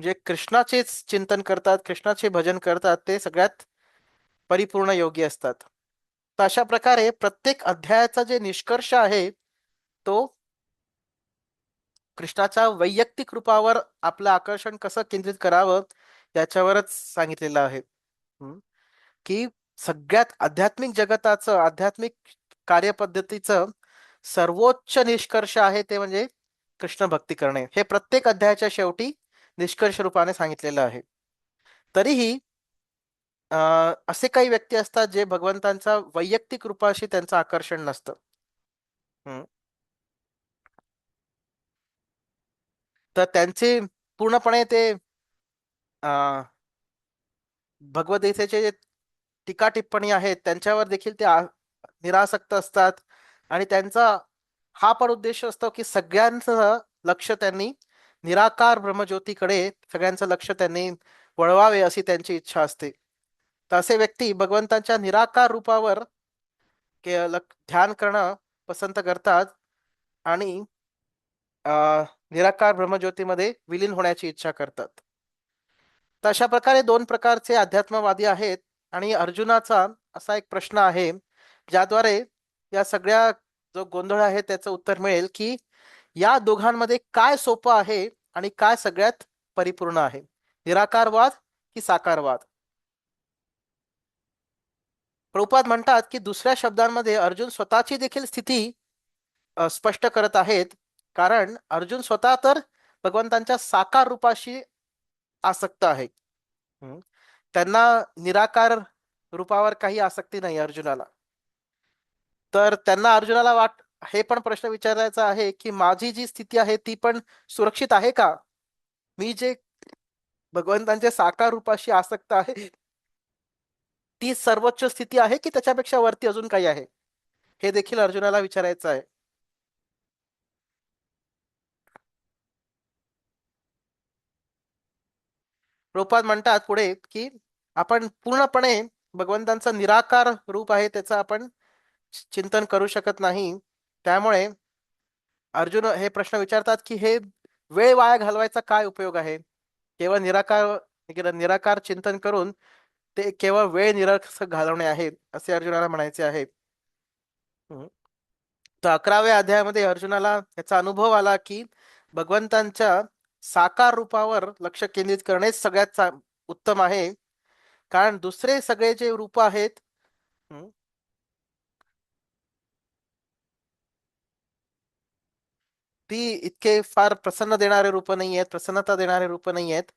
[SPEAKER 1] जे कृष्णाचेच चिंतन करतात, कृष्णाचे भजन करतात, ते सगळ्यात परिपूर्ण योगी असतात. तर अशा प्रकारे प्रत्येक अध्यायाचा जे निष्कर्ष आहे तो कृष्णाच्या वैयक्तिक रूपावर आपलं आकर्षण कसं केंद्रित करावं याच्यावरच सांगितलेलं आहे. की सगळ्यात आध्यात्मिक जगताचं, आध्यात्मिक कार्यपद्धतीचं सर्वोच्च निष्कर्ष आहे ते म्हणजे कृष्ण भक्ती करणे. हे प्रत्येक अध्यायाच्या शेवटी निष्कर्ष रूपाने सांगितलेलं आहे. तरीही असे काही व्यक्ती असतात जे भगवंतांचा वैयक्तिक रूपाशी त्यांचं आकर्षण नसतं. तर त्यांचे पूर्णपणे ते भगवद्गीतेचे जे टीका टिप्पणी आहेत त्यांच्यावर देखील ते निरासक्त असतात. आणि त्यांचा हा पण उद्देश असतो की सगळ्यांचं लक्ष त्यांनी निराकार ब्रह्मज्योतीकडे सगळ्यांचं लक्ष त्यांनी वळवावे अशी त्यांची इच्छा असते. तर असे व्यक्ती भगवंतांच्या निराकार रूपावर ध्यान करणं पसंत करतात आणि निराकार ब्रह्मज्योतीमध्ये विलीन होण्याची इच्छा करतात. तर अशा प्रकारे 2 प्रकारचे अध्यात्मवादी आहेत. आणि अर्जुनाचा असा एक प्रश्न आहे ज्याद्वारे या सगळ्या जो गोंधळ आहे त्याचं उत्तर मिळेल की या दोघांमध्ये काय सोपं आहे आणि काय सगळ्यात परिपूर्ण आहे, निराकारवाद की साकारवाद. प्रभुपाद म्हणतात की दुसऱ्या शब्दांमध्ये अर्जुन स्वतःची देखील स्थिती स्पष्ट करत आहेत. कारण अर्जुन स्वतः तर भगवंतांच्या साकार रूपाशी आसक्त आहे. त्यांना निराकार रूपावर काही आसक्ती नाही अर्जुनाला. तर त्यांना अर्जुनाला हे पण प्रश्न विचारायचा आहे की माझी जी स्थिती आहे ती पण सुरक्षित आहे का? मी जे भगवंतांच्या साकार रूपाशी आसक्त आहे ती सर्वोच्च स्थिती आहे की त्याच्यापेक्षा वरती अजून काही आहे, हे देखील अर्जुनाला विचारायचं आहे. प्रभुपाद म्हणतात पुढे की आपण पूर्णपणे भगवंतांचं निराकार रूप आहे त्याचं आपण चिंतन करू शकत नाही. त्यामुळे अर्जुन हे प्रश्न विचारतात की हे वेळ वाया घालवायचा काय उपयोग आहे? केवळ निराकार चिंतन करून ते केवळ वेळ निरर्थक घालवणे आहे असे अर्जुनाला म्हणायचे आहे. तर 11व्या अध्यायामध्ये अर्जुनाला याचा अनुभव आला की भगवंतांच्या साकार रूपावर लक्ष केंद्रित करणेच सगळ्यात उत्तम आहे. कारण दुसरे सगळे जे रूप आहेत ती इतके फार प्रसन्न देणारे रूप नाही आहेत, प्रसन्नता देणारे रूप नाही आहेत.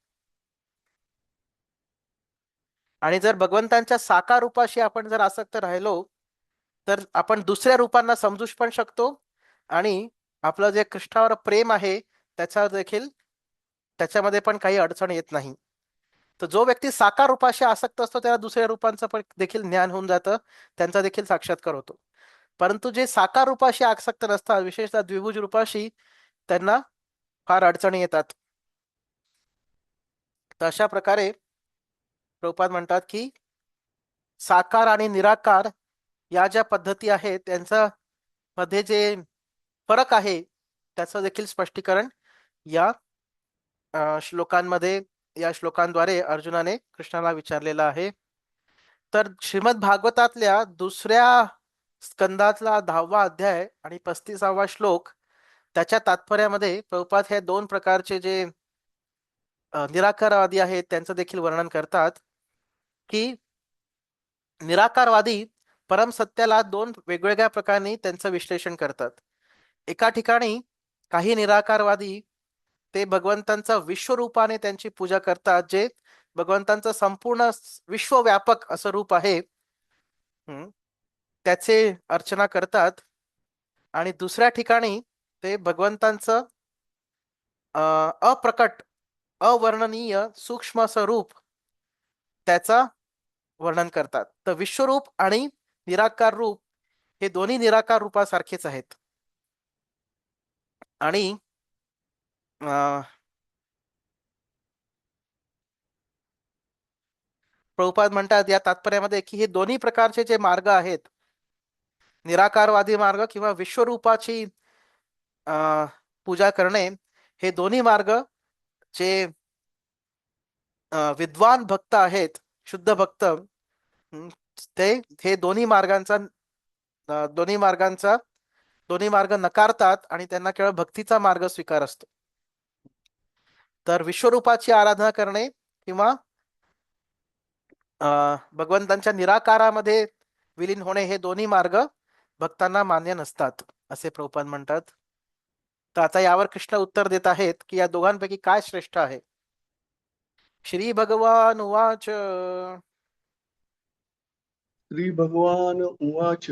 [SPEAKER 1] आणि जर भगवंतांच्या साकार रूपाशी आपण जर आसक्त राहिलो तर आपण दुसऱ्या रूपांना समजू पण शकतो आणि आपलं जे कृष्णावर प्रेम आहे त्याच्यामध्ये पण काही अडचण येत नाही. तर जो व्यक्ती साकार रूपाशी आसक्त असतो त्याला दुसऱ्या रूपांचं पण देखील ज्ञान होऊन जातं, त्यांचा देखील साक्षात्कार होतो. परंतु जे साकार रूपाशी आसक्त नसतात, विशेषतः द्विभुज रूपाशी, त्यांना फार अडचणी येतात. तर अशा प्रकारे प्रभुपाद म्हणतात की साकार आणि निराकार या ज्या पद्धती आहेत त्यांचा मध्ये जे फरक आहे त्याचं देखील स्पष्टीकरण या श्लोकांमध्ये, या श्लोकांद्वारे अर्जुनाने कृष्णाला विचारलेलं आहे. तर श्रीमद भागवतातल्या दुसऱ्या स्कंदातला 10वा अध्याय आणि 35वा श्लोक, त्याच्या तात्पर्यामध्ये प्रभुपाद हे दोन प्रकारचे जे निराकारवादी आहेत त्यांचं देखील वर्णन करतात. की निराकारवादी परमसत्याला दोन वेगवेगळ्या प्रकारे त्यांचं विश्लेषण करतात. एका ठिकाणी काही निराकारवादी ते भगवंतांचं विश्वरूपाने त्यांची पूजा करतात, जे भगवंतांचं संपूर्ण विश्वव्यापक असं रूप आहे, त्याचे अर्चना करतात. आणि दुसऱ्या ठिकाणी ते भगवंतांचं अप्रकट अवर्णनीय सूक्ष्म असं रूप त्याचा वर्णन करतात. तर विश्वरूप आणि निराकार रूप हे दोन्ही निराकार रूपासारखेच आहेत. आणि प्रभुपाद म्हणतात या तात्पर्यामध्ये की हे दोन्ही प्रकारचे जे मार्ग आहेत, निराकारवादी मार्ग किंवा विश्वरूपाची पूजा करणे, हे दोन्ही मार्ग जे विद्वान भक्त आहेत, शुद्ध भक्त, ते हे दोन्ही मार्ग नकारतात आणि त्यांना केवळ भक्तीचा मार्ग स्वीकार असतो. तर विश्वरूपाची आराधना करणे किंवा भगवंतांच्या निराकारामध्ये विलीन होणे हे दोन्ही मार्ग भक्तांना मान्य नसतात असे प्रभुपाद म्हणतात. तर आता यावर कृष्ण उत्तर देत आहेत की या दोघांपैकी काय श्रेष्ठ आहे. श्री भगवान उवाच
[SPEAKER 2] श्री भगवान उवाच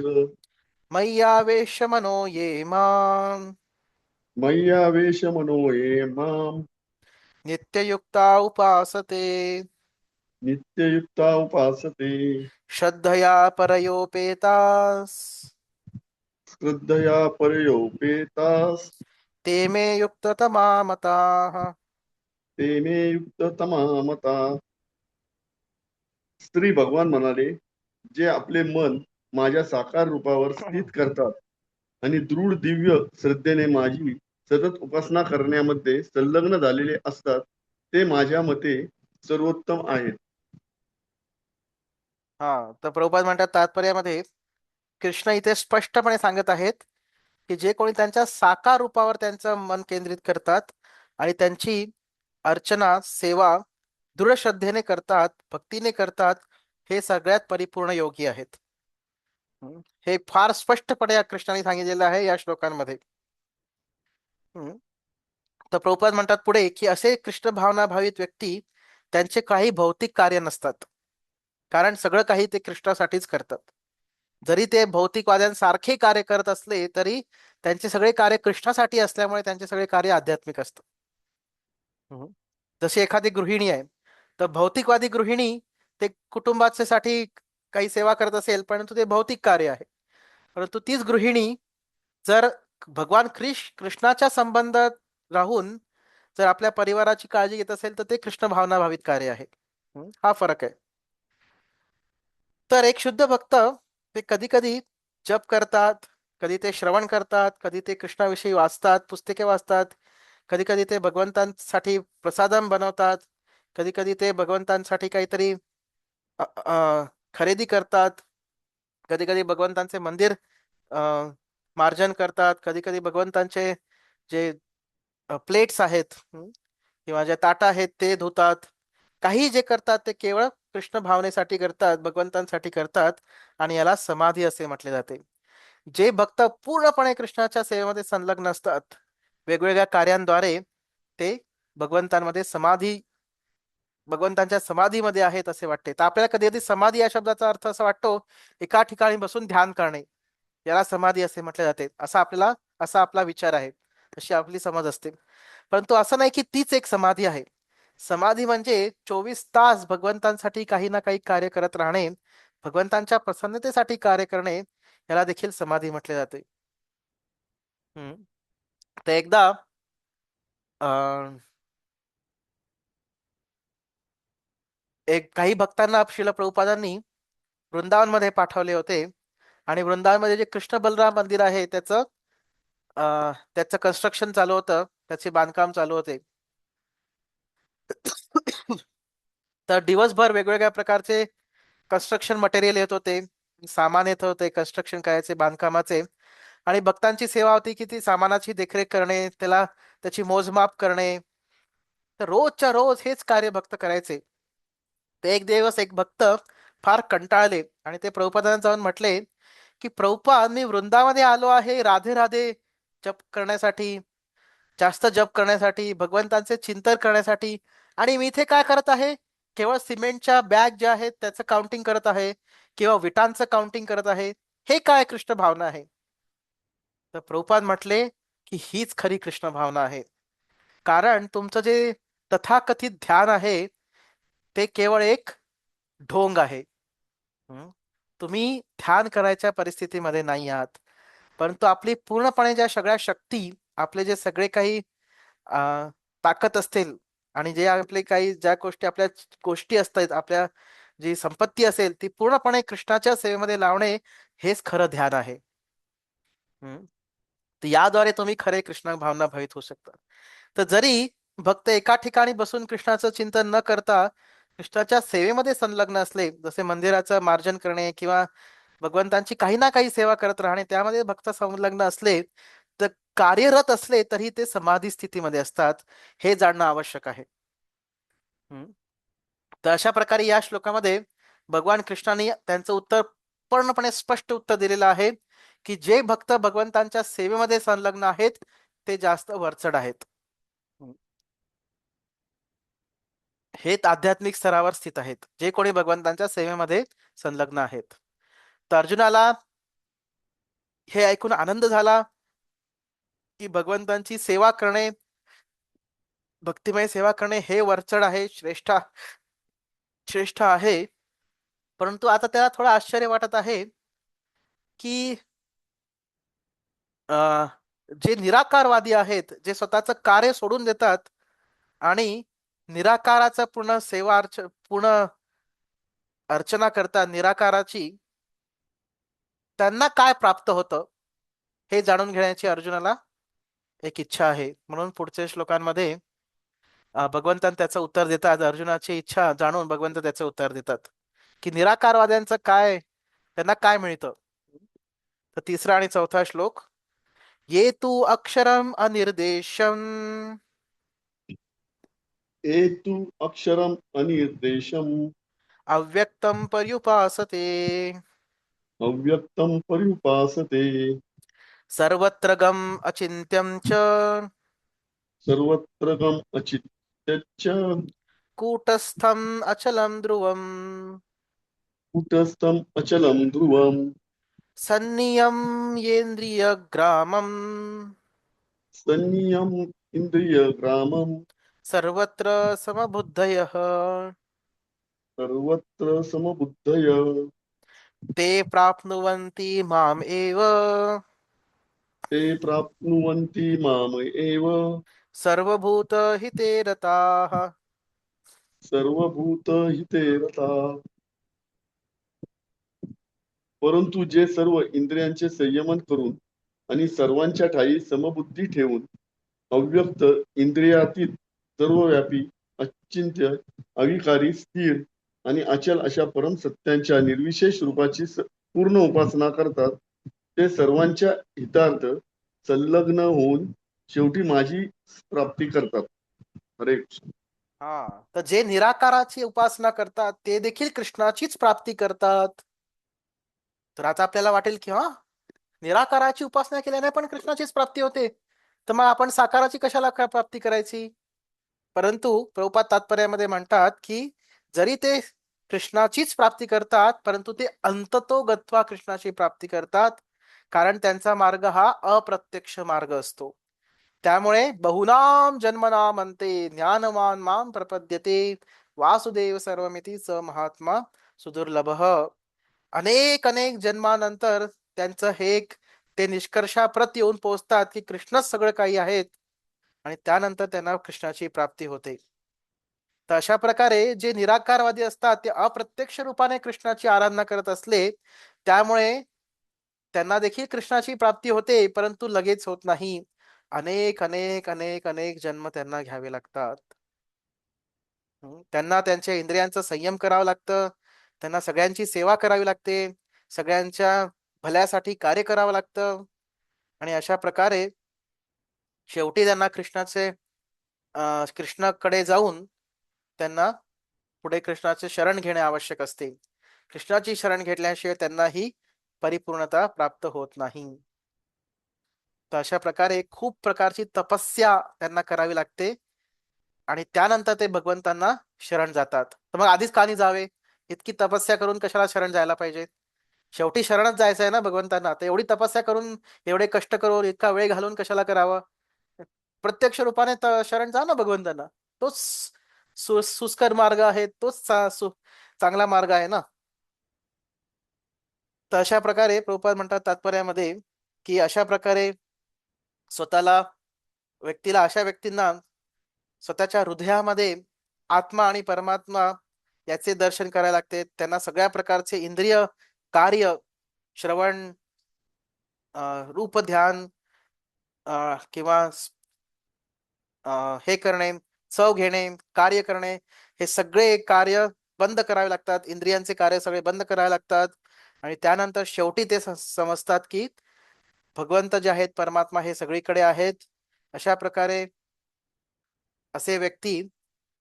[SPEAKER 1] मय्यावेश मनो ये मां
[SPEAKER 2] मय्यावेश मनो ये माम
[SPEAKER 1] नित्ययुक्ता उपासते
[SPEAKER 2] नित्ययुक्ता उपासते
[SPEAKER 1] श्रद्धया परयोपेतास
[SPEAKER 2] श्रद्धया परयोपेतास
[SPEAKER 1] ते मे युक्ततमा मताः.
[SPEAKER 2] ते मे युक्ततमा मता. श्री भगवान म्हणाले, जे आपले मन माझ्या साकार रूपावर स्थित करतात आणि दृढ दिव्य श्रद्धेने माझी सतत उपासना करण्यामध्ये संलग्न झालेले असतात, ते माझ्या मते सर्वोत्तम आहेत.
[SPEAKER 1] तर प्रभुपाद म्हणतात तात्पर्यामध्ये कृष्ण इथे स्पष्टपणे सांगत आहेत की जे कोणी त्यांच्या साकार रूपावर त्यांचं मन केंद्रित करतात आणि त्यांची अर्चना सेवा दृढ श्रद्धेने करतात, भक्तीने करतात, हे सगळ्यात परिपूर्ण योगी आहेत. हे फार स्पष्टपणे या कृष्णाने सांगितलेलं आहे या श्लोकांमध्ये. तर प्रभुपाद म्हणतात पुढे की असे कृष्ण भावना भावित व्यक्ती त्यांचे काही भौतिक कार्य नसतात, कारण सगळं काही ते कृष्णासाठीच करतात. जरी ते भौतिकवाद्यांसारखे कार्य करत असले तरी त्यांचे सगळे कार्य कृष्णासाठी असल्यामुळे त्यांचे सगळे कार्य आध्यात्मिक असतं. जशी एखादी गृहिणी आहे, तर भौतिकवादी गृहिणी ते कुटुंबाच्या साठी काही सेवा करत असेल, परंतु ते भौतिक कार्य आहे. परंतु तीच गृहिणी जर भगवान कृष्णाच्या संबंधात राहून जर आपल्या परिवाराची काळजी घेत असेल तर ते कृष्ण भावना भावित कार्य आहे. हा फरक आहे. तर एक शुद्ध भक्त ते कधी कधी जप करतात, कधी ते श्रवण करतात, कधी ते कृष्णाविषयी वाचतात, पुस्तके वाचतात, कधी कधी ते भगवंतांसाठी प्रसादम बनवतात, कधी कधी ते भगवंतांसाठी काहीतरी खरेदी करतात, कधी कधी भगवंतांचे मंदिर मार्जन करतात, कधी कधी भगवंतांचे जे प्लेट्स आहेत किंवा जे ताटा आहेत ते धुतात. काही जे करतात ते केवळ कृष्ण भावनेसाठी करतात, भगवंतांसाठी करतात, आणि याला समाधी असे म्हटले जाते. जे भक्त पूर्णपणे कृष्णाच्या सेवेमध्ये संलग्न असतात वेगवेगळ्या कार्यांद्वारे, ते भगवंतांच्या समाधीमध्ये आहेत असे वाटते. तर आपल्याला कधी कधी समाधी या शब्दाचा अर्थ असा वाटतो एका ठिकाणी बसून ध्यान करणे, याला समाधी असे म्हटले जाते, असा आपला विचार आहे. अशी आपली समज असते. परंतु असं नाही की तीच एक समाधी आहे. समाधी म्हणजे 24 तास भगवंतांसाठी काही ना काही कार्य करत राहणे, भगवंतांच्या प्रसन्नतेसाठी कार्य करणे, याला देखील समाधी म्हटले जाते. हम्म. तर एकदा अं, एक काही भक्तांना शिला प्रभुपादांनी वृंदावनमध्ये पाठवले होते आणि वृंदावनमध्ये जे कृष्ण बलराम मंदिर आहे त्याचं कन्स्ट्रक्शन चालू होतं, त्याचे बांधकाम चालू होते. तर दिवसभर वेगवेगळ्या प्रकारचे कन्स्ट्रक्शन मटेरियल येत होते, सामान येत होते कन्स्ट्रक्शन करायचे, बांधकामाचे. आणि भक्तांची सेवा होती की ती सामानाची देखरेख करणे, त्याची मोजमाप करणे. तर रोजच्या रोज हेच कार्य भक्त करायचे. ते एक दिवस एक भक्त फार कंटाळले आणि ते प्रभुपादांना जाऊन म्हटले की प्रभुपाद, मी वृंदामध्ये आलो आहे राधे राधे जप करण्यासाठी, जास्त जप करण्यासाठी, भगवंतांचे चिंतन करण्यासाठी, आणि मी इथे काय करत आहे? केवळ सिमेंटच्या बॅग ज्या आहेत त्याचं काउंटिंग करत आहे किंवा विटांचं काउंटिंग करत आहे. हे काय कृष्ण भावना आहे? तर प्रभुपाद म्हटले की हीच खरी कृष्ण भावना आहे. कारण तुमचं जे तथाकथित ध्यान आहे ते केवळ एक ढोंग आहे. हं? तुम्ही ध्यान करायच्या परिस्थितीमध्ये नाही आहात. परंतु आपली पूर्णपणे ज्या सगळ्या शक्ती, आपले जे सगळे काही अ, ताकद असतील आणि जे आपले काही ज्या गोष्टी असतात, आपल्या जी संपत्ती असेल ती पूर्णपणे कृष्णाच्या सेवेमध्ये लावणे, हेच खरं ध्यान आहे. हम्म. तर याद्वारे तुम्ही खरे कृष्ण भावना भवित होऊ शकता. तर जरी भक्त एका ठिकाणी बसून कृष्णाचं चिंतन न करता कृष्णाच्या सेवेमध्ये संलग्न असले, जसे मंदिराचं मार्जन करणे किंवा भगवंतांची काही ना काही सेवा करत राहणे, त्यामध्ये भक्त संलग्न असले, तर कार्यरत असले तरी ते समाधी स्थितीमध्ये असतात, हे जाणणं आवश्यक आहे. हम्म. तर अशा प्रकारे या श्लोकामध्ये भगवान कृष्णाने त्यांचं उत्तर पूर्णपणे स्पष्ट उत्तर दिलेलं आहे की जे भक्त भगवंतांच्या सेवेमध्ये संलग्न आहेत ते जास्त वरचढ आहेत. हम्म. हे आध्यात्मिक स्तरावर स्थित आहेत, जे कोणी भगवंतांच्या सेवेमध्ये संलग्न आहेत. तर अर्जुनाला हे ऐकून आनंद झाला की भगवंतांची सेवा करणे, भक्तिमय सेवा करणे हे वरचढ आहे, श्रेष्ठ आहे. परंतु आता त्याला थोडं आश्चर्य वाटत आहे की अ, जे निराकारवादी आहेत, जे स्वतःचं कार्य सोडून देतात आणि निराकाराचं पूर्ण अर्चना करतात निराकाराची, त्यांना काय प्राप्त होतं हे जाणून घेण्याची अर्जुनाला एक इच्छा आहे. म्हणून पुढच्या श्लोकांमध्ये भगवंतान त्याचं उत्तर देतात. अर्जुनाची इच्छा जाणून भगवंत त्याचं उत्तर देतात की निराकारवाद्यांचं काय, त्यांना काय मिळतं. तर तिसरा आणि चौथा श्लोक, ये तू अक्षरम अनिर्देशम
[SPEAKER 2] एतु अक्षरम अनिर्देशम
[SPEAKER 1] अव्यक्तम पर्युपासते
[SPEAKER 2] अव्यक्तं पर्युपासते
[SPEAKER 1] सर्वत्र गम अचिन्त्यम च
[SPEAKER 2] सर्वत्र गम अचित्यच्च
[SPEAKER 1] कूटस्थम अचलम ध्रुवम
[SPEAKER 2] कूटस्थम् अचलं ध्रुवम्
[SPEAKER 1] सन्नियम येन्द्रिय ग्रामम
[SPEAKER 2] सन्नियम् इन्द्रियग्रामम्
[SPEAKER 1] सर्वत्र समबुद्धयः
[SPEAKER 2] सर्वत्र समबुद्धय
[SPEAKER 1] ते प्राप्नुवन्ति माम एव
[SPEAKER 2] ते प्राप्नुवन्ति माम एव
[SPEAKER 1] सर्वभूत हिते रताः.
[SPEAKER 2] सर्वभूतहिते रताः. परंतु जे सर्व इंद्रियांचे संयमन करून आणि सर्वांच्या ठायी समबुद्धी ठेवून अव्यक्त इंद्रियातीत सर्वव्यापी अचिंत्य अविकारी स्थिर आणि अचल अशा परम सत्यांच्या निर्विशेष रूपाची पूर्ण उपासना करतात, ते सर्वांच्या हितार्थ संलग्न होऊन शेवटी माझी प्राप्ती करतात. हरे कृष्ण.
[SPEAKER 1] हा, तर जे निराकाराची उपासना करतात ते देखील कृष्णाचीच प्राप्ती करतात. तर आता आपल्याला वाटेल की हा, निराकाराची उपासना केल्याने पण कृष्णाचीच प्राप्ती होते, तर मग आपण साकाराची कशाला प्राप्ती करायची? परंतु प्रभुपाद तात्पर्यामध्ये म्हणतात की जरी ते कृष्णाचीच प्राप्ती करतात, परंतु ते अंततो गत्वा कृष्णाची प्राप्ती करतात, कारण त्यांचा मार्ग हा अप्रत्यक्ष मार्ग असतो. त्यामुळे बहुनाम जन्मनाम अंते ज्ञानवान माम प्रपद्यते वासुदेव सर्वमिती स महात्मा सुदुर्लभ. अनेक अनेक जन्मानंतर त्यांचं हे एक ते निष्कर्षाप्रत येऊन पोहोचतात की कृष्णच सगळं काही आहेत आणि त्यानंतर त्यांना कृष्णाची प्राप्ती होते. तर अशा प्रकारे जे निराकारवादी असतात ते अप्रत्यक्ष रूपाने कृष्णाची आराधना करत असले त्यामुळे त्यांना देखील कृष्णाची प्राप्ती होते, परंतु लगेच होत नाही. अनेक अनेक अनेक अनेक जन्म त्यांना घ्यावे लागतात. त्यांना त्यांच्या इंद्रियांचा संयम करावं लागतं. त्यांना सगळ्यांची सेवा करावी लागते. सगळ्यांच्या भल्यासाठी कार्य करावं लागतं आणि अशा प्रकारे शेवटी त्यांना कृष्णाकडे जाऊन त्यांना पुढे कृष्णाचे शरण घेणे आवश्यक असते. कृष्णाची शरण घेतल्याशिवाय त्यांना ही परिपूर्णता प्राप्त होत नाही. तर अशा प्रकारे खूप प्रकारची तपस्या त्यांना करावी लागते आणि त्यानंतर ते भगवंतांना शरण जातात. तर मग आधीच का नाही जावे? इतकी तपस्या करून कशाला शरण जायला पाहिजे? शेवटी शरणच जायचं आहे ना भगवंतांना. तर एवढी तपस्या करून, एवढे कष्ट करून, इतका वेळ घालून कशाला करावं? प्रत्यक्ष रूपाने शरण जा ना भगवंतांना. तोच सुस्कर मार्ग आहे, तोच चांगला मार्ग आहे ना. तर अशा प्रकारे प्रभुपाद म्हणतात तात्पर्यामध्ये की अशा प्रकारे स्वतःला अशा व्यक्तींना स्वतःच्या हृदयामध्ये आत्मा आणि परमात्मा याचे दर्शन करायला लागते. त्यांना सगळ्या प्रकारचे इंद्रिय कार्य, श्रवण, रूप ध्यान किंवा हे करणे, चव घेणे, कार्य करणे, हे सगळे कार्य बंद करावे लागतात. इंद्रियांचे कार्य सगळे बंद करावे लागतात आणि त्यानंतर शेवटी ते समजतात की भगवंत जे आहेत, परमात्मा हे सगळीकडे आहेत. अशा प्रकारे असे व्यक्ती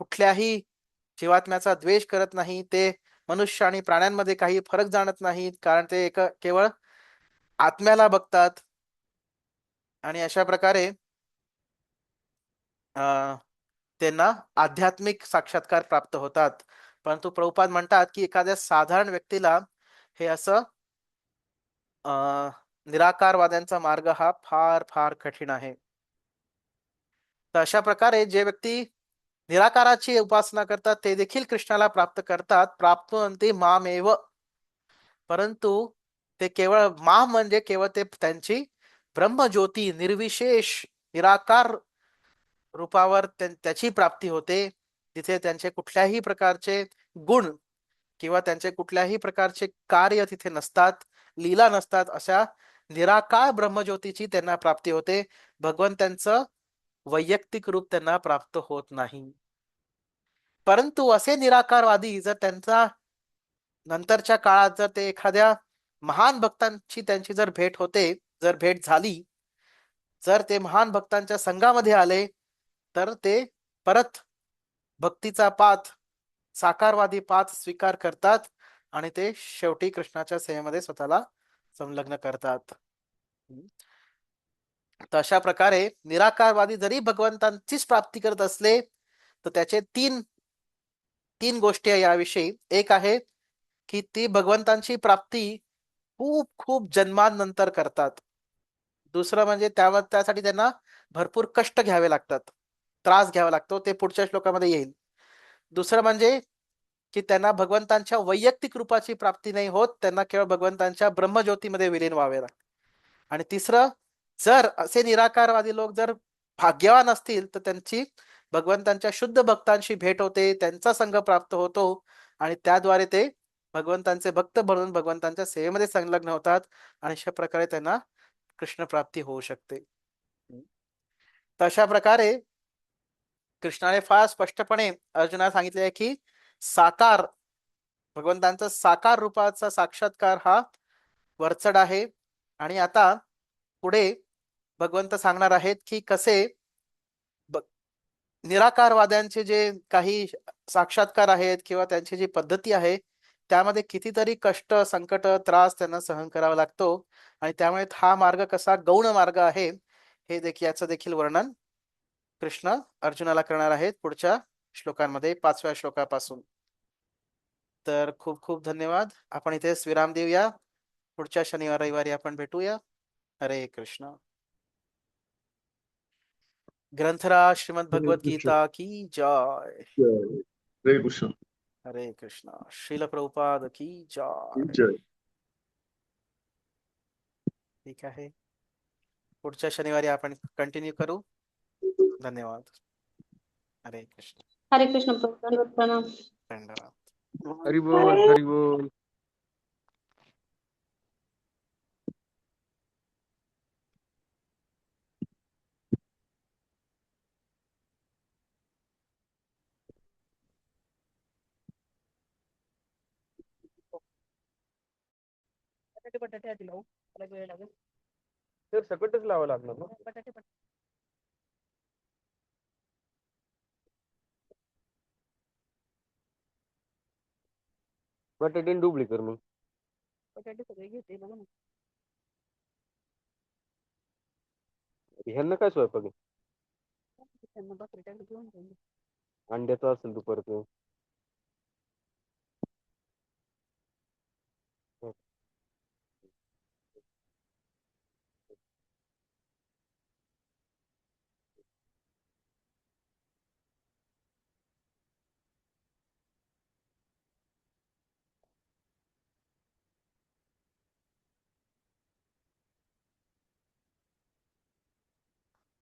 [SPEAKER 1] कुठल्याही जीवात्म्याचा द्वेष करत नाही. ते मनुष्य आणि प्राण्यांमध्ये काही फरक जाणत नाहीत, कारण ते केवळ आत्म्याला बघतात आणि अशा प्रकारे त्यांना आध्यात्मिक साक्षात्कार प्राप्त होतात. परंतु प्रभुपाद म्हणतात की एखाद्या साधारण व्यक्तीला हे असं निराकारवाद्यांचा मार्ग हा फार फार कठीण आहे. तर अशा प्रकारे जे व्यक्ती निराकाराची उपासना करतात ते देखील कृष्णाला प्राप्त करतात. प्राप्नुवन्ति मामेव. परंतु ते केवळ म्हणजे केवळ ते त्यांची ब्रह्मज्योती निर्विशेष निराकार रूपावर त्याची प्राप्ती होते. तिथे त्यांचे कुठल्याही प्रकारचे गुण किंवा त्यांचे कुठल्याही प्रकारचे कार्य तिथे नसतात, लीला नसतात. अशा निराकार ब्रह्मज्योतीची त्यांना प्राप्ती होते. भगवंतांचं वैयक्तिक रूप त्यांना प्राप्त होत नाही. परंतु असे निराकारवादी जर त्यांचा नंतरच्या काळात जर ते एखाद्या महान भक्तांची त्यांची जर भेट होते, जर भेट झाली, जर ते महान भक्तांच्या संघामध्ये आले तर ते परत भक्तीचा पाथ, साकारवादी पाथ स्वीकार करतात आणि ते शेवटी कृष्णाच्या सेवेमध्ये स्वतःला संलग्न करतात. तर अशा प्रकारे निराकारवादी जरी भगवंतांचीच प्राप्ती करत असले तर त्याचे तीन गोष्टी आहे याविषयी. एक आहे की ती भगवंतांची प्राप्ती खूप खूप जन्मांनंतर करतात. दुसरं म्हणजे त्यासाठी त्यांना भरपूर कष्ट घ्यावे लागतात, त्रास घ्यावा लागतो. ते पुढच्या श्लोकामध्ये येईल. दुसरं म्हणजे की त्यांना भगवंतांच्या वैयक्तिक रूपाची प्राप्ती नाही होत, त्यांना केवळ भगवंतांच्या ब्रह्मज्योतीमध्ये विलीन व्हावे लागते. आणि तिसरं, जर असे निराकारवादी लोक जर भाग्यवान असतील तर त्यांची भगवंतांच्या शुद्ध भक्तांशी भेट होते, त्यांचा संघ प्राप्त होतो आणि त्याद्वारे ते भगवंतांचे भक्त बनून भगवंतांच्या सेवेमध्ये संलग्न होतात आणि अशा प्रकारे त्यांना कृष्ण प्राप्ती होऊ शकते. तशा प्रकारे कृष्णाने फार स्पष्टपणे अर्जुनाला सांगितले आहे की साकार भगवंतांचा साकार रूपाचा साक्षात्कार हा वरचढ आहे. आणि आता पुढे भगवंत सांगणार आहेत की कसे निराकारवाद्यांचे जे काही साक्षात्कार आहेत किंवा त्यांची जी पद्धती आहे त्यामध्ये कितीतरी कष्ट, संकट, त्रास त्यांना सहन करावा लागतो आणि त्यामुळे हा मार्ग कसा गौण मार्ग आहे हे याचं देखील वर्णन कृष्ण अर्जुनाला करणार आहेत पुढच्या श्लोकांमध्ये, 5व्या श्लोकापासून. तर खूप खूप धन्यवाद. आपण इथेच विराम देऊया. पुढच्या शनिवार रविवारी आपण भेटूया. हरे कृष्ण. ग्रंथराज श्रीमद्
[SPEAKER 2] हरे
[SPEAKER 1] भगवत
[SPEAKER 2] कृष्ण
[SPEAKER 1] गीता की जय.
[SPEAKER 2] जय. हरे कृष्ण
[SPEAKER 1] हरे कृष्णा. श्रील प्रभुपाद की जय.
[SPEAKER 2] जय.
[SPEAKER 1] ठीक आहे. पुढच्या शनिवारी आपण कंटिन्यू करू. धन्यवाद. हरे कृष्ण.
[SPEAKER 4] हरे कृष्ण प्रभू, दंडवत प्रणाम.
[SPEAKER 1] धन्यवाद.
[SPEAKER 5] हरी बोल हरी बोल.
[SPEAKER 1] बटाटे आधी लावू. त्याला वेळ लागेल.
[SPEAKER 5] तर सकटच लावावं लागणार ना.
[SPEAKER 1] बटाटे
[SPEAKER 5] बटाटे डुबली कर मग.
[SPEAKER 1] बटाटे सगळे घेते बघा ना.
[SPEAKER 5] ह्यांना काय स्वयंपाक आहे?
[SPEAKER 1] त्यांना बकरी टाकली घेऊन जाईल.
[SPEAKER 5] अंड्याचं असेल दुपारचं.